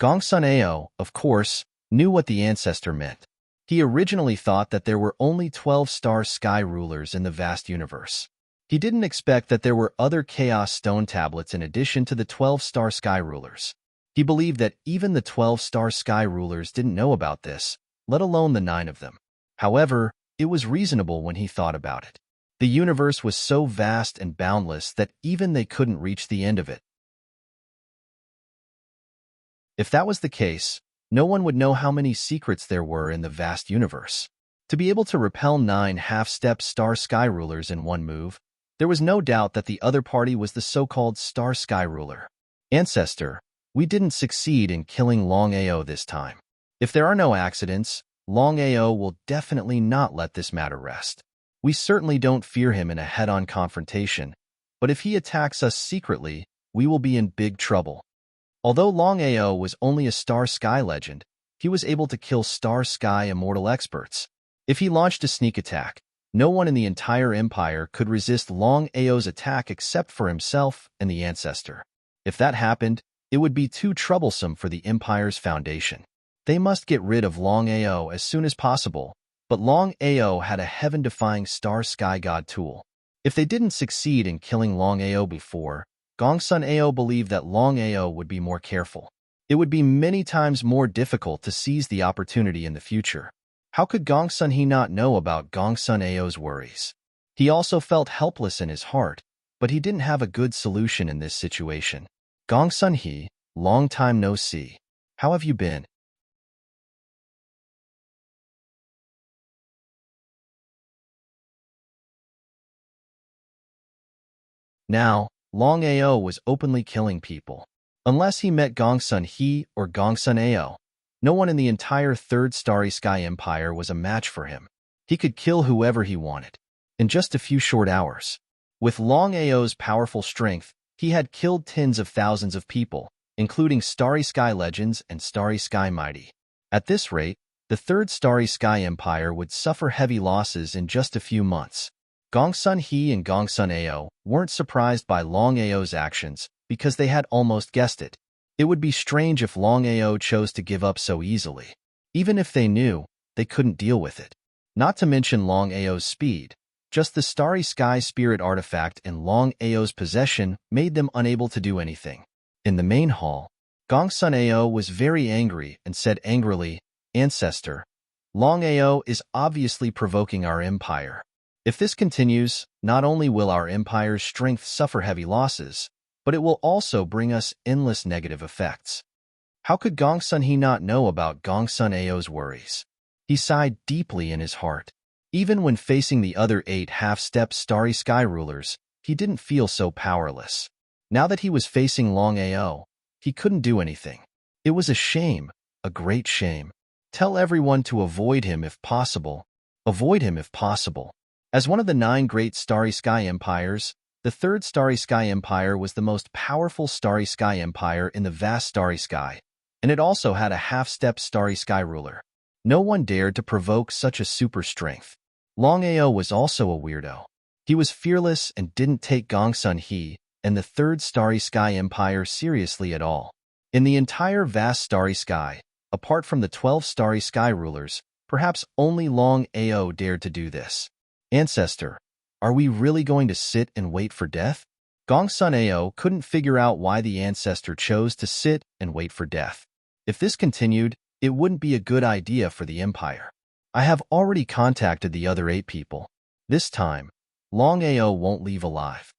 Gongsun Ao, of course, knew what the ancestor meant. He originally thought that there were only 12 Star Sky rulers in the vast universe. He didn't expect that there were other Chaos Stone tablets in addition to the 12 Star Sky rulers. He believed that even the 12 Star Sky rulers didn't know about this, let alone the 9 of them. However, it was reasonable when he thought about it. The universe was so vast and boundless that even they couldn't reach the end of it. If that was the case, no one would know how many secrets there were in the vast universe. To be able to repel 9 half-step Star Sky rulers in one move, there was no doubt that the other party was the so-called Star Sky ruler. Ancestor, we didn't succeed in killing Long Ao this time. If there are no accidents, Long Ao will definitely not let this matter rest. We certainly don't fear him in a head-on confrontation, but if he attacks us secretly, we will be in big trouble. Although Long Ao was only a Star Sky legend, he was able to kill Star Sky immortal experts. If he launched a sneak attack, no one in the entire empire could resist Long Ao's attack except for himself and the ancestor. If that happened, it would be too troublesome for the empire's foundation. They must get rid of Long Ao as soon as possible, but Long Ao had a heaven-defying Star Sky God tool. If they didn't succeed in killing Long Ao before, Gongsun Ao believed that Long Ao would be more careful. It would be many times more difficult to seize the opportunity in the future. How could Gongsun He not know about Gongsun Ao's worries? He also felt helpless in his heart. But he didn't have a good solution in this situation. Gongsun He, long time no see. How have you been? Now, Longao was openly killing people. Unless he met Gongsun He or Gongsun Ao, no one in the entire Third Starry Sky Empire was a match for him. He could kill whoever he wanted in just a few short hours. With Long Ao's powerful strength, he had killed tens of thousands of people, including Starry Sky Legends and Starry Sky Mighty. At this rate, the Third Starry Sky Empire would suffer heavy losses in just a few months. Gongsun He and Gongsun Ao weren't surprised by Long Ao's actions because they had almost guessed it. It would be strange if Long Ao chose to give up so easily. Even if they knew, they couldn't deal with it. Not to mention Long Ao's speed. Just the Starry Sky Spirit artifact in Long Ao's possession made them unable to do anything. In the main hall, Gongsun Ao was very angry and said angrily, "Ancestor, Long Ao is obviously provoking our empire. If this continues, not only will our empire's strength suffer heavy losses, but it will also bring us endless negative effects." How could Gongsun He not know about Gongsun Ao's worries? He sighed deeply in his heart. Even when facing the other 8 half-step Starry Sky rulers, he didn't feel so powerless. Now that he was facing Long Ao, he couldn't do anything. It was a shame, a great shame. Tell everyone to avoid him if possible. Avoid him if possible. As one of the 9 great Starry Sky Empires, the Third Starry Sky Empire was the most powerful Starry Sky Empire in the vast Starry Sky, and it also had a half-step Starry Sky ruler. No one dared to provoke such a super strength. Long Ao was also a weirdo. He was fearless and didn't take Gongsun He and the Third Starry Sky Empire seriously at all. In the entire vast Starry Sky, apart from the 12 Starry Sky rulers, perhaps only Long Ao dared to do this. Ancestor, are we really going to sit and wait for death? Gongsun Ao couldn't figure out why the ancestor chose to sit and wait for death. If this continued, it wouldn't be a good idea for the empire. I have already contacted the other 8 people. This time, Long Ao won't leave alive.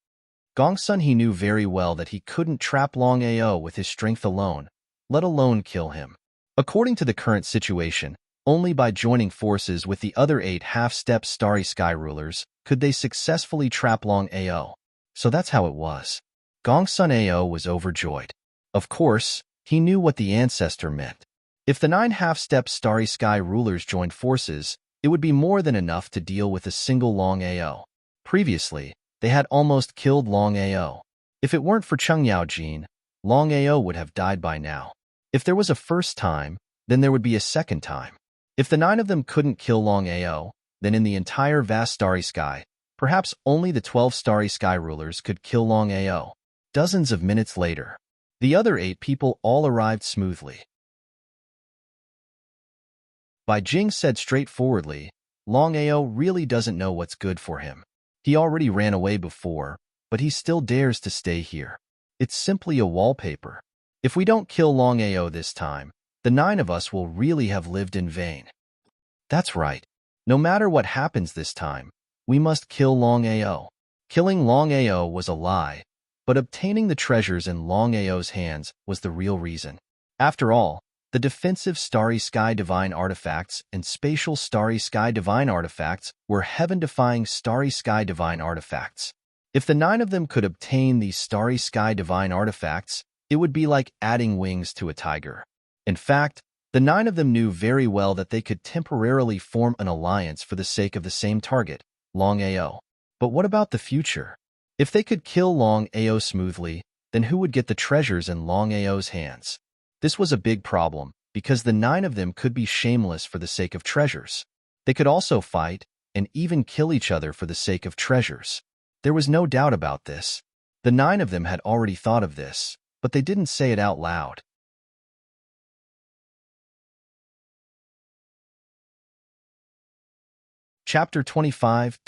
Gongsun He knew very well that he couldn't trap Long Ao with his strength alone, let alone kill him. According to the current situation, only by joining forces with the other 8 half-step Starry Sky rulers could they successfully trap Long Ao. So that's how it was. Gongsun Ao was overjoyed. Of course, he knew what the ancestor meant. If the 9 half-step Starry Sky rulers joined forces, it would be more than enough to deal with a single Long Ao. Previously, they had almost killed Long Ao. If it weren't for Cheng Yaojin, Long Ao would have died by now. If there was a first time, then there would be a second time. If the 9 of them couldn't kill Long Ao, then in the entire vast Starry Sky, perhaps only the 12 Starry Sky rulers could kill Long Ao. Dozens of minutes later, the other 8 people all arrived smoothly. Bai Jing said straightforwardly, Long Ao really doesn't know what's good for him. He already ran away before, but he still dares to stay here. It's simply a wallpaper. If we don't kill Long Ao this time, the 9 of us will really have lived in vain. That's right. No matter what happens this time, we must kill Long Ao. Killing Long Ao was a lie, but obtaining the treasures in Long Ao's hands was the real reason. After all, the defensive Starry Sky Divine Artifacts and spatial Starry Sky Divine Artifacts were heaven-defying Starry Sky Divine Artifacts. If the 9 of them could obtain these Starry Sky Divine Artifacts, it would be like adding wings to a tiger. In fact, the 9 of them knew very well that they could temporarily form an alliance for the sake of the same target, Long Ao. But what about the future? If they could kill Long Ao smoothly, then who would get the treasures in Long Ao's hands? This was a big problem, because the 9 of them could be shameless for the sake of treasures. They could also fight, and even kill each other for the sake of treasures. There was no doubt about this. The 9 of them had already thought of this, but they didn't say it out loud. Chapter 25.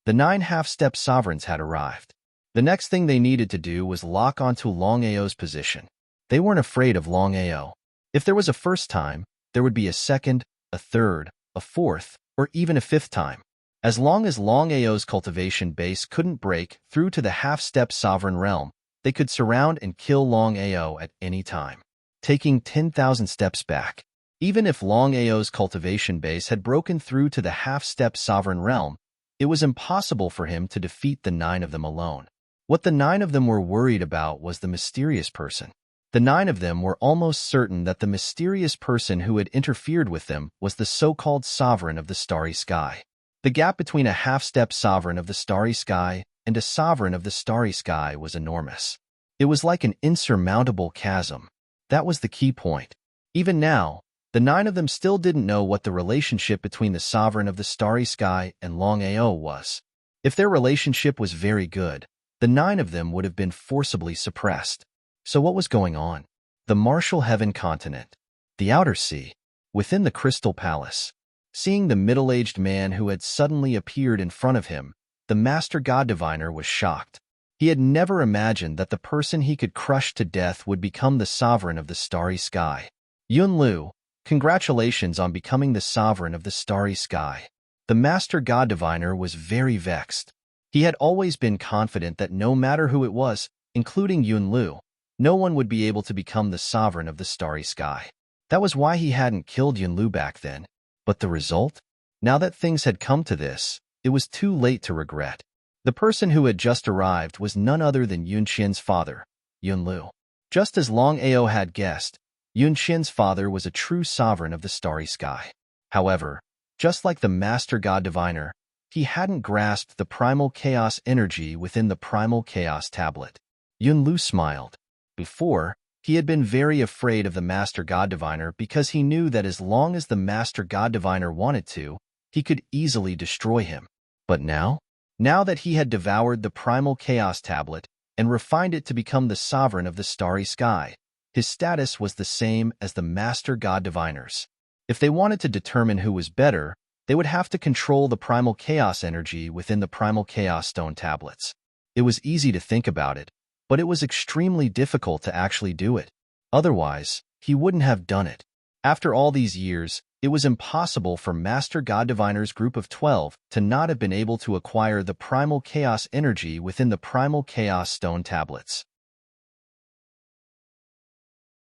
The 9 half-step sovereigns had arrived. The next thing they needed to do was lock onto Long Ao's position. They weren't afraid of Long Ao. If there was a first time, there would be a second, a third, a fourth, or even a 5th time. As long as Longao's cultivation base couldn't break through to the half-step sovereign realm, they could surround and kill Longao at any time, taking 10,000 steps back. Even if Longao's cultivation base had broken through to the half-step sovereign realm, it was impossible for him to defeat the 9 of them alone. What the 9 of them were worried about was the mysterious person. The 9 of them were almost certain that the mysterious person who had interfered with them was the so-called sovereign of the starry sky. The gap between a half-step sovereign of the starry sky and a sovereign of the starry sky was enormous. It was like an insurmountable chasm. That was the key point. Even now, the 9 of them still didn't know what the relationship between the sovereign of the starry sky and Longao was. If their relationship was very good, the 9 of them would have been forcibly suppressed. So what was going on? The Martial Heaven continent, the outer sea, within the Crystal Palace. Seeing the middle-aged man who had suddenly appeared in front of him, the Master God Diviner was shocked. He had never imagined that the person he could crush to death would become the sovereign of the starry sky. Yunlu, congratulations on becoming the sovereign of the starry sky. The Master God Diviner was very vexed. He had always been confident that no matter who it was, including Yunlu, no one would be able to become the sovereign of the starry sky. That was why he hadn't killed Yunlu back then. But the result? Now that things had come to this, it was too late to regret. The person who had just arrived was none other than Yunqian's father, Yunlu. Just as Longao had guessed, Yunqian's father was a true sovereign of the starry sky. However, just like the Master God Diviner, he hadn't grasped the primal chaos energy within the primal chaos tablet. Yunlu smiled. Before, he had been very afraid of the Master God Diviner because he knew that as long as the Master God Diviner wanted to, he could easily destroy him. But now that he had devoured the Primal Chaos Tablet and refined it to become the sovereign of the starry sky, his status was the same as the Master God Diviners. If they wanted to determine who was better, they would have to control the Primal Chaos energy within the Primal Chaos Stone tablets. It was easy to think about it, but it was extremely difficult to actually do it. Otherwise, he wouldn't have done it. After all these years, it was impossible for Master God Diviner's group of 12 to not have been able to acquire the Primal Chaos energy within the Primal Chaos Stone tablets.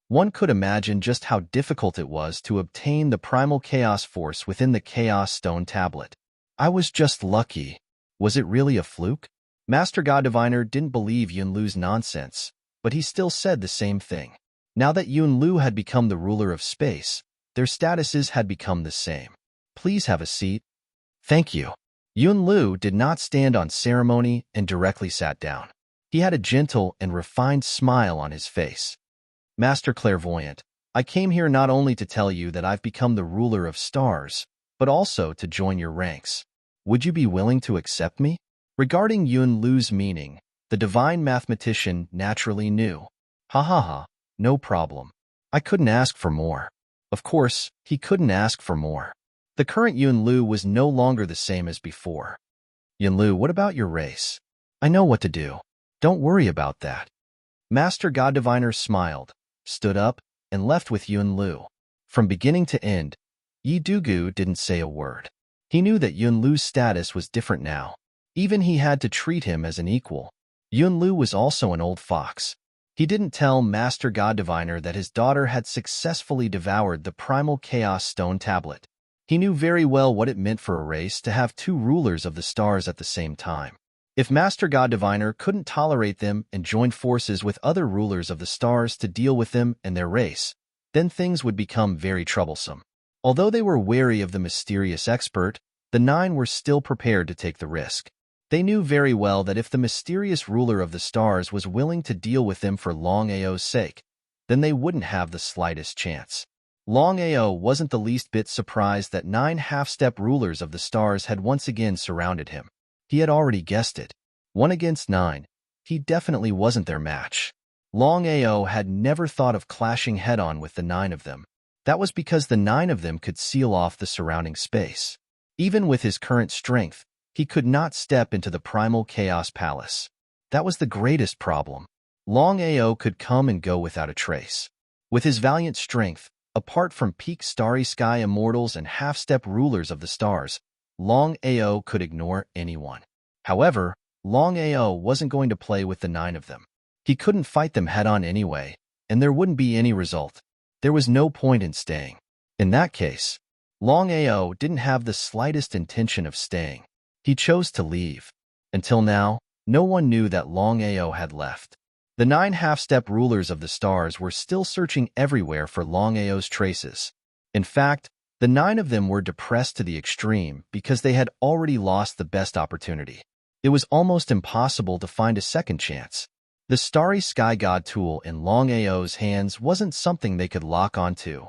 One could imagine just how difficult it was to obtain the Primal Chaos force within the Chaos Stone tablet. I was just lucky. Was it really a fluke? Master God Diviner didn't believe Yunlu's nonsense, but he still said the same thing. Now that Yunlu had become the ruler of space, their statuses had become the same. Please have a seat. Thank you. Yunlu did not stand on ceremony and directly sat down. He had a gentle and refined smile on his face. Master Clairvoyant, I came here not only to tell you that I've become the ruler of stars, but also to join your ranks. Would you be willing to accept me? Regarding Yunlu's meaning, the divine mathematician naturally knew. Ha ha ha, no problem. I couldn't ask for more. Of course, he couldn't ask for more. The current Yunlu was no longer the same as before. Yunlu, what about your race? I know what to do. Don't worry about that. Master God Diviner smiled, stood up, and left with Yunlu. From beginning to end, Yi Dugu didn't say a word. He knew that Yunlu's status was different now. Even he had to treat him as an equal. Yunlu was also an old fox. He didn't tell Master God Diviner that his daughter had successfully devoured the Primal Chaos Stone tablet. He knew very well what it meant for a race to have 2 rulers of the stars at the same time. If Master God Diviner couldn't tolerate them and join forces with other rulers of the stars to deal with them and their race, then things would become very troublesome. Although they were wary of the mysterious expert, the 9 were still prepared to take the risk. They knew very well that if the mysterious ruler of the stars was willing to deal with them for Longao's sake, then they wouldn't have the slightest chance. Longao wasn't the least bit surprised that 9 half-step rulers of the stars had once again surrounded him. He had already guessed it. 1 against 9. He definitely wasn't their match. Longao had never thought of clashing head-on with the 9 of them. That was because the 9 of them could seal off the surrounding space. Even with his current strength, he could not step into the Primal Chaos Palace. That was the greatest problem. Longao could come and go without a trace. With his valiant strength, apart from peak starry sky immortals and half-step rulers of the stars, Longao could ignore anyone. However, Longao wasn't going to play with the 9 of them. He couldn't fight them head-on anyway, and there wouldn't be any result. There was no point in staying. In that case, Longao didn't have the slightest intention of staying. He chose to leave. Until now, no one knew that Longao had left. The 9 half-step rulers of the stars were still searching everywhere for Longao's traces. In fact, the 9 of them were depressed to the extreme because they had already lost the best opportunity. It was almost impossible to find a second chance. The starry sky god tool in Longao's hands wasn't something they could lock onto.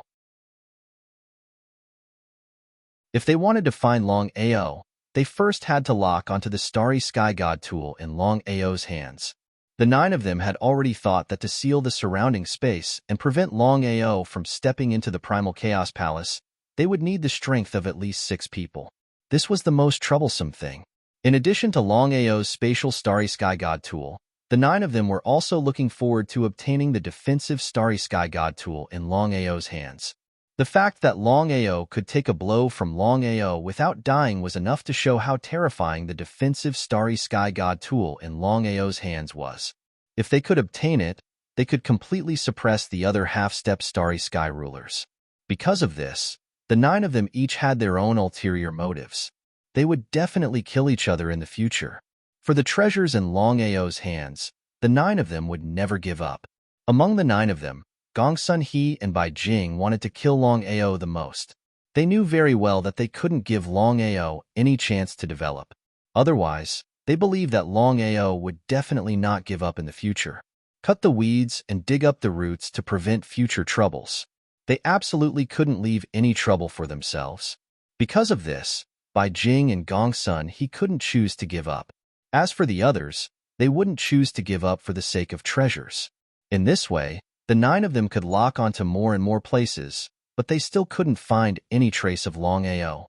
If they wanted to find Longao, they first had to lock onto the starry sky god tool in Longao's hands. The 9 of them had already thought that to seal the surrounding space and prevent Longao from stepping into the primal chaos palace, they would need the strength of at least 6 people. This was the most troublesome thing. In addition to Longao's spatial starry sky god tool, the 9 of them were also looking forward to obtaining the defensive starry sky god tool in Longao's hands. The fact that Longao could take a blow from Longao without dying was enough to show how terrifying the defensive starry sky god tool in Longao's hands was. If they could obtain it, they could completely suppress the other half-step starry sky rulers. Because of this, the 9 of them each had their own ulterior motives. They would definitely kill each other in the future. For the treasures in Longao's hands, the 9 of them would never give up. Among the 9 of them, Gongsun He and Bai Jing wanted to kill Longao the most. They knew very well that they couldn't give Longao any chance to develop. Otherwise, they believed that Longao would definitely not give up in the future. Cut the weeds and dig up the roots to prevent future troubles. They absolutely couldn't leave any trouble for themselves. Because of this, Bai Jing and Gongsun He couldn't choose to give up. As for the others, they wouldn't choose to give up for the sake of treasures. In this way, the 9 of them could lock onto more and more places, but they still couldn't find any trace of Longao.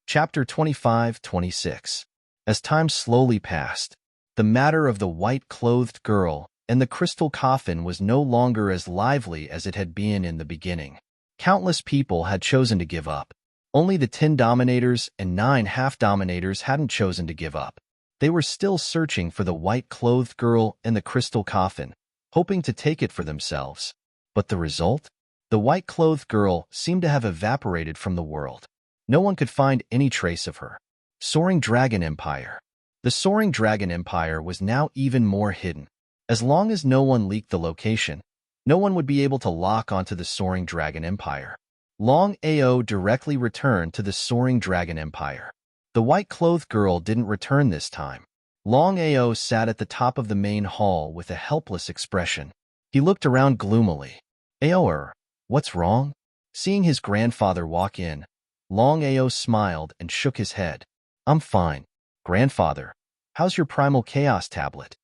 Chapter 25-26. As time slowly passed, the matter of the white-clothed girl and the crystal coffin was no longer as lively as it had been in the beginning. Countless people had chosen to give up. Only the 10 dominators and 9 half-dominators hadn't chosen to give up. They were still searching for the white-clothed girl and the crystal coffin, hoping to take it for themselves. But the result? The white-clothed girl seemed to have evaporated from the world. No one could find any trace of her. Soaring Dragon Empire. The Soaring Dragon Empire was now even more hidden. As long as no one leaked the location, no one would be able to lock onto the Soaring Dragon Empire. Longao directly returned to the Soaring Dragon Empire. The white-clothed girl didn't return this time. Longao sat at the top of the main hall with a helpless expression. He looked around gloomily. Aoer, what's wrong? Seeing his grandfather walk in, Longao smiled and shook his head. I'm fine. Grandfather, how's your primal chaos tablet?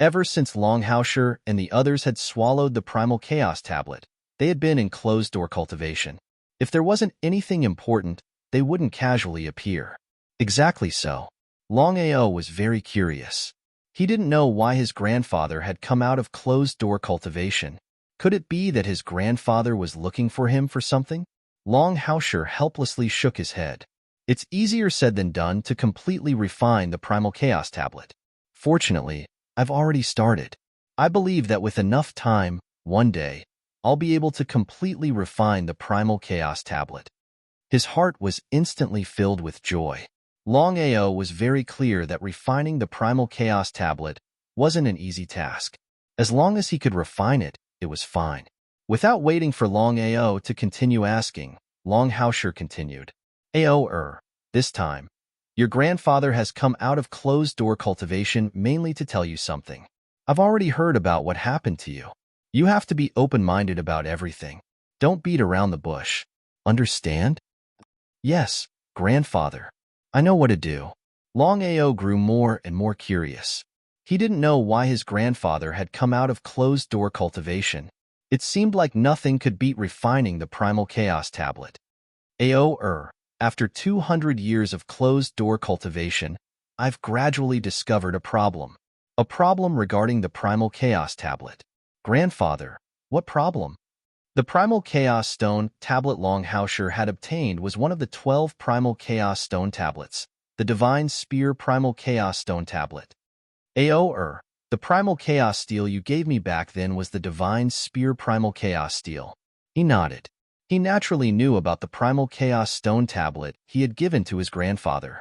Ever since Longhausher and the others had swallowed the primal chaos tablet, they had been in closed-door cultivation. If there wasn't anything important, they wouldn't casually appear. Exactly so. Longao was very curious. He didn't know why his grandfather had come out of closed-door cultivation. Could it be that his grandfather was looking for him for something? Longhausher helplessly shook his head. It's easier said than done to completely refine the primal chaos tablet. Fortunately, I've already started. I believe that with enough time, one day, I'll be able to completely refine the primal chaos tablet. His heart was instantly filled with joy. Longao was very clear that refining the primal chaos tablet wasn't an easy task. As long as he could refine it, it was fine. Without waiting for Longao to continue asking, Longhausher continued. Aoer, this time, your grandfather has come out of closed-door cultivation mainly to tell you something. I've already heard about what happened to you. You have to be open-minded about everything. Don't beat around the bush. Understand? Yes, grandfather. I know what to do. Longao grew more and more curious. He didn't know why his grandfather had come out of closed-door cultivation. It seemed like nothing could beat refining the primal chaos tablet. Aoer, after 200 years of closed-door cultivation, I've gradually discovered a problem. A problem regarding the primal chaos tablet. Grandfather, what problem? The Primal Chaos Stone tablet Longao had obtained was one of the 12 Primal Chaos Stone tablets, the Divine Spear Primal Chaos Stone tablet. The Primal Chaos Steel you gave me back then was the Divine Spear Primal Chaos Steel. He nodded. He naturally knew about the Primal Chaos Stone tablet he had given to his grandfather.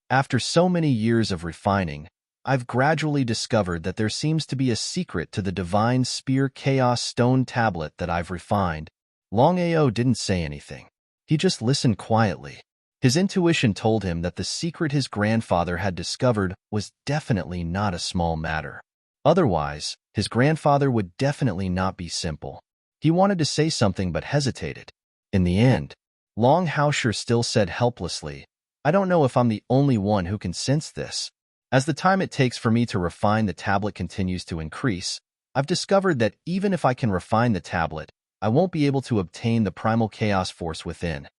After so many years of refining, I've gradually discovered that there seems to be a secret to the Divine Spear Chaos Stone tablet that I've refined. Longao didn't say anything. He just listened quietly. His intuition told him that the secret his grandfather had discovered was definitely not a small matter. Otherwise, his grandfather would definitely not be simple. He wanted to say something but hesitated. In the end, Longao still said helplessly, "I don't know if I'm the only one who can sense this. As the time it takes for me to refine the tablet continues to increase, I've discovered that even if I can refine the tablet, I won't be able to obtain the primal chaos force within."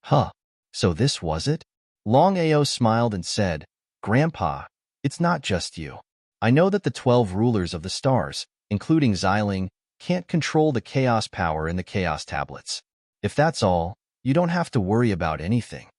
Huh. So this was it? Longao smiled and said, "Grandpa, it's not just you. I know that the 12 rulers of the stars, including Xiling, can't control the chaos power in the chaos tablets. If that's all, you don't have to worry about anything."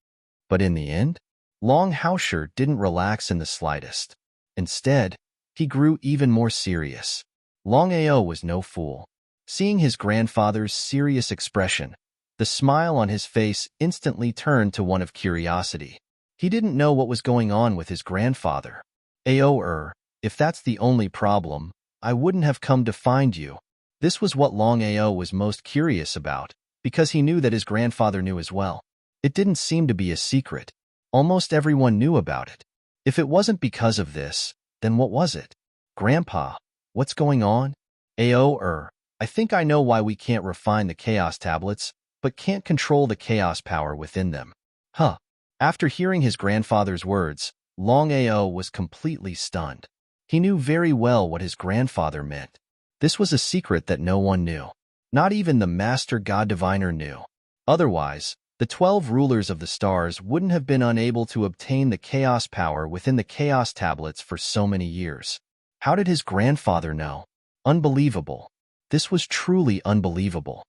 But in the end, Longao didn't relax in the slightest. Instead, he grew even more serious. Longao was no fool. Seeing his grandfather's serious expression, the smile on his face instantly turned to one of curiosity. He didn't know what was going on with his grandfather. If that's the only problem, I wouldn't have come to find you." This was what Longao was most curious about, because he knew that his grandfather knew as well. It didn't seem to be a secret. Almost everyone knew about it. If it wasn't because of this, then what was it? "Grandpa, what's going on?" I think I know why we can't refine the chaos tablets, but can't control the chaos power within them." Huh. After hearing his grandfather's words, Longao was completely stunned. He knew very well what his grandfather meant. This was a secret that no one knew. Not even the Master God Diviner knew. Otherwise, the 12 rulers of the stars wouldn't have been unable to obtain the chaos power within the chaos tablets for so many years. How did his grandfather know? Unbelievable. This was truly unbelievable.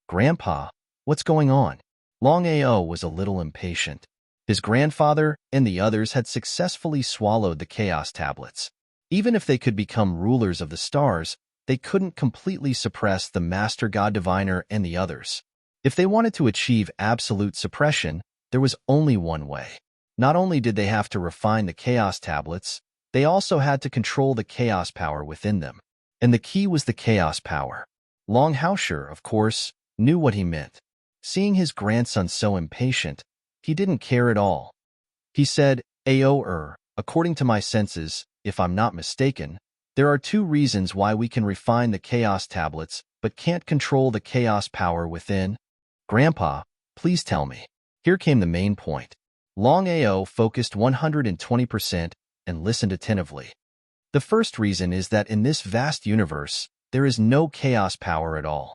"Grandpa, what's going on?" Longao was a little impatient. His grandfather and the others had successfully swallowed the chaos tablets. Even if they could become rulers of the stars, they couldn't completely suppress the Master God Diviner and the others. If they wanted to achieve absolute suppression, there was only one way. Not only did they have to refine the chaos tablets, they also had to control the chaos power within them. And the key was the chaos power. Longao, of course, knew what he meant. Seeing his grandson so impatient, he didn't care at all. He said, "According to my senses, if I'm not mistaken, there are 2 reasons why we can refine the chaos tablets but can't control the chaos power within." "Grandpa, please tell me." Here came the main point. Longao focused 120% and listened attentively. The first reason is that in this vast universe, there is no chaos power at all.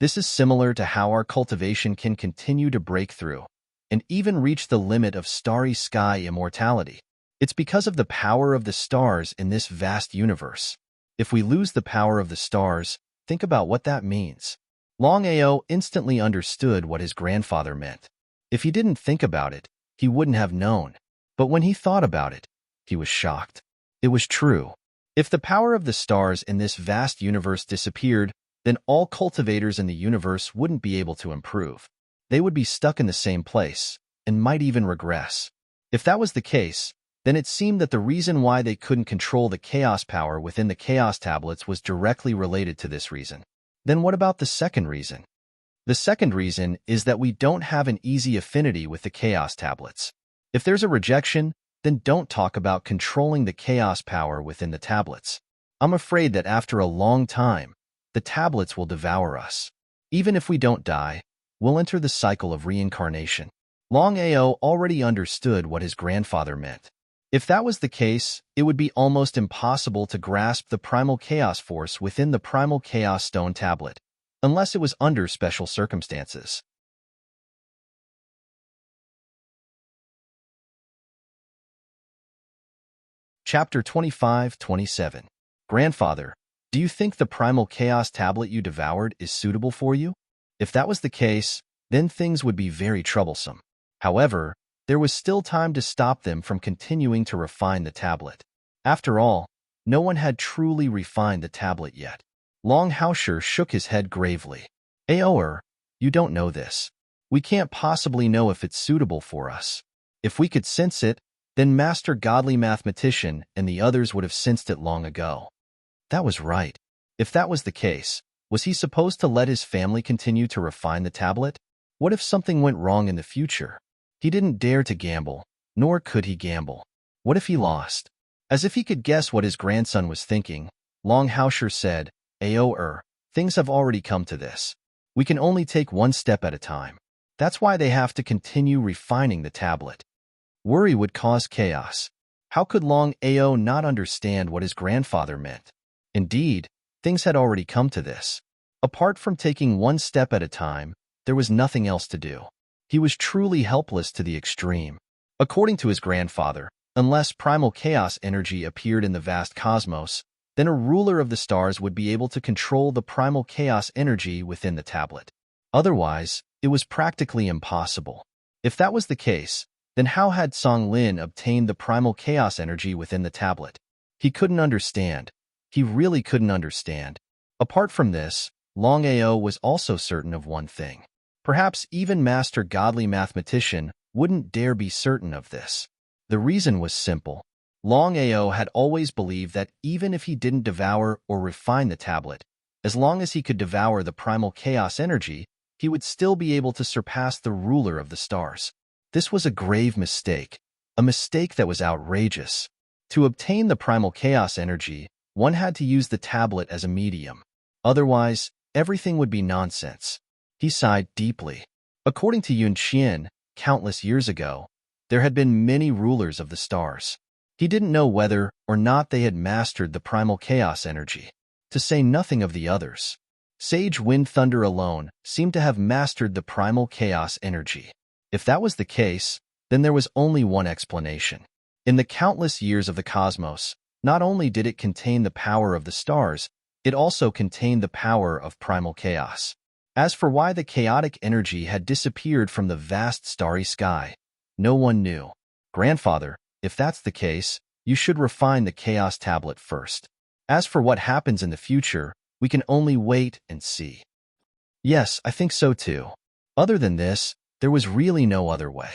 This is similar to how our cultivation can continue to break through and even reach the limit of starry sky immortality. It's because of the power of the stars in this vast universe. If we lose the power of the stars, think about what that means. Longao instantly understood what his grandfather meant. If he didn't think about it, he wouldn't have known. But when he thought about it, he was shocked. It was true. If the power of the stars in this vast universe disappeared, then all cultivators in the universe wouldn't be able to improve. They would be stuck in the same place, and might even regress. If that was the case, then it seemed that the reason why they couldn't control the chaos power within the chaos tablets was directly related to this reason. Then what about the second reason? The second reason is that we don't have an easy affinity with the chaos tablets. If there's a rejection, then don't talk about controlling the chaos power within the tablets. I'm afraid that after a long time, the tablets will devour us. Even if we don't die, we'll enter the cycle of reincarnation. Longao already understood what his grandfather meant. If that was the case, it would be almost impossible to grasp the primal chaos force within the primal chaos stone tablet, unless it was under special circumstances. Chapter 25-27. Grandfather, do you think the primal chaos tablet you devoured is suitable for you? If that was the case, then things would be very troublesome. However, there was still time to stop them from continuing to refine the tablet. After all, no one had truly refined the tablet yet. Longao shook his head gravely. Aoer, you don't know this. We can't possibly know if it's suitable for us. If we could sense it, then Master Godly Mathematician and the others would have sensed it long ago. That was right. If that was the case, was he supposed to let his family continue to refine the tablet? What if something went wrong in the future? He didn't dare to gamble, nor could he gamble. What if he lost? As if he could guess what his grandson was thinking, Longao said, Aoer, things have already come to this. We can only take one step at a time. That's why they have to continue refining the tablet. Worry would cause chaos. How could Longao not understand what his grandfather meant? Indeed, things had already come to this. Apart from taking one step at a time, there was nothing else to do. He was truly helpless to the extreme. According to his grandfather, unless primal chaos energy appeared in the vast cosmos, then a ruler of the stars would be able to control the primal chaos energy within the tablet. Otherwise, it was practically impossible. If that was the case, then how had Songlin obtained the primal chaos energy within the tablet? He couldn't understand. He really couldn't understand. Apart from this, Longao was also certain of one thing. Perhaps even Master Godly Mathematician wouldn't dare be certain of this. The reason was simple. Longao had always believed that even if he didn't devour or refine the tablet, as long as he could devour the primal chaos energy, he would still be able to surpass the ruler of the stars. This was a grave mistake, a mistake that was outrageous. To obtain the primal chaos energy, one had to use the tablet as a medium. Otherwise, everything would be nonsense. He sighed deeply. According to Yun Qian, countless years ago, there had been many rulers of the stars. He didn't know whether or not they had mastered the primal chaos energy, to say nothing of the others. Sage Wind Thunder alone seemed to have mastered the primal chaos energy. If that was the case, then there was only one explanation. In the countless years of the cosmos, not only did it contain the power of the stars, it also contained the power of primal chaos. As for why the chaotic energy had disappeared from the vast starry sky, no one knew. Grandfather, if that's the case, you should refine the chaos tablet first. As for what happens in the future, we can only wait and see. Yes, I think so too. Other than this, there was really no other way.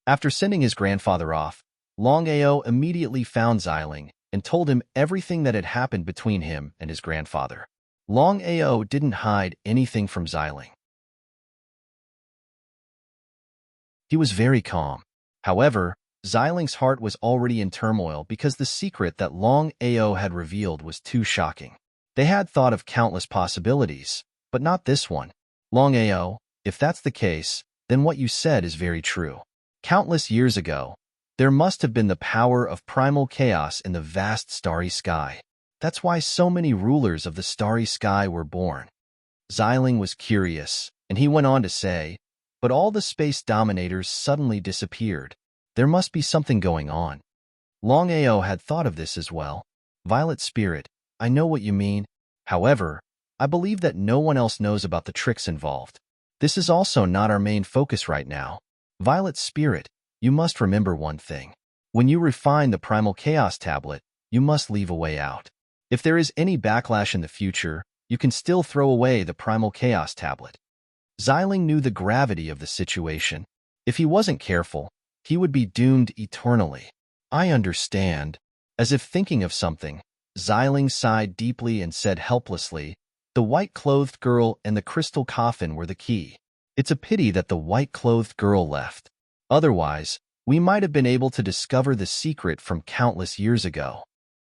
After sending his grandfather off, Longao immediately found Xiling and told him everything that had happened between him and his grandfather. Longao didn't hide anything from Xiling. He was very calm. However, Xiling's heart was already in turmoil because the secret that Longao had revealed was too shocking. They had thought of countless possibilities, but not this one. Longao, if that's the case, then what you said is very true. Countless years ago, there must have been the power of primal chaos in the vast starry sky. That's why so many rulers of the starry sky were born. Xiling was curious, and he went on to say, but all the space dominators suddenly disappeared. There must be something going on. Longao had thought of this as well. Violet Spirit, I know what you mean. However, I believe that no one else knows about the tricks involved. This is also not our main focus right now. Violet Spirit, you must remember one thing. When you refine the Primal Chaos tablet, you must leave a way out. If there is any backlash in the future, you can still throw away the Primal Chaos tablet. Xiling knew the gravity of the situation. If he wasn't careful, he would be doomed eternally. I understand. As if thinking of something, Xiling sighed deeply and said helplessly, the white-clothed girl and the crystal coffin were the key. It's a pity that the white-clothed girl left. Otherwise, we might have been able to discover the secret from countless years ago.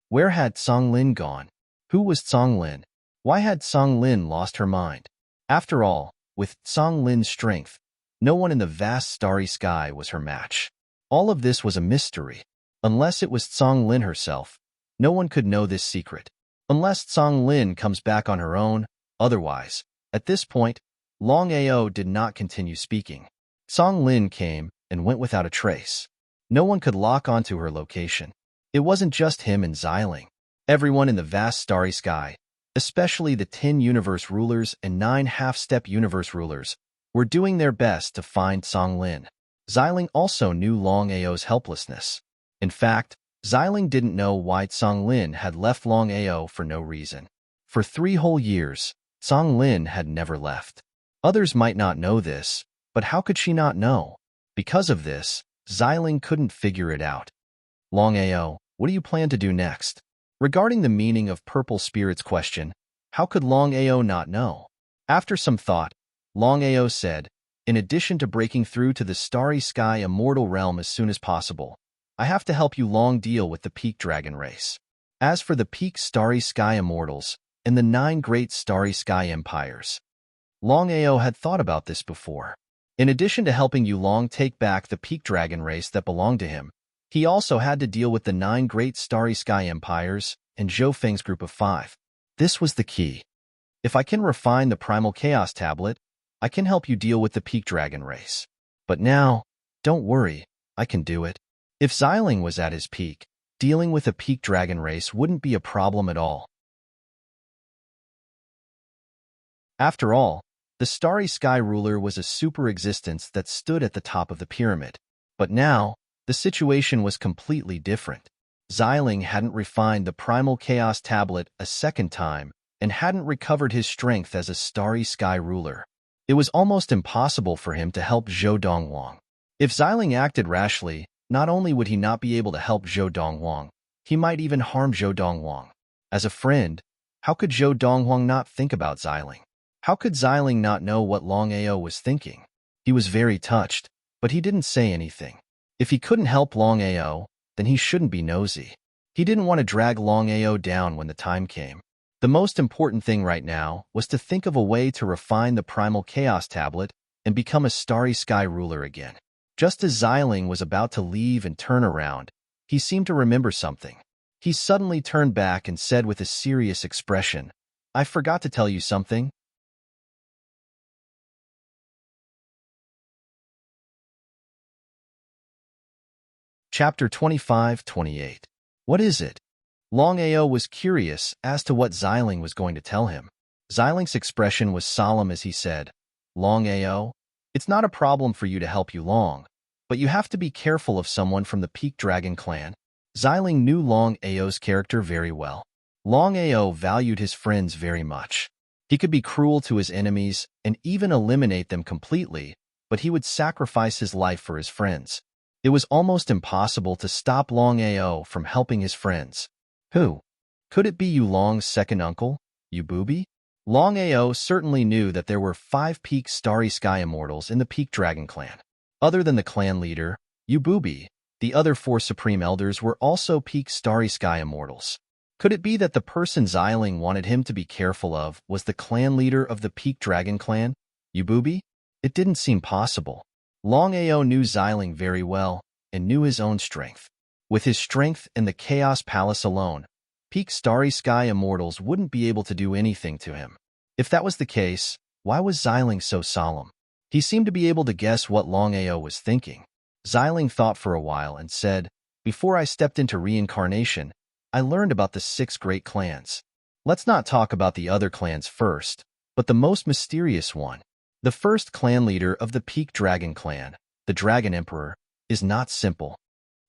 Where had Songlin gone? Who was Songlin? Why had Songlin lost her mind? After all, with Songlin's strength, no one in the vast starry sky was her match. All of this was a mystery. Unless it was Songlin herself, no one could know this secret. Unless Songlin comes back on her own, otherwise, at this point, Longao did not continue speaking. Songlin came and went without a trace. No one could lock onto her location. It wasn't just him and Xiling. Everyone in the vast starry sky, especially the 10 universe rulers and 9 half-step universe rulers, were doing their best to find Songlin. Xiling also knew Longao's helplessness. In fact, Xiling didn't know why Songlin had left Longao for no reason. For 3 whole years, Songlin had never left. Others might not know this, but how could she not know? Because of this, Xiling couldn't figure it out. Longao, what do you plan to do next? Regarding the meaning of Purple Spirit's question, how could Longao not know? After some thought, Longao said, in addition to breaking through to the starry sky immortal realm as soon as possible, I have to help you Long deal with the Peak Dragon race. As for the Peak Starry Sky Immortals and the 9 great starry sky empires, Longao had thought about this before. In addition to helping Yu Long take back the Peak Dragon race that belonged to him, he also had to deal with the 9 great starry sky empires and Zhou Feng's group of 5. This was the key. If I can refine the Primal Chaos Tablet, I can help you deal with the Peak Dragon race. But now, don't worry, I can do it. If Xiling was at his peak, dealing with a Peak Dragon race wouldn't be a problem at all. After all, the Starry Sky Ruler was a super existence that stood at the top of the pyramid. But now, the situation was completely different. Xiling hadn't refined the Primal Chaos Tablet a second time and hadn't recovered his strength as a Starry Sky Ruler. It was almost impossible for him to help Zhou Dongwang. If Xiling acted rashly, not only would he not be able to help Zhou Dongwang, he might even harm Zhou Dongwang. As a friend, how could Zhou Dongwang not think about Xiling? How could Xiling not know what Longao was thinking? He was very touched, but he didn't say anything. If he couldn't help Longao, then he shouldn't be nosy. He didn't want to drag Longao down when the time came. The most important thing right now was to think of a way to refine the Primal Chaos Tablet and become a Starry Sky Ruler again. Just as Xiling was about to leave and turn around, he seemed to remember something. He suddenly turned back and said with a serious expression, I forgot to tell you something. Chapter 25-28. What is it? Longao was curious as to what Xiling was going to tell him. Xiling's expression was solemn as he said, Longao, it's not a problem for you to help Yu Long, but you have to be careful of someone from the Peak Dragon clan. Xiling knew Longao's character very well. Longao valued his friends very much. He could be cruel to his enemies and even eliminate them completely, but he would sacrifice his life for his friends. It was almost impossible to stop Longao from helping his friends. Who? Could it be Yu Long's second uncle, Yu Bubi? Longao certainly knew that there were 5 Peak Starry Sky Immortals in the Peak Dragon clan. Other than the clan leader, Yu Bubi, the other 4 Supreme Elders were also Peak Starry Sky Immortals. Could it be that the person Xiling wanted him to be careful of was the clan leader of the Peak Dragon clan, Yu Bubi? It didn't seem possible. Longao knew Xiling very well and knew his own strength. With his strength in the Chaos Palace alone, Peak Starry Sky Immortals wouldn't be able to do anything to him. If that was the case, why was Xiling so solemn? He seemed to be able to guess what Longao was thinking. Xiling thought for a while and said, Before I stepped into reincarnation, I learned about the 6 great clans. Let's not talk about the other clans first, but the most mysterious one. The first clan leader of the Peak Dragon clan, the Dragon Emperor, is not simple.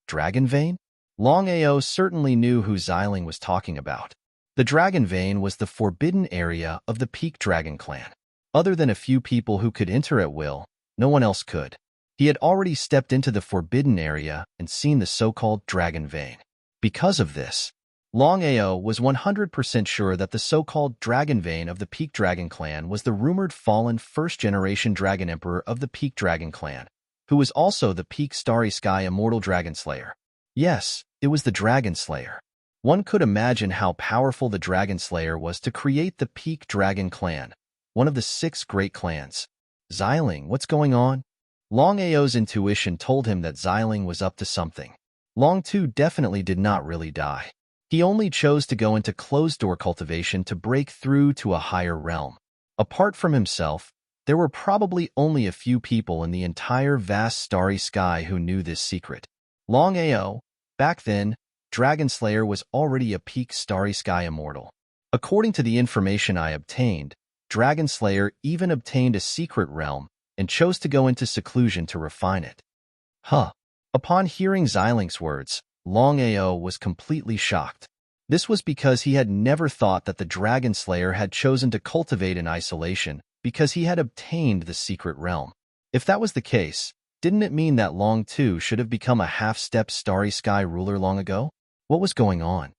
Dragon Vein? Longao certainly knew who Xiling was talking about. The Dragon Vein was the forbidden area of the Peak Dragon clan. Other than a few people who could enter at will, no one else could. He had already stepped into the forbidden area and seen the so-called Dragon Vein. Because of this, Longao was 100% sure that the so-called Dragon Vein of the Peak Dragon clan was the rumored fallen first-generation Dragon Emperor of the Peak Dragon clan, who was also the Peak Starry Sky Immortal Dragon Slayer. Yes, it was the Dragon Slayer. One could imagine how powerful the Dragon Slayer was to create the Peak Dragon clan, one of the 6 great clans. Xiling, what's going on? Longao's intuition told him that Xiling was up to something. Long Tu definitely did not really die. He only chose to go into closed-door cultivation to break through to a higher realm. Apart from himself, there were probably only a few people in the entire vast starry sky who knew this secret. Longao, back then, Dragon Slayer was already a peak Starry Sky immortal. According to the information I obtained, Dragon Slayer even obtained a secret realm and chose to go into seclusion to refine it. Huh. Upon hearing Xilinx's words, Longao was completely shocked. This was because he had never thought that the Dragon Slayer had chosen to cultivate in isolation because he had obtained the secret realm. If that was the case, didn't it mean that Long too should have become a half-step Starry Sky ruler long ago? What was going on?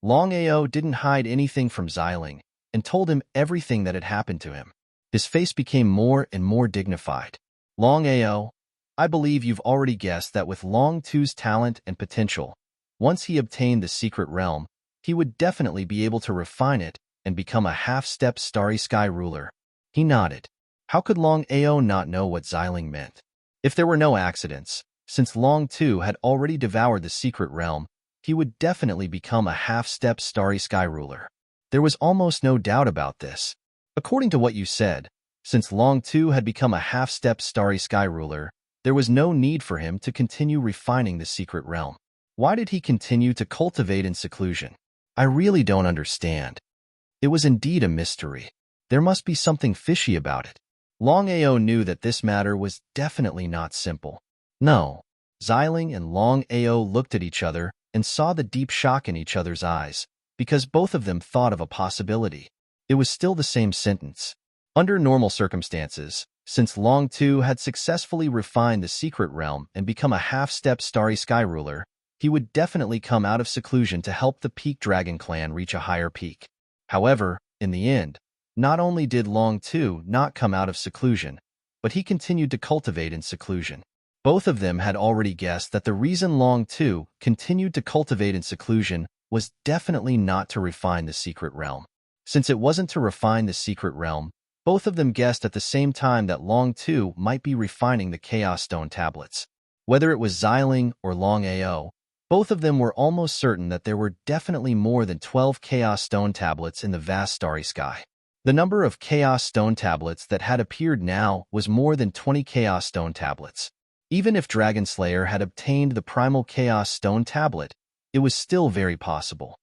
Longao didn't hide anything from Xiling and told him everything that had happened to him. His face became more and more dignified. Longao, I believe you've already guessed that with Long Tu's talent and potential, once he obtained the secret realm, he would definitely be able to refine it and become a half-step Starry Sky ruler. He nodded. How could Longao not know what Xiling meant? If there were no accidents, since Long Tu had already devoured the secret realm, he would definitely become a half-step Starry Sky ruler. There was almost no doubt about this. According to what you said, since Long Tu had become a half-step Starry Sky ruler, there was no need for him to continue refining the secret realm. Why did he continue to cultivate in seclusion? I really don't understand. It was indeed a mystery. There must be something fishy about it. Longao knew that this matter was definitely not simple. No. Xiling and Longao looked at each other and saw the deep shock in each other's eyes, because both of them thought of a possibility. It was still the same sentence. Under normal circumstances, since Long Tu had successfully refined the secret realm and become a half-step Starry Sky ruler, he would definitely come out of seclusion to help the Peak Dragon clan reach a higher peak. However, in the end, not only did Long Tu not come out of seclusion, but he continued to cultivate in seclusion. Both of them had already guessed that the reason Long Tu continued to cultivate in seclusion was definitely not to refine the secret realm. Since it wasn't to refine the secret realm, both of them guessed at the same time that Long Tu might be refining the Chaos Stone tablets. Whether it was Xiling or Longao, both of them were almost certain that there were definitely more than 12 Chaos Stone tablets in the vast Starry Sky. The number of Chaos Stone tablets that had appeared now was more than 20 Chaos Stone tablets. Even if Dragon Slayer had obtained the Primal Chaos Stone tablet, it was still very possible.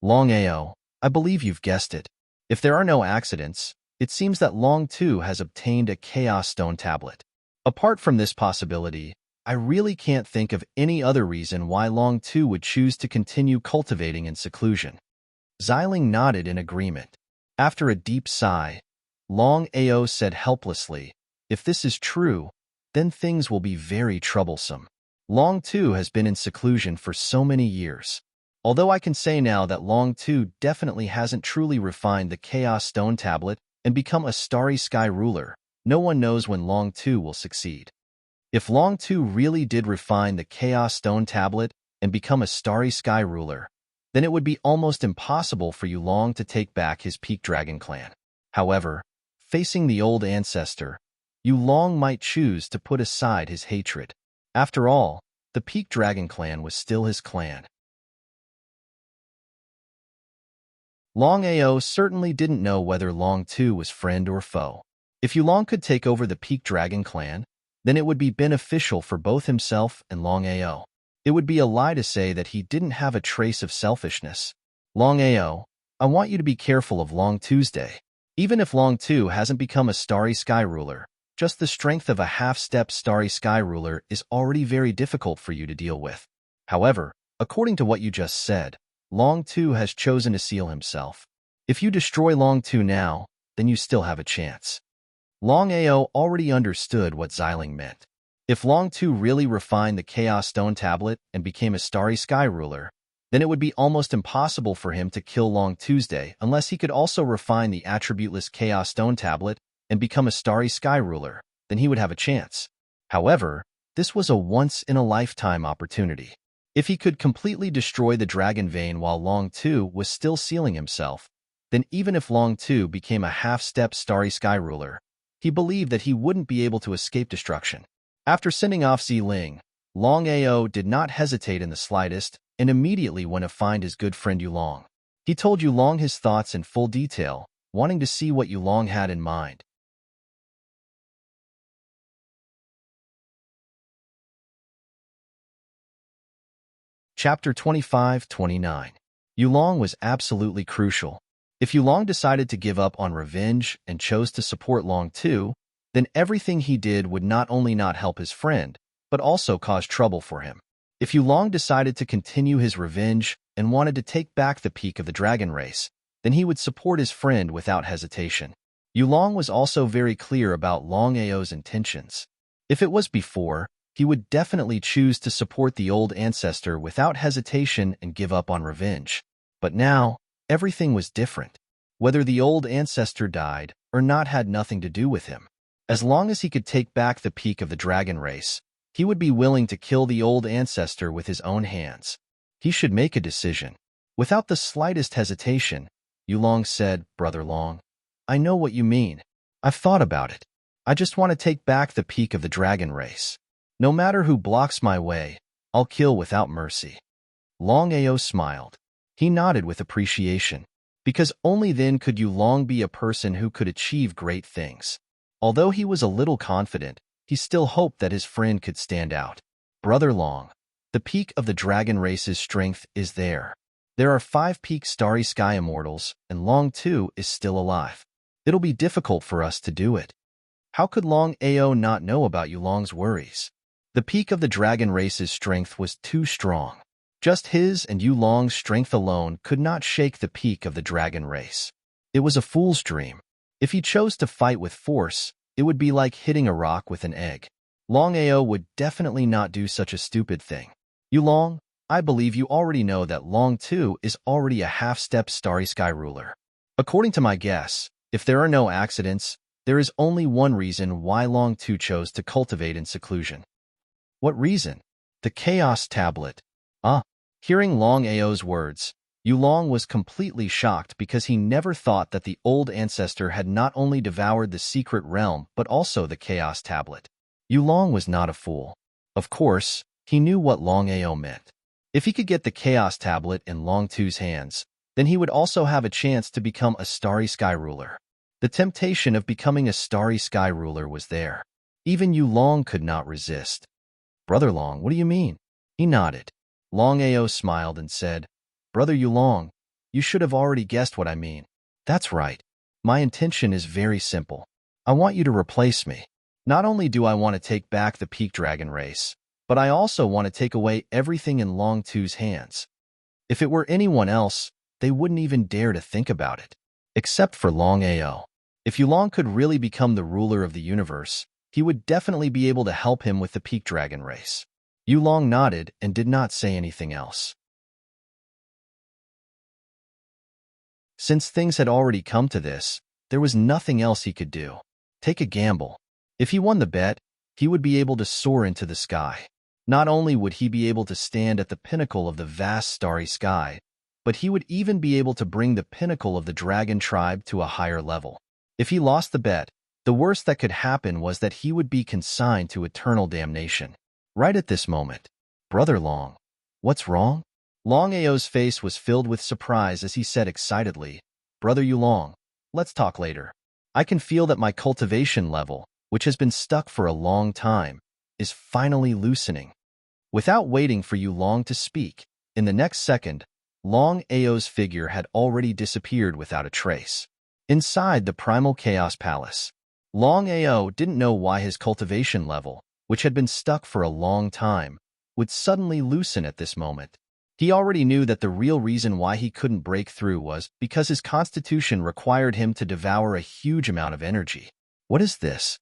Longao, I believe you've guessed it. If there are no accidents, it seems that Long Tu has obtained a Chaos Stone tablet. Apart from this possibility, I really can't think of any other reason why Long Tu would choose to continue cultivating in seclusion. Xiling nodded in agreement. After a deep sigh, Longao said helplessly, if this is true, then things will be very troublesome. Long Tu has been in seclusion for so many years. Although I can say now that Long Tu definitely hasn't truly refined the Chaos Stone tablet and become a Starry Sky ruler, no one knows when Long Tu will succeed. If Long Tu really did refine the Chaos Stone tablet and become a Starry Sky ruler, then it would be almost impossible for Yulong to take back his Peak Dragon clan. However, facing the old ancestor, Yulong might choose to put aside his hatred. After all, the Peak Dragon clan was still his clan. Longao certainly didn't know whether Long Tu was friend or foe. If Yulong could take over the Peak Dragon clan, then it would be beneficial for both himself and Longao. It would be a lie to say that he didn't have a trace of selfishness. Longao, I want you to be careful of Long Tuesday. Even if Long Tu hasn't become a Starry Sky ruler, just the strength of a half-step Starry Sky ruler is already very difficult for you to deal with. However, according to what you just said, Long Tu has chosen to seal himself. If you destroy Long Tu now, then you still have a chance. Longao already understood what Xiling meant. If Long Tu really refined the Chaos Stone tablet and became a Starry Sky ruler, then it would be almost impossible for him to kill Long Tuesday unless he could also refine the attributeless Chaos Stone tablet and become a Starry Sky ruler, then he would have a chance. However, this was a once-in-a-lifetime opportunity. If he could completely destroy the Dragon Vein while Long Tu was still sealing himself, then even if Long Tu became a half-step Starry Sky ruler, he believed that he wouldn't be able to escape destruction. After sending off Xiling, Longao did not hesitate in the slightest and immediately went to find his good friend Yulong. He told Yulong his thoughts in full detail, wanting to see what Yulong had in mind. Chapter 25-29. Yulong was absolutely crucial. If Yulong decided to give up on revenge and chose to support Long too, then everything he did would not only not help his friend, but also cause trouble for him. If Yulong decided to continue his revenge and wanted to take back the peak of the dragon race, then he would support his friend without hesitation. Yulong was also very clear about Longao's intentions. If it was before, he would definitely choose to support the old ancestor without hesitation and give up on revenge. But now, everything was different. Whether the old ancestor died or not had nothing to do with him. As long as he could take back the peak of the dragon race, he would be willing to kill the old ancestor with his own hands. He should make a decision. Without the slightest hesitation, Yulong said, "Brother Long, I know what you mean. I've thought about it. I just want to take back the peak of the dragon race. No matter who blocks my way, I'll kill without mercy." Longao smiled. He nodded with appreciation, because only then could Yulong be a person who could achieve great things. Although he was a little confident, he still hoped that his friend could stand out. "Brother Long, the peak of the dragon race's strength is there. There are 5 peak starry sky immortals, and Long too is still alive. It'll be difficult for us to do it." How could Longao not know about Yulong's worries? The peak of the dragon race's strength was too strong. Just his and Yulong's strength alone could not shake the peak of the dragon race. It was a fool's dream. If he chose to fight with force, it would be like hitting a rock with an egg. Longao would definitely not do such a stupid thing. "Yulong, I believe you already know that Long too is already a half-step starry sky ruler. According to my guess, if there are no accidents, there is only one reason why Long too chose to cultivate in seclusion." "What reason?" "The Chaos Tablet." Hearing Longao's words, Yulong was completely shocked because he never thought that the old ancestor had not only devoured the secret realm but also the Chaos Tablet. Yulong was not a fool. Of course, he knew what Longao meant. If he could get the Chaos Tablet in Long too's hands, then he would also have a chance to become a starry sky ruler. The temptation of becoming a starry sky ruler was there. Even Yulong could not resist. "Brother Long, what do you mean?" He nodded. Longao smiled and said, "Brother Yulong, you should have already guessed what I mean." "That's right. My intention is very simple. I want you to replace me. Not only do I want to take back the peak dragon race, but I also want to take away everything in Long too's hands. If it were anyone else, they wouldn't even dare to think about it. Except for Longao. If Yulong could really become the ruler of the universe, he would definitely be able to help him with the peak dragon race." Yulong nodded and did not say anything else. Since things had already come to this, there was nothing else he could do. Take a gamble. If he won the bet, he would be able to soar into the sky. Not only would he be able to stand at the pinnacle of the vast starry sky, but he would even be able to bring the pinnacle of the dragon tribe to a higher level. If he lost the bet, the worst that could happen was that he would be consigned to eternal damnation. Right at this moment, "Brother Long, what's wrong?" Longao's face was filled with surprise as he said excitedly, "Brother Yulong, let's talk later. I can feel that my cultivation level, which has been stuck for a long time, is finally loosening." Without waiting for Yulong to speak, in the next second, Longao's figure had already disappeared without a trace. Inside the Primal Chaos Palace, Longao didn't know why his cultivation level, which had been stuck for a long time, would suddenly loosen at this moment. He already knew that the real reason why he couldn't break through was because his constitution required him to devour a huge amount of energy. What is this?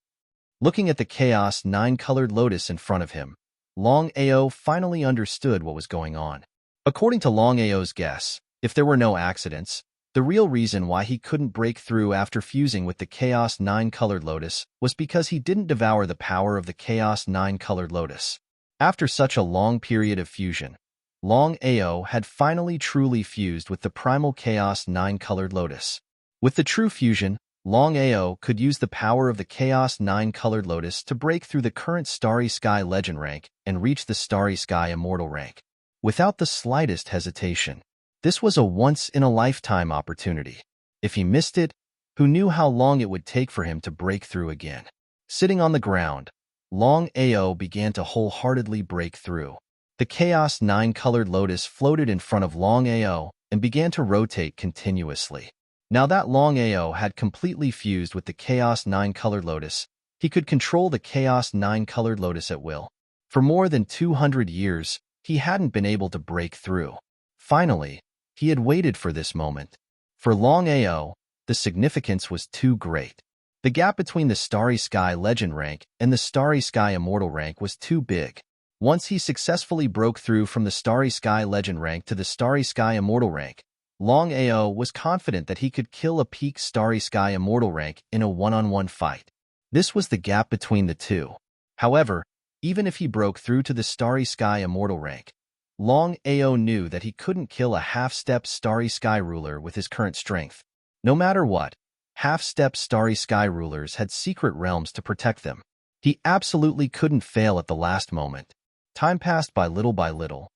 Looking at the Chaos 9-colored lotus in front of him, Longao finally understood what was going on. According to Longao's guess, if there were no accidents, the real reason why he couldn't break through after fusing with the Chaos 9-colored lotus was because he didn't devour the power of the Chaos 9-colored lotus. After such a long period of fusion, Longao had finally truly fused with the Primal Chaos 9-colored lotus. With the true fusion, Longao could use the power of the Chaos 9-colored lotus to break through the current Starry Sky Legend rank and reach the Starry Sky Immortal rank. Without the slightest hesitation. This was a once-in-a-lifetime opportunity. If he missed it, who knew how long it would take for him to break through again? Sitting on the ground, Longao began to wholeheartedly break through. The The chaos nine-colored lotus floated in front of Longao and began to rotate continuously. Now that Longao had completely fused with the chaos nine-colored lotus, he could control the chaos nine-colored lotus at will. For more than 200 years, he hadn't been able to break through. Finally, he had waited for this moment. For Longao, the significance was too great. The gap between the Starry Sky Legend rank and the Starry Sky Immortal rank was too big. Once he successfully broke through from the Starry Sky Legend rank to the Starry Sky Immortal rank, Longao was confident that he could kill a peak Starry Sky Immortal rank in a one-on-one fight. This was the gap between the two. However, even if he broke through to the Starry Sky Immortal rank, Longao knew that he couldn't kill a half-step Starry Sky ruler with his current strength. No matter what, half-step Starry Sky rulers had secret realms to protect them. He absolutely couldn't fail at the last moment. Time passed by little.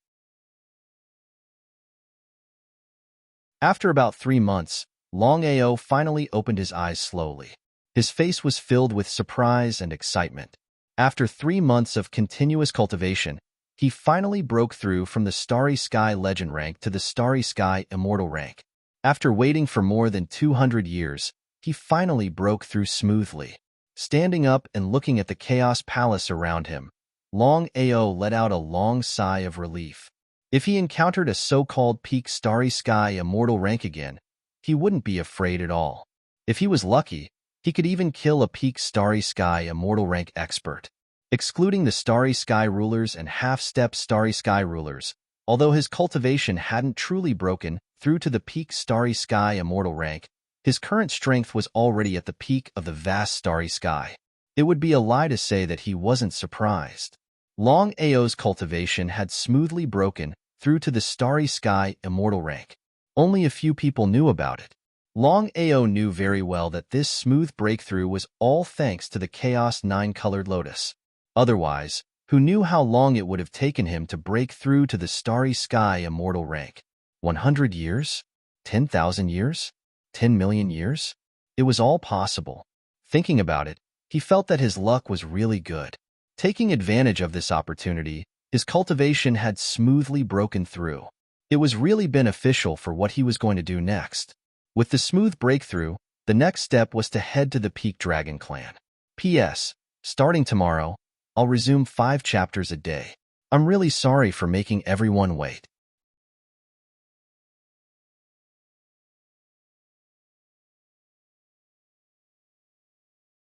After about 3 months, Longao finally opened his eyes slowly. His face was filled with surprise and excitement. After 3 months of continuous cultivation, he finally broke through from the Starry Sky Legend rank to the Starry Sky Immortal rank. After waiting for more than 200 years, he finally broke through smoothly. Standing up and looking at the Chaos Palace around him, Longao let out a long sigh of relief. If he encountered a so-called peak Starry Sky Immortal rank again, he wouldn't be afraid at all. If he was lucky, he could even kill a peak Starry Sky Immortal rank expert. Excluding the Starry Sky rulers and half-step Starry Sky rulers, although his cultivation hadn't truly broken through to the peak Starry Sky Immortal rank, his current strength was already at the peak of the vast Starry Sky. It would be a lie to say that he wasn't surprised. Longao's cultivation had smoothly broken through to the Starry Sky Immortal rank. Only a few people knew about it. Longao knew very well that this smooth breakthrough was all thanks to the Chaos Nine-Colored Lotus. Otherwise, who knew how long it would have taken him to break through to the Starry Sky Immortal rank? 100 years? 10,000 years? 10 million years? It was all possible. Thinking about it, he felt that his luck was really good. Taking advantage of this opportunity, his cultivation had smoothly broken through. It was really beneficial for what he was going to do next. With the smooth breakthrough, the next step was to head to the Peak Dragon Clan. P.S. Starting tomorrow, I'll resume 5 chapters a day. I'm really sorry for making everyone wait.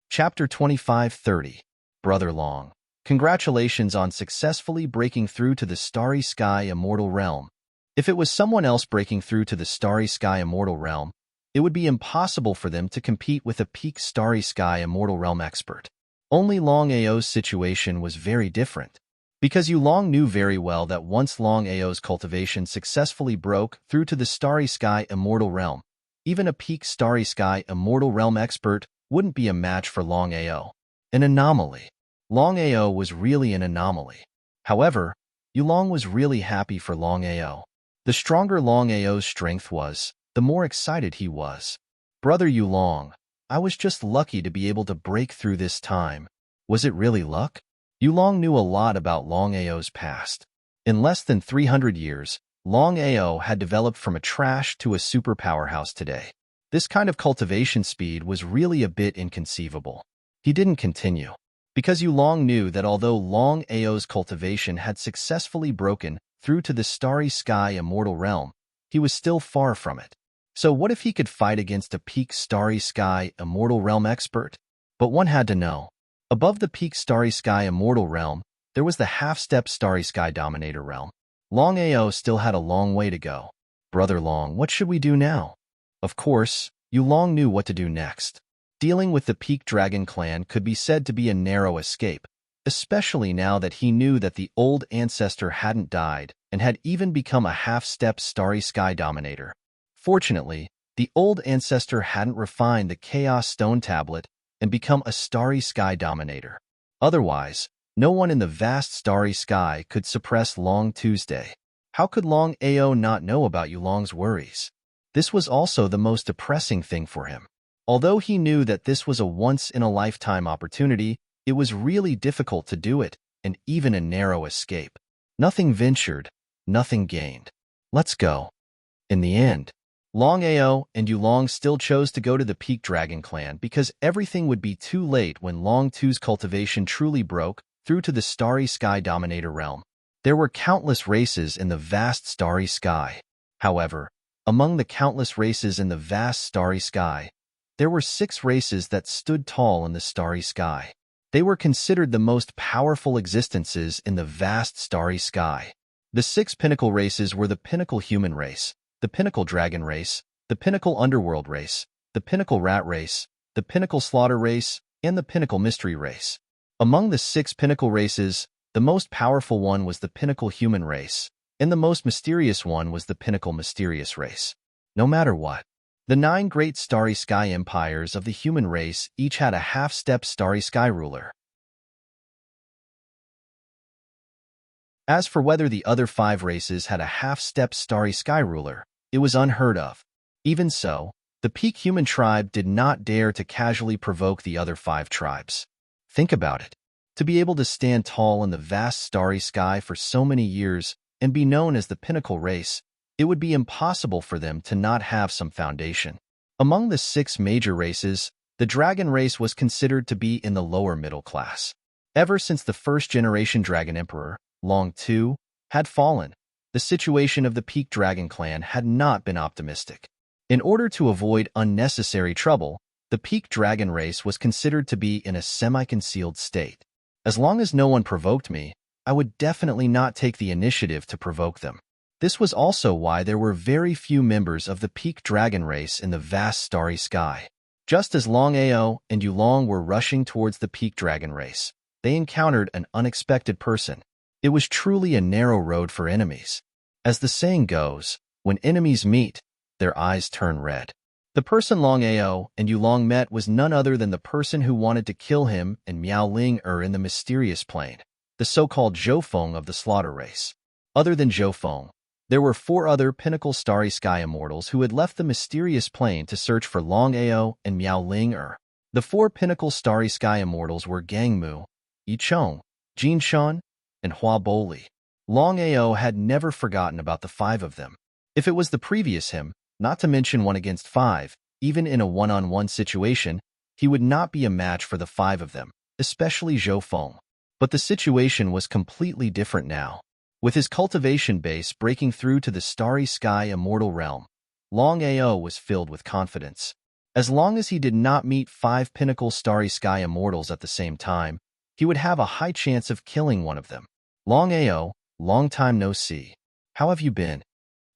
Chapter 25-30. Brother Long. Congratulations on successfully breaking through to the Starry Sky Immortal Realm. If it was someone else breaking through to the Starry Sky Immortal Realm, it would be impossible for them to compete with a peak Starry Sky Immortal Realm expert. Only Longao's situation was very different. Because Long knew very well that once Longao's cultivation successfully broke through to the Starry Sky Immortal Realm, even a peak Starry Sky Immortal Realm expert wouldn't be a match for Longao. An anomaly. Longao was really an anomaly. However, Yulong was really happy for Longao. The stronger Longao's strength was, the more excited he was. Brother Yulong, I was just lucky to be able to break through this time. Was it really luck? Yulong knew a lot about Longao's past. In less than 300 years, Longao had developed from a trash to a super powerhouse today. This kind of cultivation speed was really a bit inconceivable. He didn't continue. Because Yulong knew that although Longao's cultivation had successfully broken through to the Starry Sky Immortal Realm, he was still far from it. So what if he could fight against a peak Starry Sky Immortal Realm expert? But one had to know. Above the peak Starry Sky Immortal Realm, there was the half-step Starry Sky Dominator Realm. Longao still had a long way to go. Brother Long, what should we do now? Of course, Yulong knew what to do next. Dealing with the Peak Dragon Clan could be said to be a narrow escape, especially now that he knew that the old ancestor hadn't died and had even become a half-step Starry Sky Dominator. Fortunately, the old ancestor hadn't refined the Chaos Stone Tablet and become a Starry Sky Dominator. Otherwise, no one in the vast Starry Sky could suppress Long Tuesday. How could Longao not know about Yulong's worries? This was also the most depressing thing for him. Although he knew that this was a once-in-a-lifetime opportunity, it was really difficult to do it, and even a narrow escape. Nothing ventured, nothing gained. Let's go. In the end, Longao and Yulong still chose to go to the Peak Dragon clan because everything would be too late when Long Tu's cultivation truly broke through to the Starry Sky Dominator realm. There were countless races in the vast starry sky. However, among the countless races in the vast starry sky, there were 6 races that stood tall in the starry sky. They were considered the most powerful existences in the vast starry sky. The 6 pinnacle races were the pinnacle human race, the pinnacle dragon race, the pinnacle underworld race, the pinnacle rat race, the pinnacle slaughter race, and the pinnacle mystery race. Among the 6 pinnacle races, the most powerful one was the pinnacle human race, and the most mysterious one was the pinnacle mysterious race. No matter what, the 9 great starry sky empires of the human race each had a half-step starry sky ruler. As for whether the other 5 races had a half-step starry sky ruler, it was unheard of. Even so, the Peak Human tribe did not dare to casually provoke the other 5 tribes. Think about it. To be able to stand tall in the vast starry sky for so many years and be known as the pinnacle race, it would be impossible for them to not have some foundation. Among the 6 major races, the dragon race was considered to be in the lower middle class. Ever since the first-generation dragon emperor, Long Tu, had fallen, the situation of the Peak Dragon clan had not been optimistic. In order to avoid unnecessary trouble, the Peak Dragon race was considered to be in a semi-concealed state. As long as no one provoked me, I would definitely not take the initiative to provoke them. This was also why there were very few members of the Peak Dragon race in the vast starry sky. Just as Longao and Yulong were rushing towards the Peak Dragon race, they encountered an unexpected person. It was truly a narrow road for enemies. As the saying goes, when enemies meet, their eyes turn red. The person Longao and Yulong met was none other than the person who wanted to kill him and Miao Ling in the mysterious plane, the so-called Zhou of the slaughter race. Other than Zhou, there were 4 other pinnacle starry sky immortals who had left the mysterious plane to search for Longao and Miao Ling. The 4 pinnacle starry sky immortals were Gangmu, Yichong, Jinshan, and Hua Boli. Longao had never forgotten about the 5 of them. If it was the previous him, not to mention 1 against 5, even in a one-on-one situation, he would not be a match for the 5 of them, especially Zhou. But the situation was completely different now. With his cultivation base breaking through to the starry sky immortal realm, Longao was filled with confidence. As long as he did not meet 5 pinnacle starry sky immortals at the same time, he would have a high chance of killing one of them. Longao, long time no see. How have you been?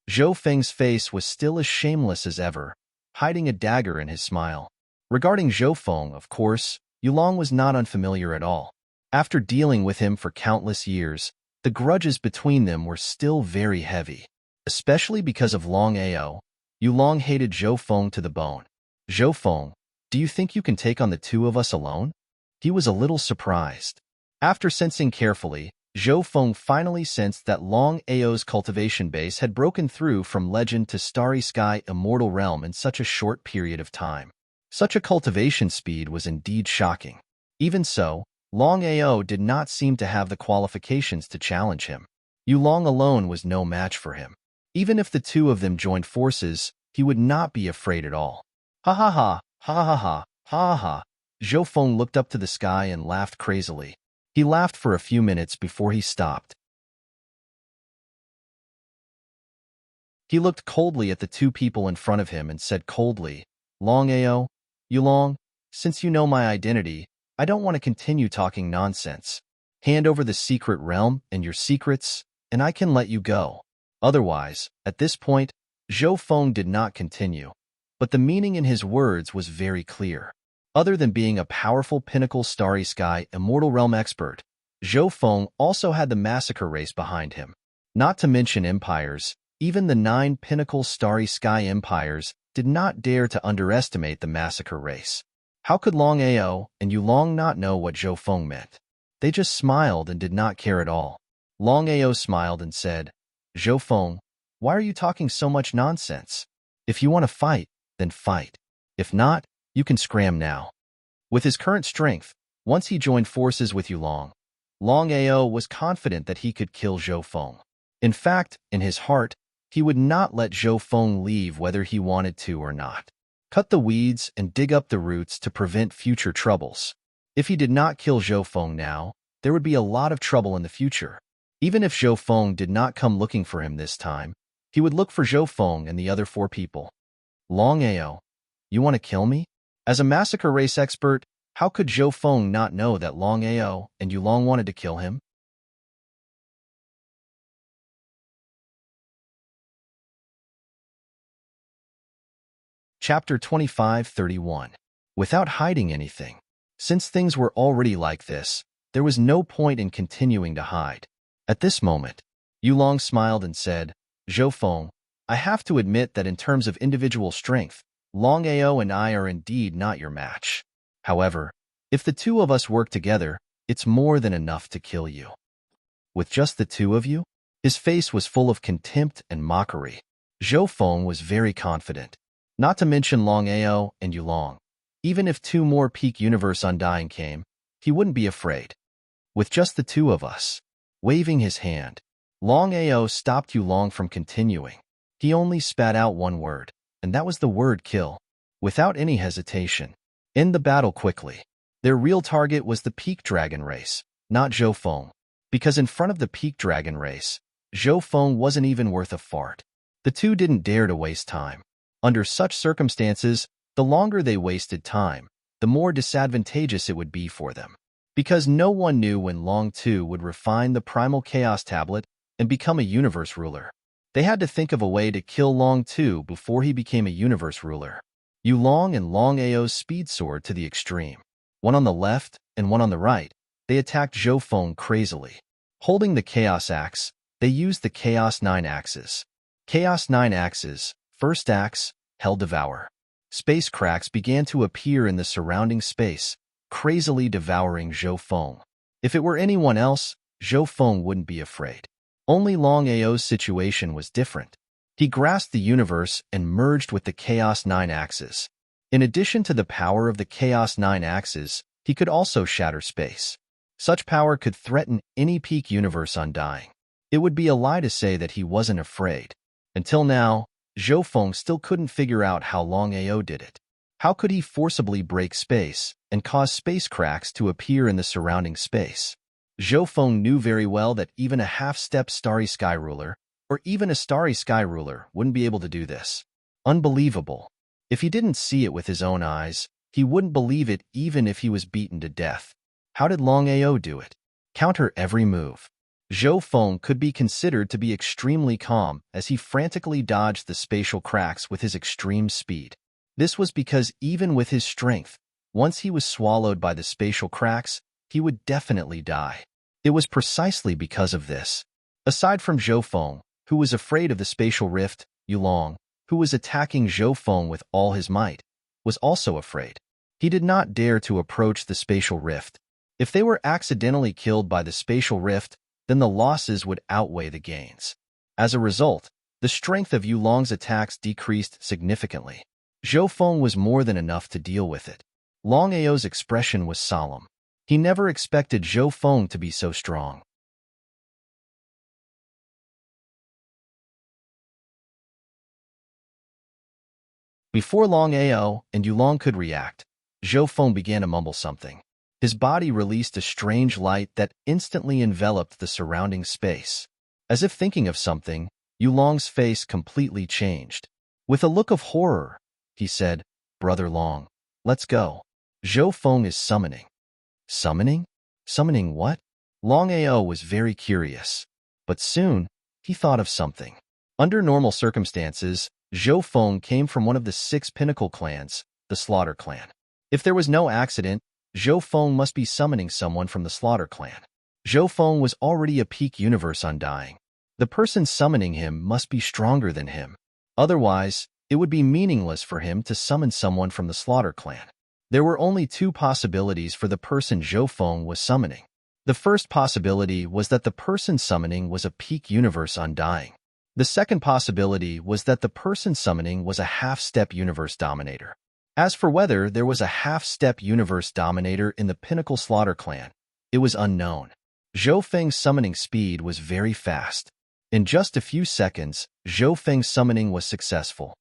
Zhou Feng's face was still as shameless as ever, hiding a dagger in his smile. Regarding Zhou Feng, of course, Yulong was not unfamiliar at all. After dealing with him for countless years, the grudges between them were still very heavy. Especially because of Longao, Yulong hated Zhou Feng to the bone. Zhou Feng, do you think you can take on the 2 of us alone? He was a little surprised. After sensing carefully, Zhou Feng finally sensed that Longao's cultivation base had broken through from legend to starry sky immortal realm in such a short period of time. Such a cultivation speed was indeed shocking. Even so, Longao did not seem to have the qualifications to challenge him. Yulong alone was no match for him. Even if the 2 of them joined forces, he would not be afraid at all. Ha ha ha, ha ha ha, ha ha. Zhou Feng looked up to the sky and laughed crazily. He laughed for a few minutes before he stopped. He looked coldly at the 2 people in front of him and said coldly, Longao, Yulong, since you know my identity, I don't want to continue talking nonsense. Hand over the secret realm and your secrets, and I can let you go. Otherwise, at this point, Zhou Feng did not continue, but the meaning in his words was very clear. Other than being a powerful pinnacle starry sky immortal realm expert, Zhou Feng also had the massacre race behind him. Not to mention empires, even the 9 pinnacle starry sky empires did not dare to underestimate the massacre race. How could Longao and Yulong not know what Zhou Feng meant? They just smiled and did not care at all. Longao smiled and said, Zhou Feng, why are you talking so much nonsense? If you want to fight, then fight. If not, you can scram now. With his current strength, once he joined forces with Yulong, Longao was confident that he could kill Zhou Feng. In fact, in his heart, he would not let Zhou Feng leave whether he wanted to or not. Cut the weeds and dig up the roots to prevent future troubles. If he did not kill Zhou Feng now, there would be a lot of trouble in the future. Even if Zhou Feng did not come looking for him this time, he would look for Zhou Feng and the other 4 people. Longao, you want to kill me? As a massacre race expert, how could Zhou Feng not know that Longao and Yulong wanted to kill him? Chapter 25:31. Without hiding anything. Since things were already like this, there was no point in continuing to hide. At this moment, Yulong smiled and said, Zhou Feng, I have to admit that in terms of individual strength, Longao and I are indeed not your match. However, if the 2 of us work together, it's more than enough to kill you. With just the 2 of you? His face was full of contempt and mockery. Zhou Feng was very confident. Not to mention Longao and Yulong. Even if 2 more peak universe undying came, he wouldn't be afraid. With just the 2 of us. Waving his hand, Longao stopped Yulong from continuing. He only spat out one word, and that was the word kill. Without any hesitation. End the battle quickly. Their real target was the peak dragon race, not Zhou Feng. Because in front of the peak dragon race, Zhou Feng wasn't even worth a fart. The 2 didn't dare to waste time. Under such circumstances, the longer they wasted time, the more disadvantageous it would be for them. Because no one knew when Long 2 would refine the Primal Chaos Tablet and become a universe ruler. They had to think of a way to kill Long 2 before he became a universe ruler. Yulong and Longao's speed soared to the extreme. One on the left and one on the right, they attacked Zhou Feng crazily. Holding the Chaos Axe, they used the Chaos 9 axes. Chaos 9 axes, first axe, Hell Devour. Space cracks began to appear in the surrounding space, crazily devouring Zhou Feng. If it were anyone else, Zhou Feng wouldn't be afraid. Only Longao's situation was different. He grasped the universe and merged with the Chaos 9 axes. In addition to the power of the Chaos 9 axes, he could also shatter space. Such power could threaten any peak universe undying. It would be a lie to say that he wasn't afraid. Until now, Zhou Feng still couldn't figure out how Longao did it. How could he forcibly break space and cause space cracks to appear in the surrounding space? Zhou Feng knew very well that even a half-step Starry Sky Ruler, or even a Starry Sky Ruler, wouldn't be able to do this. Unbelievable. If he didn't see it with his own eyes, he wouldn't believe it even if he was beaten to death. How did Longao do it? Counter every move. Zhou Feng could be considered to be extremely calm as he frantically dodged the spatial cracks with his extreme speed. This was because even with his strength, once he was swallowed by the spatial cracks, he would definitely die. It was precisely because of this. Aside from Zhou Feng, who was afraid of the spatial rift, Yulong, who was attacking Zhou Feng with all his might, was also afraid. He did not dare to approach the spatial rift. If they were accidentally killed by the spatial rift, then the losses would outweigh the gains. As a result, the strength of Yulong's attacks decreased significantly. Zhou Feng was more than enough to deal with it. Longao's expression was solemn. He never expected Zhou Feng to be so strong. Before Longao and Yulong could react, Zhou Feng began to mumble something. His body released a strange light that instantly enveloped the surrounding space. As if thinking of something, Yulong's face completely changed. With a look of horror, he said, "Brother Long, let's go. Zhou Feng is summoning." Summoning? Summoning what? Longao was very curious. But soon, he thought of something. Under normal circumstances, Zhou Feng came from one of the 6 pinnacle clans, the Slaughter Clan. If there was no accident, Zhou Feng must be summoning someone from the Slaughter Clan. Zhou Feng was already a peak universe undying. The person summoning him must be stronger than him. Otherwise, it would be meaningless for him to summon someone from the Slaughter Clan. There were only 2 possibilities for the person Zhou Feng was summoning. The first possibility was that the person summoning was a peak universe undying. The second possibility was that the person summoning was a half-step universe dominator. As for whether there was a half-step universe dominator in the Pinnacle Slaughter Clan, it was unknown. Zhou Feng's summoning speed was very fast. In just a few seconds, Zhou Feng's summoning was successful.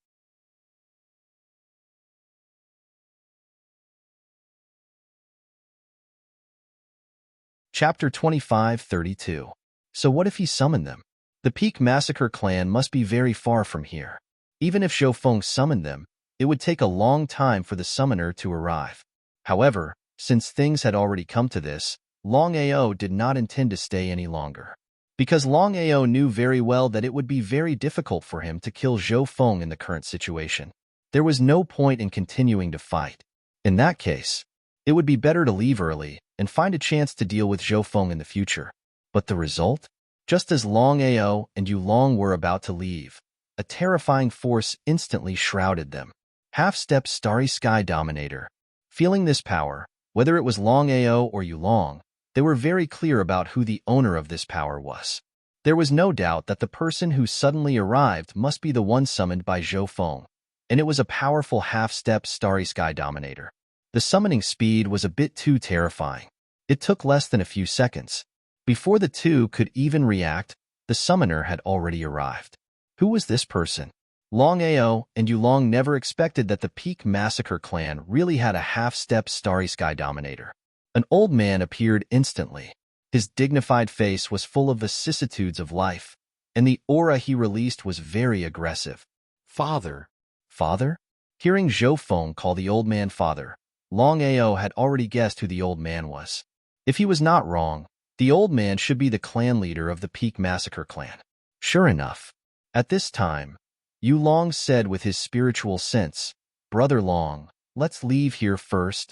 Chapter 25:32. So what if he summoned them? The Peak Massacre clan must be very far from here. Even if Zhou Feng summoned them, it would take a long time for the summoner to arrive. However, since things had already come to this, Longao did not intend to stay any longer. Because Longao knew very well that it would be very difficult for him to kill Zhou Feng in the current situation. There was no point in continuing to fight. In that case, it would be better to leave early and find a chance to deal with Zhou Feng in the future. But the result? Just as Longao and Yulong were about to leave, a terrifying force instantly shrouded them. Half-step Starry Sky Dominator. Feeling this power, whether it was Longao or Yulong, they were very clear about who the owner of this power was. There was no doubt that the person who suddenly arrived must be the one summoned by Zhou Feng, and it was a powerful half-step Starry Sky Dominator. The summoning speed was a bit too terrifying. It took less than a few seconds. Before the two could even react, the summoner had already arrived. Who was this person? Longao and Yulong never expected that the Peak Massacre clan really had a half-step Starry Sky Dominator. An old man appeared instantly. His dignified face was full of vicissitudes of life, and the aura he released was very aggressive. Father. Father? Hearing Zhou Feng call the old man father, Longao had already guessed who the old man was. If he was not wrong, the old man should be the clan leader of the Peak Massacre clan. Sure enough, at this time, Yulong said with his spiritual sense, "Brother Long, let's leave here first."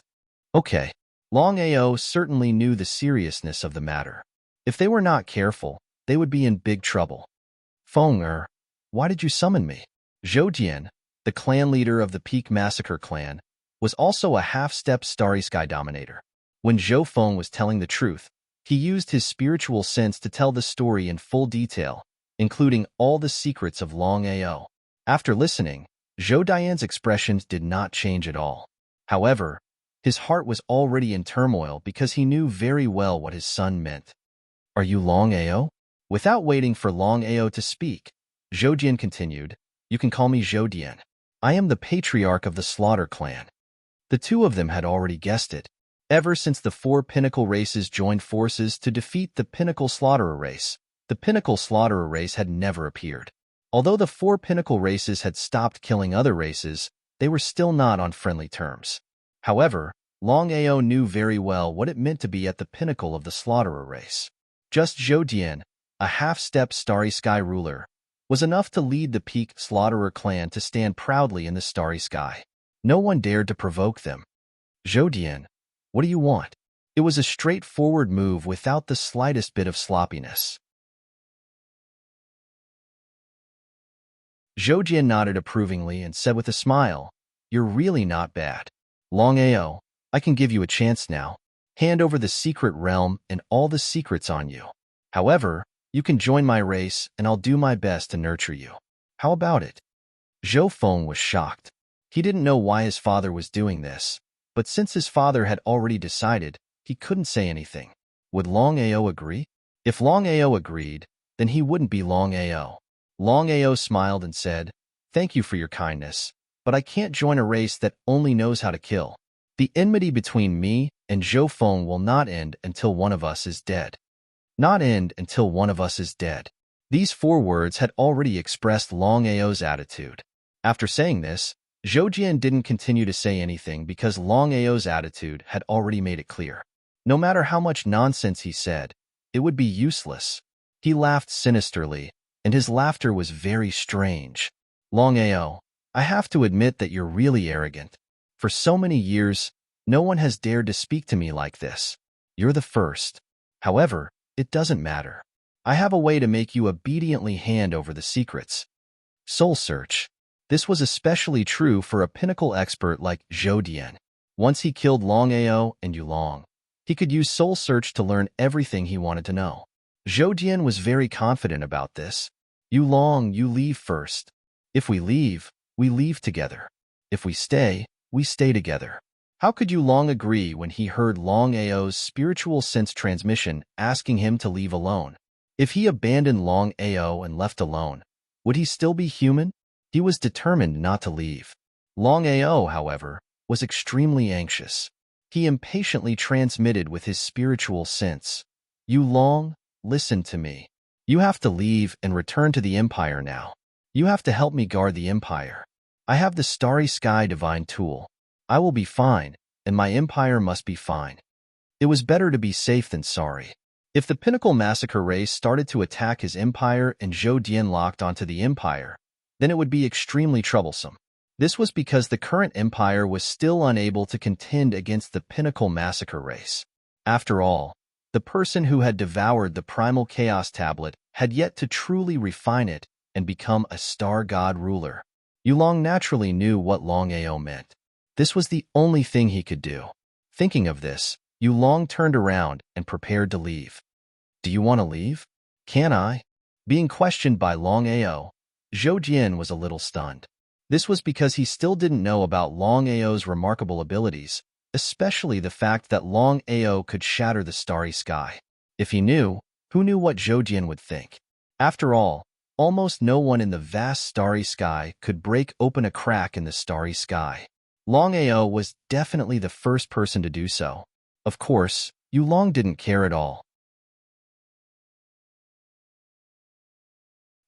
Okay. Longao certainly knew the seriousness of the matter. If they were not careful, they would be in big trouble. Feng, why did you summon me? Zhou Jian, the clan leader of the Peak Massacre clan, was also a half-step Starry Sky Dominator. When Zhou Feng was telling the truth, he used his spiritual sense to tell the story in full detail, including all the secrets of Longao. After listening, Zhou Dian's expressions did not change at all. However, his heart was already in turmoil because he knew very well what his son meant. Are you Longao? Without waiting for Longao to speak, Zhou Jian continued, You can call me Zhou Dian. I am the patriarch of the Slaughter clan. The two of them had already guessed it. Ever since the four Pinnacle races joined forces to defeat the Pinnacle Slaughterer race, the Pinnacle Slaughterer race had never appeared. Although the four Pinnacle races had stopped killing other races, they were still not on friendly terms. However, Longao knew very well what it meant to be at the pinnacle of the Slaughterer race. Just Zhou Dian, a half-step Starry Sky ruler, was enough to lead the Peak Slaughterer clan to stand proudly in the starry sky. No one dared to provoke them. Zhou Dian, what do you want? It was a straightforward move without the slightest bit of sloppiness. Zhou Jian nodded approvingly and said with a smile, You're really not bad. Longao, I can give you a chance now. Hand over the secret realm and all the secrets on you. However, you can join my race and I'll do my best to nurture you. How about it? Zhou Feng was shocked. He didn't know why his father was doing this, but since his father had already decided, he couldn't say anything. Would Longao agree? If Longao agreed, then he wouldn't be Longao. Longao smiled and said, Thank you for your kindness, but I can't join a race that only knows how to kill. The enmity between me and Zhou Feng will not end until one of us is dead. Not end until one of us is dead. These 4 words had already expressed Longao's attitude. After saying this, Zhou Jian didn't continue to say anything because Longao's attitude had already made it clear. No matter how much nonsense he said, it would be useless. He laughed sinisterly, and his laughter was very strange. Longao, I have to admit that you're really arrogant. For so many years, no one has dared to speak to me like this. You're the first. However, it doesn't matter. I have a way to make you obediently hand over the secrets. Soul Search. This was especially true for a pinnacle expert like Zhou Dian. Once he killed Longao and Yulong, he could use Soul Search to learn everything he wanted to know. Zhou Dian was very confident about this. Yulong, you leave first. If we leave together. If we stay together. How could Yu Long agree when he heard Longao's spiritual sense transmission asking him to leave alone? If he abandoned Longao and left alone, would he still be human? He was determined not to leave. Longao, however, was extremely anxious. He impatiently transmitted with his spiritual sense. Yu Long, listen to me. You have to leave and return to the Empire now. You have to help me guard the Empire. I have the Starry Sky Divine Tool. I will be fine, and my Empire must be fine. It was better to be safe than sorry. If the Pinnacle Massacre race started to attack his Empire and Zhou Dian locked onto the Empire, then it would be extremely troublesome. This was because the current Empire was still unable to contend against the Pinnacle Massacre race. After all, the person who had devoured the Primal Chaos Tablet had yet to truly refine it and become a Star God ruler. Yu Long naturally knew what Longao meant. This was the only thing he could do. Thinking of this, Yu Long turned around and prepared to leave. Do you want to leave? Can I? Being questioned by Longao, Zhou Jian was a little stunned. This was because he still didn't know about Longao's remarkable abilities, especially the fact that Longao could shatter the starry sky. If he knew, who knew what Zhou Jian would think? After all, almost no one in the vast starry sky could break open a crack in the starry sky. Longao was definitely the first person to do so. Of course, Yu Long didn't care at all.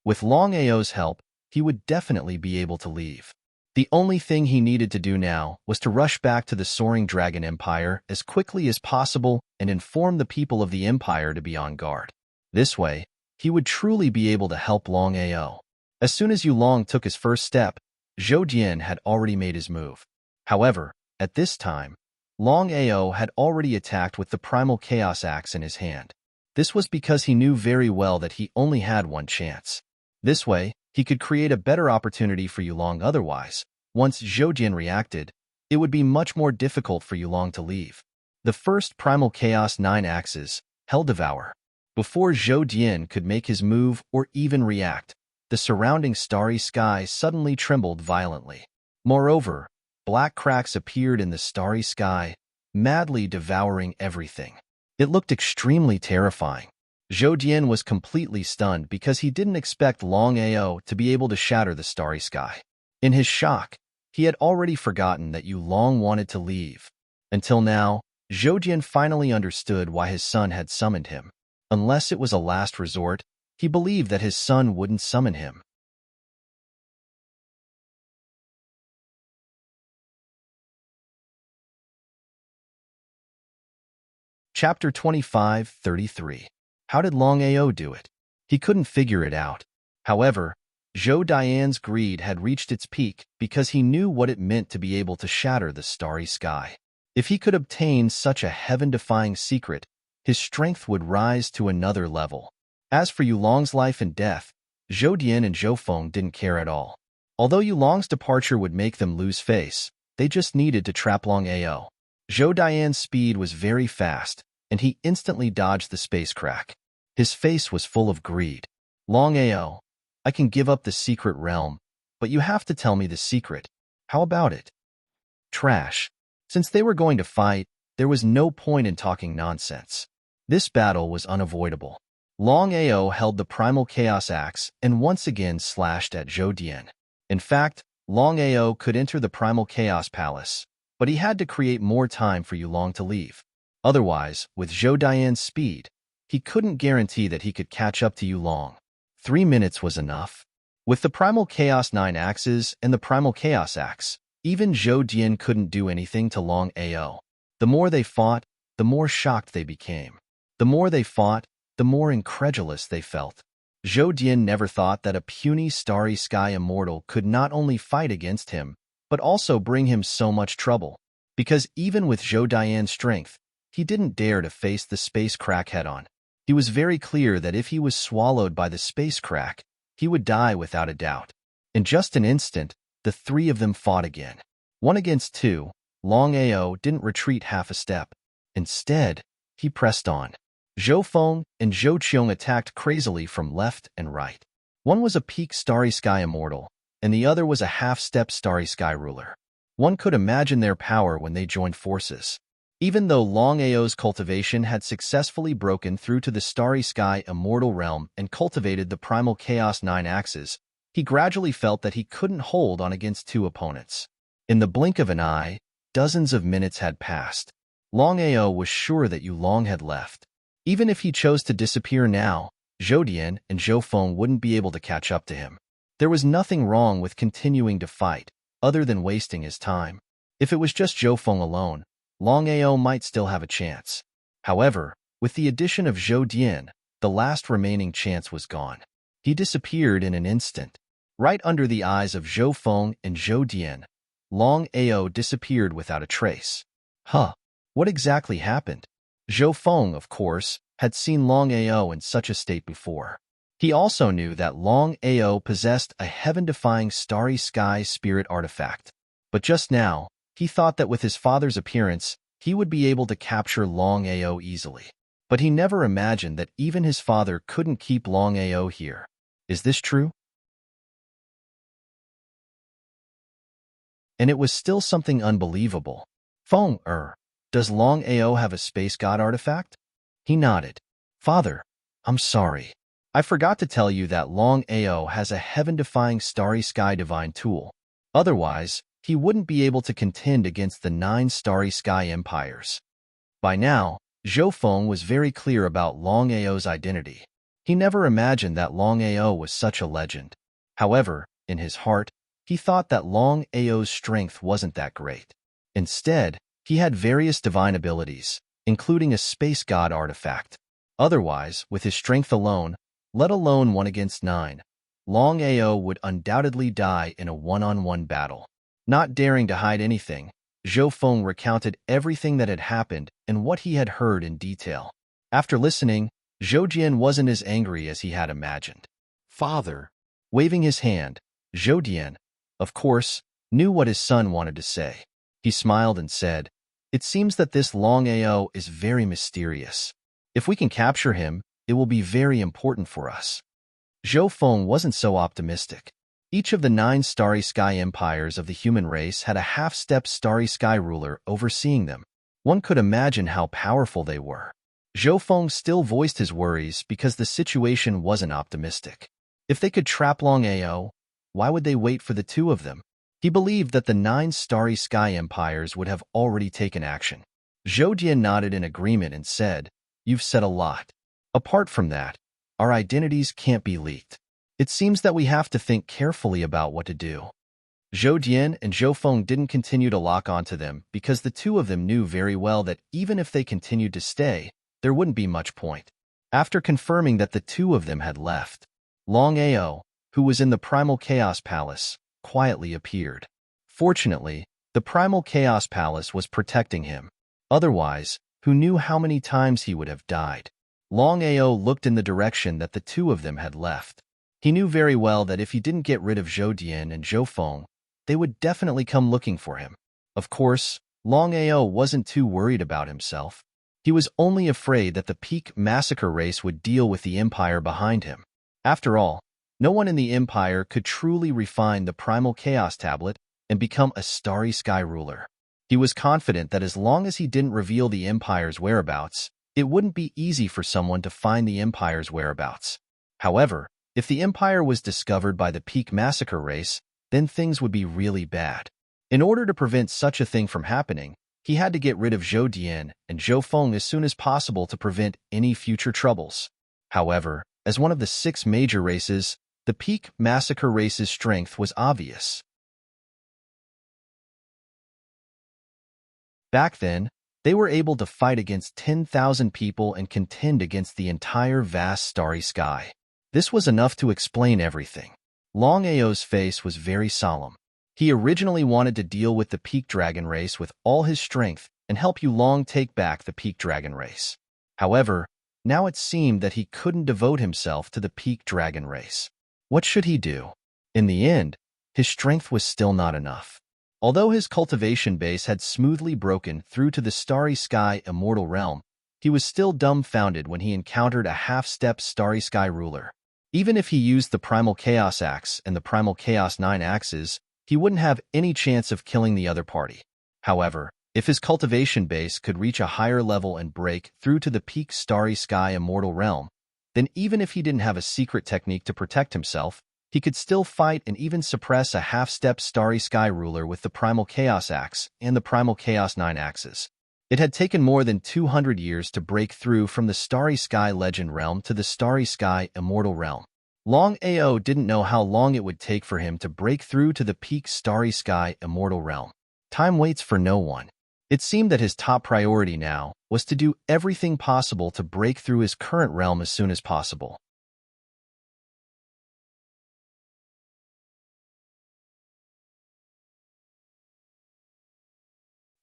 With Longao's help, he would definitely be able to leave. The only thing he needed to do now was to rush back to the Soaring Dragon Empire as quickly as possible and inform the people of the Empire to be on guard. This way, he would truly be able to help Longao. As soon as Yu Long took his first step, Zhou Jian had already made his move. However, at this time, Longao had already attacked with the Primal Chaos Axe in his hand. This was because he knew very well that he only had one chance. This way, he could create a better opportunity for Yu Long. Otherwise, once Zhou Jian reacted, it would be much more difficult for Yu Long to leave. The first Primal Chaos 9 axes, Hell Devour. Before Zhou Jian could make his move or even react, the surrounding starry sky suddenly trembled violently. Moreover, black cracks appeared in the starry sky, madly devouring everything. It looked extremely terrifying. Zhou Jian was completely stunned because he didn't expect Longao to be able to shatter the starry sky. In his shock, he had already forgotten that Yu Long wanted to leave. Until now, Zhou Jian finally understood why his son had summoned him. Unless it was a last resort, he believed that his son wouldn't summon him. Chapter 25:33. How did Longao do it? He couldn't figure it out. However, Zhou Dian's greed had reached its peak because he knew what it meant to be able to shatter the starry sky. If he could obtain such a heaven-defying secret, his strength would rise to another level. As for Yu Long's life and death, Zhou Dian and Zhou Feng didn't care at all. Although Yu Long's departure would make them lose face, they just needed to trap Longao. Zhou Dian's speed was very fast, and he instantly dodged the space crack. His face was full of greed. Longao, I can give up the secret realm, but you have to tell me the secret. How about it? Trash. Since they were going to fight, there was no point in talking nonsense. This battle was unavoidable. Longao held the Primal Chaos Axe and once again slashed at Zhou Dian. In fact, Longao could enter the Primal Chaos Palace, but he had to create more time for Yu Long to leave. Otherwise, with Zhou Dian's speed, he couldn't guarantee that he could catch up to Yu Long. 3 minutes was enough. With the Primal Chaos 9 axes and the Primal Chaos Axe, even Zhou Dian couldn't do anything to Longao. The more they fought, the more shocked they became. The more they fought, the more incredulous they felt. Zhou Dian never thought that a puny starry sky immortal could not only fight against him, but also bring him so much trouble. Because even with Zhou Dian's strength, he didn't dare to face the space crack head-on. He was very clear that if he was swallowed by the space crack, he would die without a doubt. In just an instant, the three of them fought again. 1 against 2, Longao didn't retreat half a step. Instead, he pressed on. Zhou Feng and Zhou Qiong attacked crazily from left and right. One was a peak starry sky immortal, and the other was a half-step starry sky ruler. One could imagine their power when they joined forces. Even though Longao's cultivation had successfully broken through to the starry sky immortal realm and cultivated the primal chaos 9 axes, he gradually felt that he couldn't hold on against two opponents. In the blink of an eye, dozens of minutes had passed. Longao was sure that Yulong had left. Even if he chose to disappear now, Zhou Dian and Zhou Feng wouldn't be able to catch up to him. There was nothing wrong with continuing to fight, other than wasting his time. If it was just Zhou Feng alone, Longao might still have a chance. However, with the addition of Zhou Dian, the last remaining chance was gone. He disappeared in an instant. Right under the eyes of Zhou Feng and Zhou Dian, Longao disappeared without a trace. Huh, what exactly happened? Zhou Feng, of course, had seen Longao in such a state before. He also knew that Longao possessed a heaven-defying starry sky spirit artifact. But just now, he thought that with his father's appearance, he would be able to capture Longao easily. But he never imagined that even his father couldn't keep Longao here. Is this true? And it was still something unbelievable. Feng, does Longao have a space god artifact? He nodded. Father, I'm sorry. I forgot to tell you that Longao has a heaven-defying starry sky divine tool. Otherwise, he wouldn't be able to contend against the 9 starry sky empires. By now, Zhou Feng was very clear about Longao's identity. He never imagined that Longao was such a legend. However, in his heart, he thought that Longao's strength wasn't that great. Instead, he had various divine abilities, including a space god artifact. Otherwise, with his strength alone, let alone 1 against 9, Longao would undoubtedly die in a one-on-one battle. Not daring to hide anything, Zhou Feng recounted everything that had happened and what he had heard in detail. After listening, Zhou Jian wasn't as angry as he had imagined. Father, waving his hand, Zhou Dian, of course, knew what his son wanted to say. He smiled and said, "It seems that this Longao is very mysterious. If we can capture him, it will be very important for us." Zhou Feng wasn't so optimistic. Each of the 9 starry sky empires of the human race had a half-step starry sky ruler overseeing them. One could imagine how powerful they were. Zhou Feng still voiced his worries because the situation wasn't optimistic. If they could trap Longao, why would they wait for the 2 of them? He believed that the 9 starry sky empires would have already taken action. Zhou Dian nodded in agreement and said, "You've said a lot. Apart from that, our identities can't be leaked. It seems that we have to think carefully about what to do." Zhou Dian and Zhou Feng didn't continue to lock onto them because the 2 of them knew very well that even if they continued to stay, there wouldn't be much point. After confirming that the 2 of them had left, Longao, who was in the Primal Chaos Palace, quietly appeared. Fortunately, the Primal Chaos Palace was protecting him. Otherwise, who knew how many times he would have died? Longao looked in the direction that the 2 of them had left. He knew very well that if he didn't get rid of Zhou Dian and Zhou Feng, they would definitely come looking for him. Of course, Longao wasn't too worried about himself. He was only afraid that the Peak Massacre race would deal with the empire behind him. After all, no one in the empire could truly refine the Primal Chaos Tablet and become a starry sky ruler. He was confident that as long as he didn't reveal the empire's whereabouts, it wouldn't be easy for someone to find the empire's whereabouts. However, if the empire was discovered by the Peak Massacre race, then things would be really bad. In order to prevent such a thing from happening, he had to get rid of Zhou Dian and Zhou Feng as soon as possible to prevent any future troubles. However, as one of the 6 major races, the Peak Massacre race's strength was obvious. Back then, they were able to fight against 10,000 people and contend against the entire vast starry sky. This was enough to explain everything. Longao's face was very solemn. He originally wanted to deal with the Peak Dragon race with all his strength and help Yulong take back the Peak Dragon race. However, now it seemed that he couldn't devote himself to the Peak Dragon race. What should he do? In the end, his strength was still not enough. Although his cultivation base had smoothly broken through to the starry sky immortal realm, he was still dumbfounded when he encountered a half-step starry sky ruler. Even if he used the Primal Chaos Axe and the Primal Chaos 9 axes, he wouldn't have any chance of killing the other party. However, if his cultivation base could reach a higher level and break through to the peak starry sky immortal realm, then even if he didn't have a secret technique to protect himself, he could still fight and even suppress a half-step starry sky ruler with the primal chaos axe and the primal chaos 9 axes. It had taken more than 200 years to break through from the starry sky legend realm to the starry sky immortal realm. Longao didn't know how long it would take for him to break through to the peak starry sky immortal realm. Time waits for no one. It seemed that his top priority now was to do everything possible to break through his current realm as soon as possible.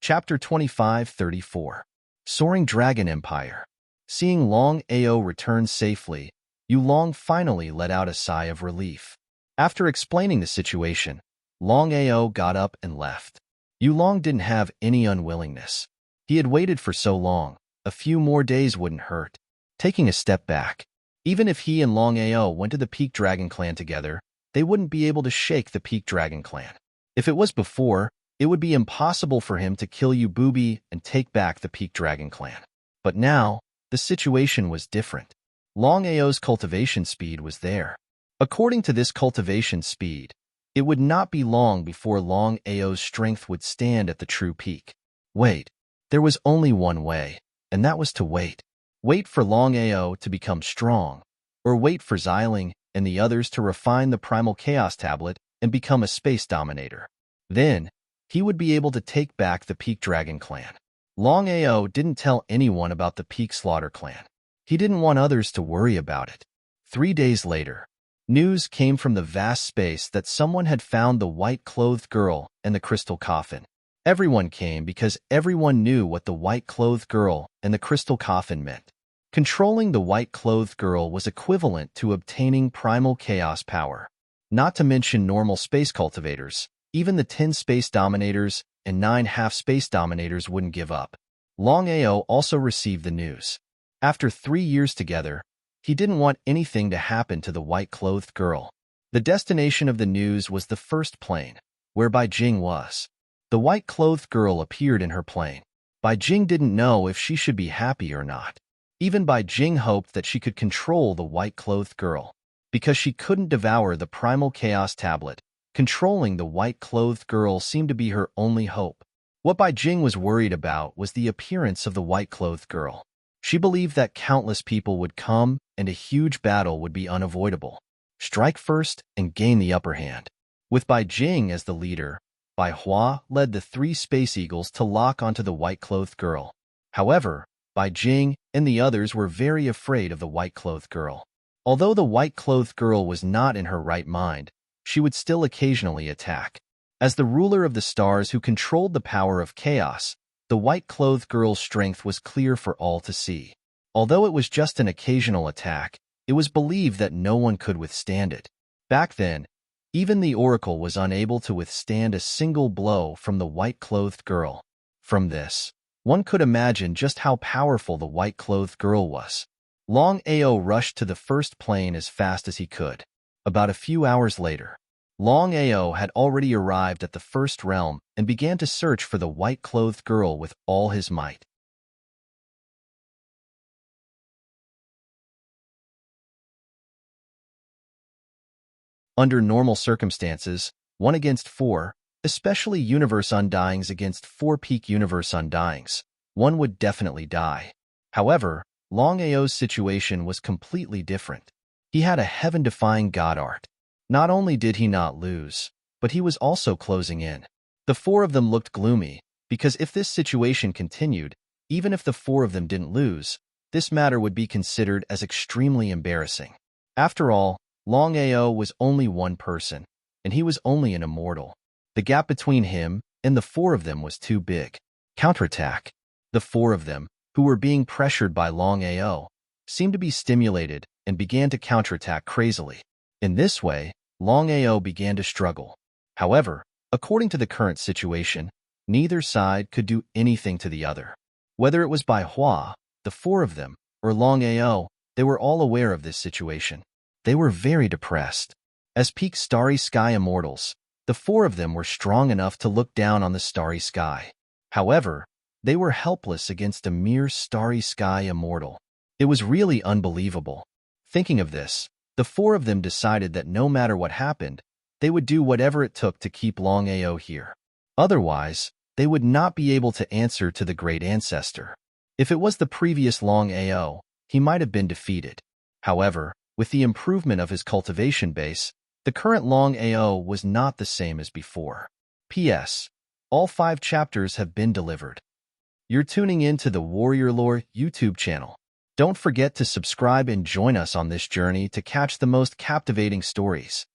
Chapter 25-34 Soaring Dragon Empire. Seeing Longao return safely, Yulong finally let out a sigh of relief. After explaining the situation, Longao got up and left. Yulong didn't have any unwillingness. He had waited for so long, a few more days wouldn't hurt. Taking a step back, even if he and Longao went to the Peak Dragon Clan together, they wouldn't be able to shake the Peak Dragon Clan. If it was before, it would be impossible for him to kill Yububi and take back the Peak Dragon Clan. But now, the situation was different. Longao's cultivation speed was there. According to this cultivation speed, it would not be long before Longao's strength would stand at the true peak. Wait, there was only one way, and that was to wait. Wait for Longao to become strong, or wait for Xiling and the others to refine the Primal Chaos Tablet and become a space dominator. Then, he would be able to take back the Peak Dragon Clan. Longao didn't tell anyone about the Peak Slaughter Clan. He didn't want others to worry about it. 3 days later, news came from the vast space that someone had found the white-clothed girl and the crystal coffin. Everyone came because everyone knew what the white-clothed girl and the crystal coffin meant. Controlling the white-clothed girl was equivalent to obtaining primal chaos power. Not to mention normal space cultivators, even the 10 space dominators and 9 half-space dominators wouldn't give up. Longao also received the news. After 3 years together, he didn't want anything to happen to the white-clothed girl. The destination of the news was the first plane, where Bai Jing was. The white-clothed girl appeared in her plane. Bai Jing didn't know if she should be happy or not. Even Bai Jing hoped that she could control the white-clothed girl. Because she couldn't devour the Primal Chaos Tablet, controlling the white-clothed girl seemed to be her only hope. What Bai Jing was worried about was the appearance of the white-clothed girl. She believed that countless people would come and a huge battle would be unavoidable. Strike first and gain the upper hand. With Bai Jing as the leader, Bai Hua led the 3 Space Eagles to lock onto the white-clothed girl. However, Bai Jing and the others were very afraid of the white-clothed girl. Although the white-clothed girl was not in her right mind, she would still occasionally attack. As the ruler of the stars who controlled the power of chaos, the white-clothed girl's strength was clear for all to see. Although it was just an occasional attack, it was believed that no one could withstand it. Back then, even the Oracle was unable to withstand a single blow from the white-clothed girl. From this, one could imagine just how powerful the white-clothed girl was. Longao rushed to the first plane as fast as he could. About a few hours later, Longao had already arrived at the first realm and began to search for the white-clothed girl with all his might. Under normal circumstances, 1 against 4, especially Universe Undyings against 4 Peak Universe Undyings, one would definitely die. However, Longao's situation was completely different. He had a heaven-defying god art. Not only did he not lose, but he was also closing in. The 4 of them looked gloomy, because if this situation continued, even if the 4 of them didn't lose, this matter would be considered as extremely embarrassing. After all, Longao was only one person, and he was only an immortal. The gap between him and the 4 of them was too big. Counterattack. The 4 of them, who were being pressured by Longao, seemed to be stimulated and began to counterattack crazily. In this way, Longao began to struggle. However, according to the current situation, neither side could do anything to the other. Whether it was Bai Hua, the 4 of them, or Longao, they were all aware of this situation. They were very depressed. As peak starry sky immortals, The four of them were strong enough to look down on the starry sky. However, they were helpless against a mere starry sky immortal. It was really unbelievable. Thinking of this, the four of them decided that no matter what happened, they would do whatever it took to keep Longao here. Otherwise, they would not be able to answer to the great ancestor. If it was the previous Longao, he might have been defeated. However, with the improvement of his cultivation base, the current Longao was not the same as before. P.S. All 5 chapters have been delivered. You're tuning in to the Warrior Lore YouTube channel. Don't forget to subscribe and join us on this journey to catch the most captivating stories.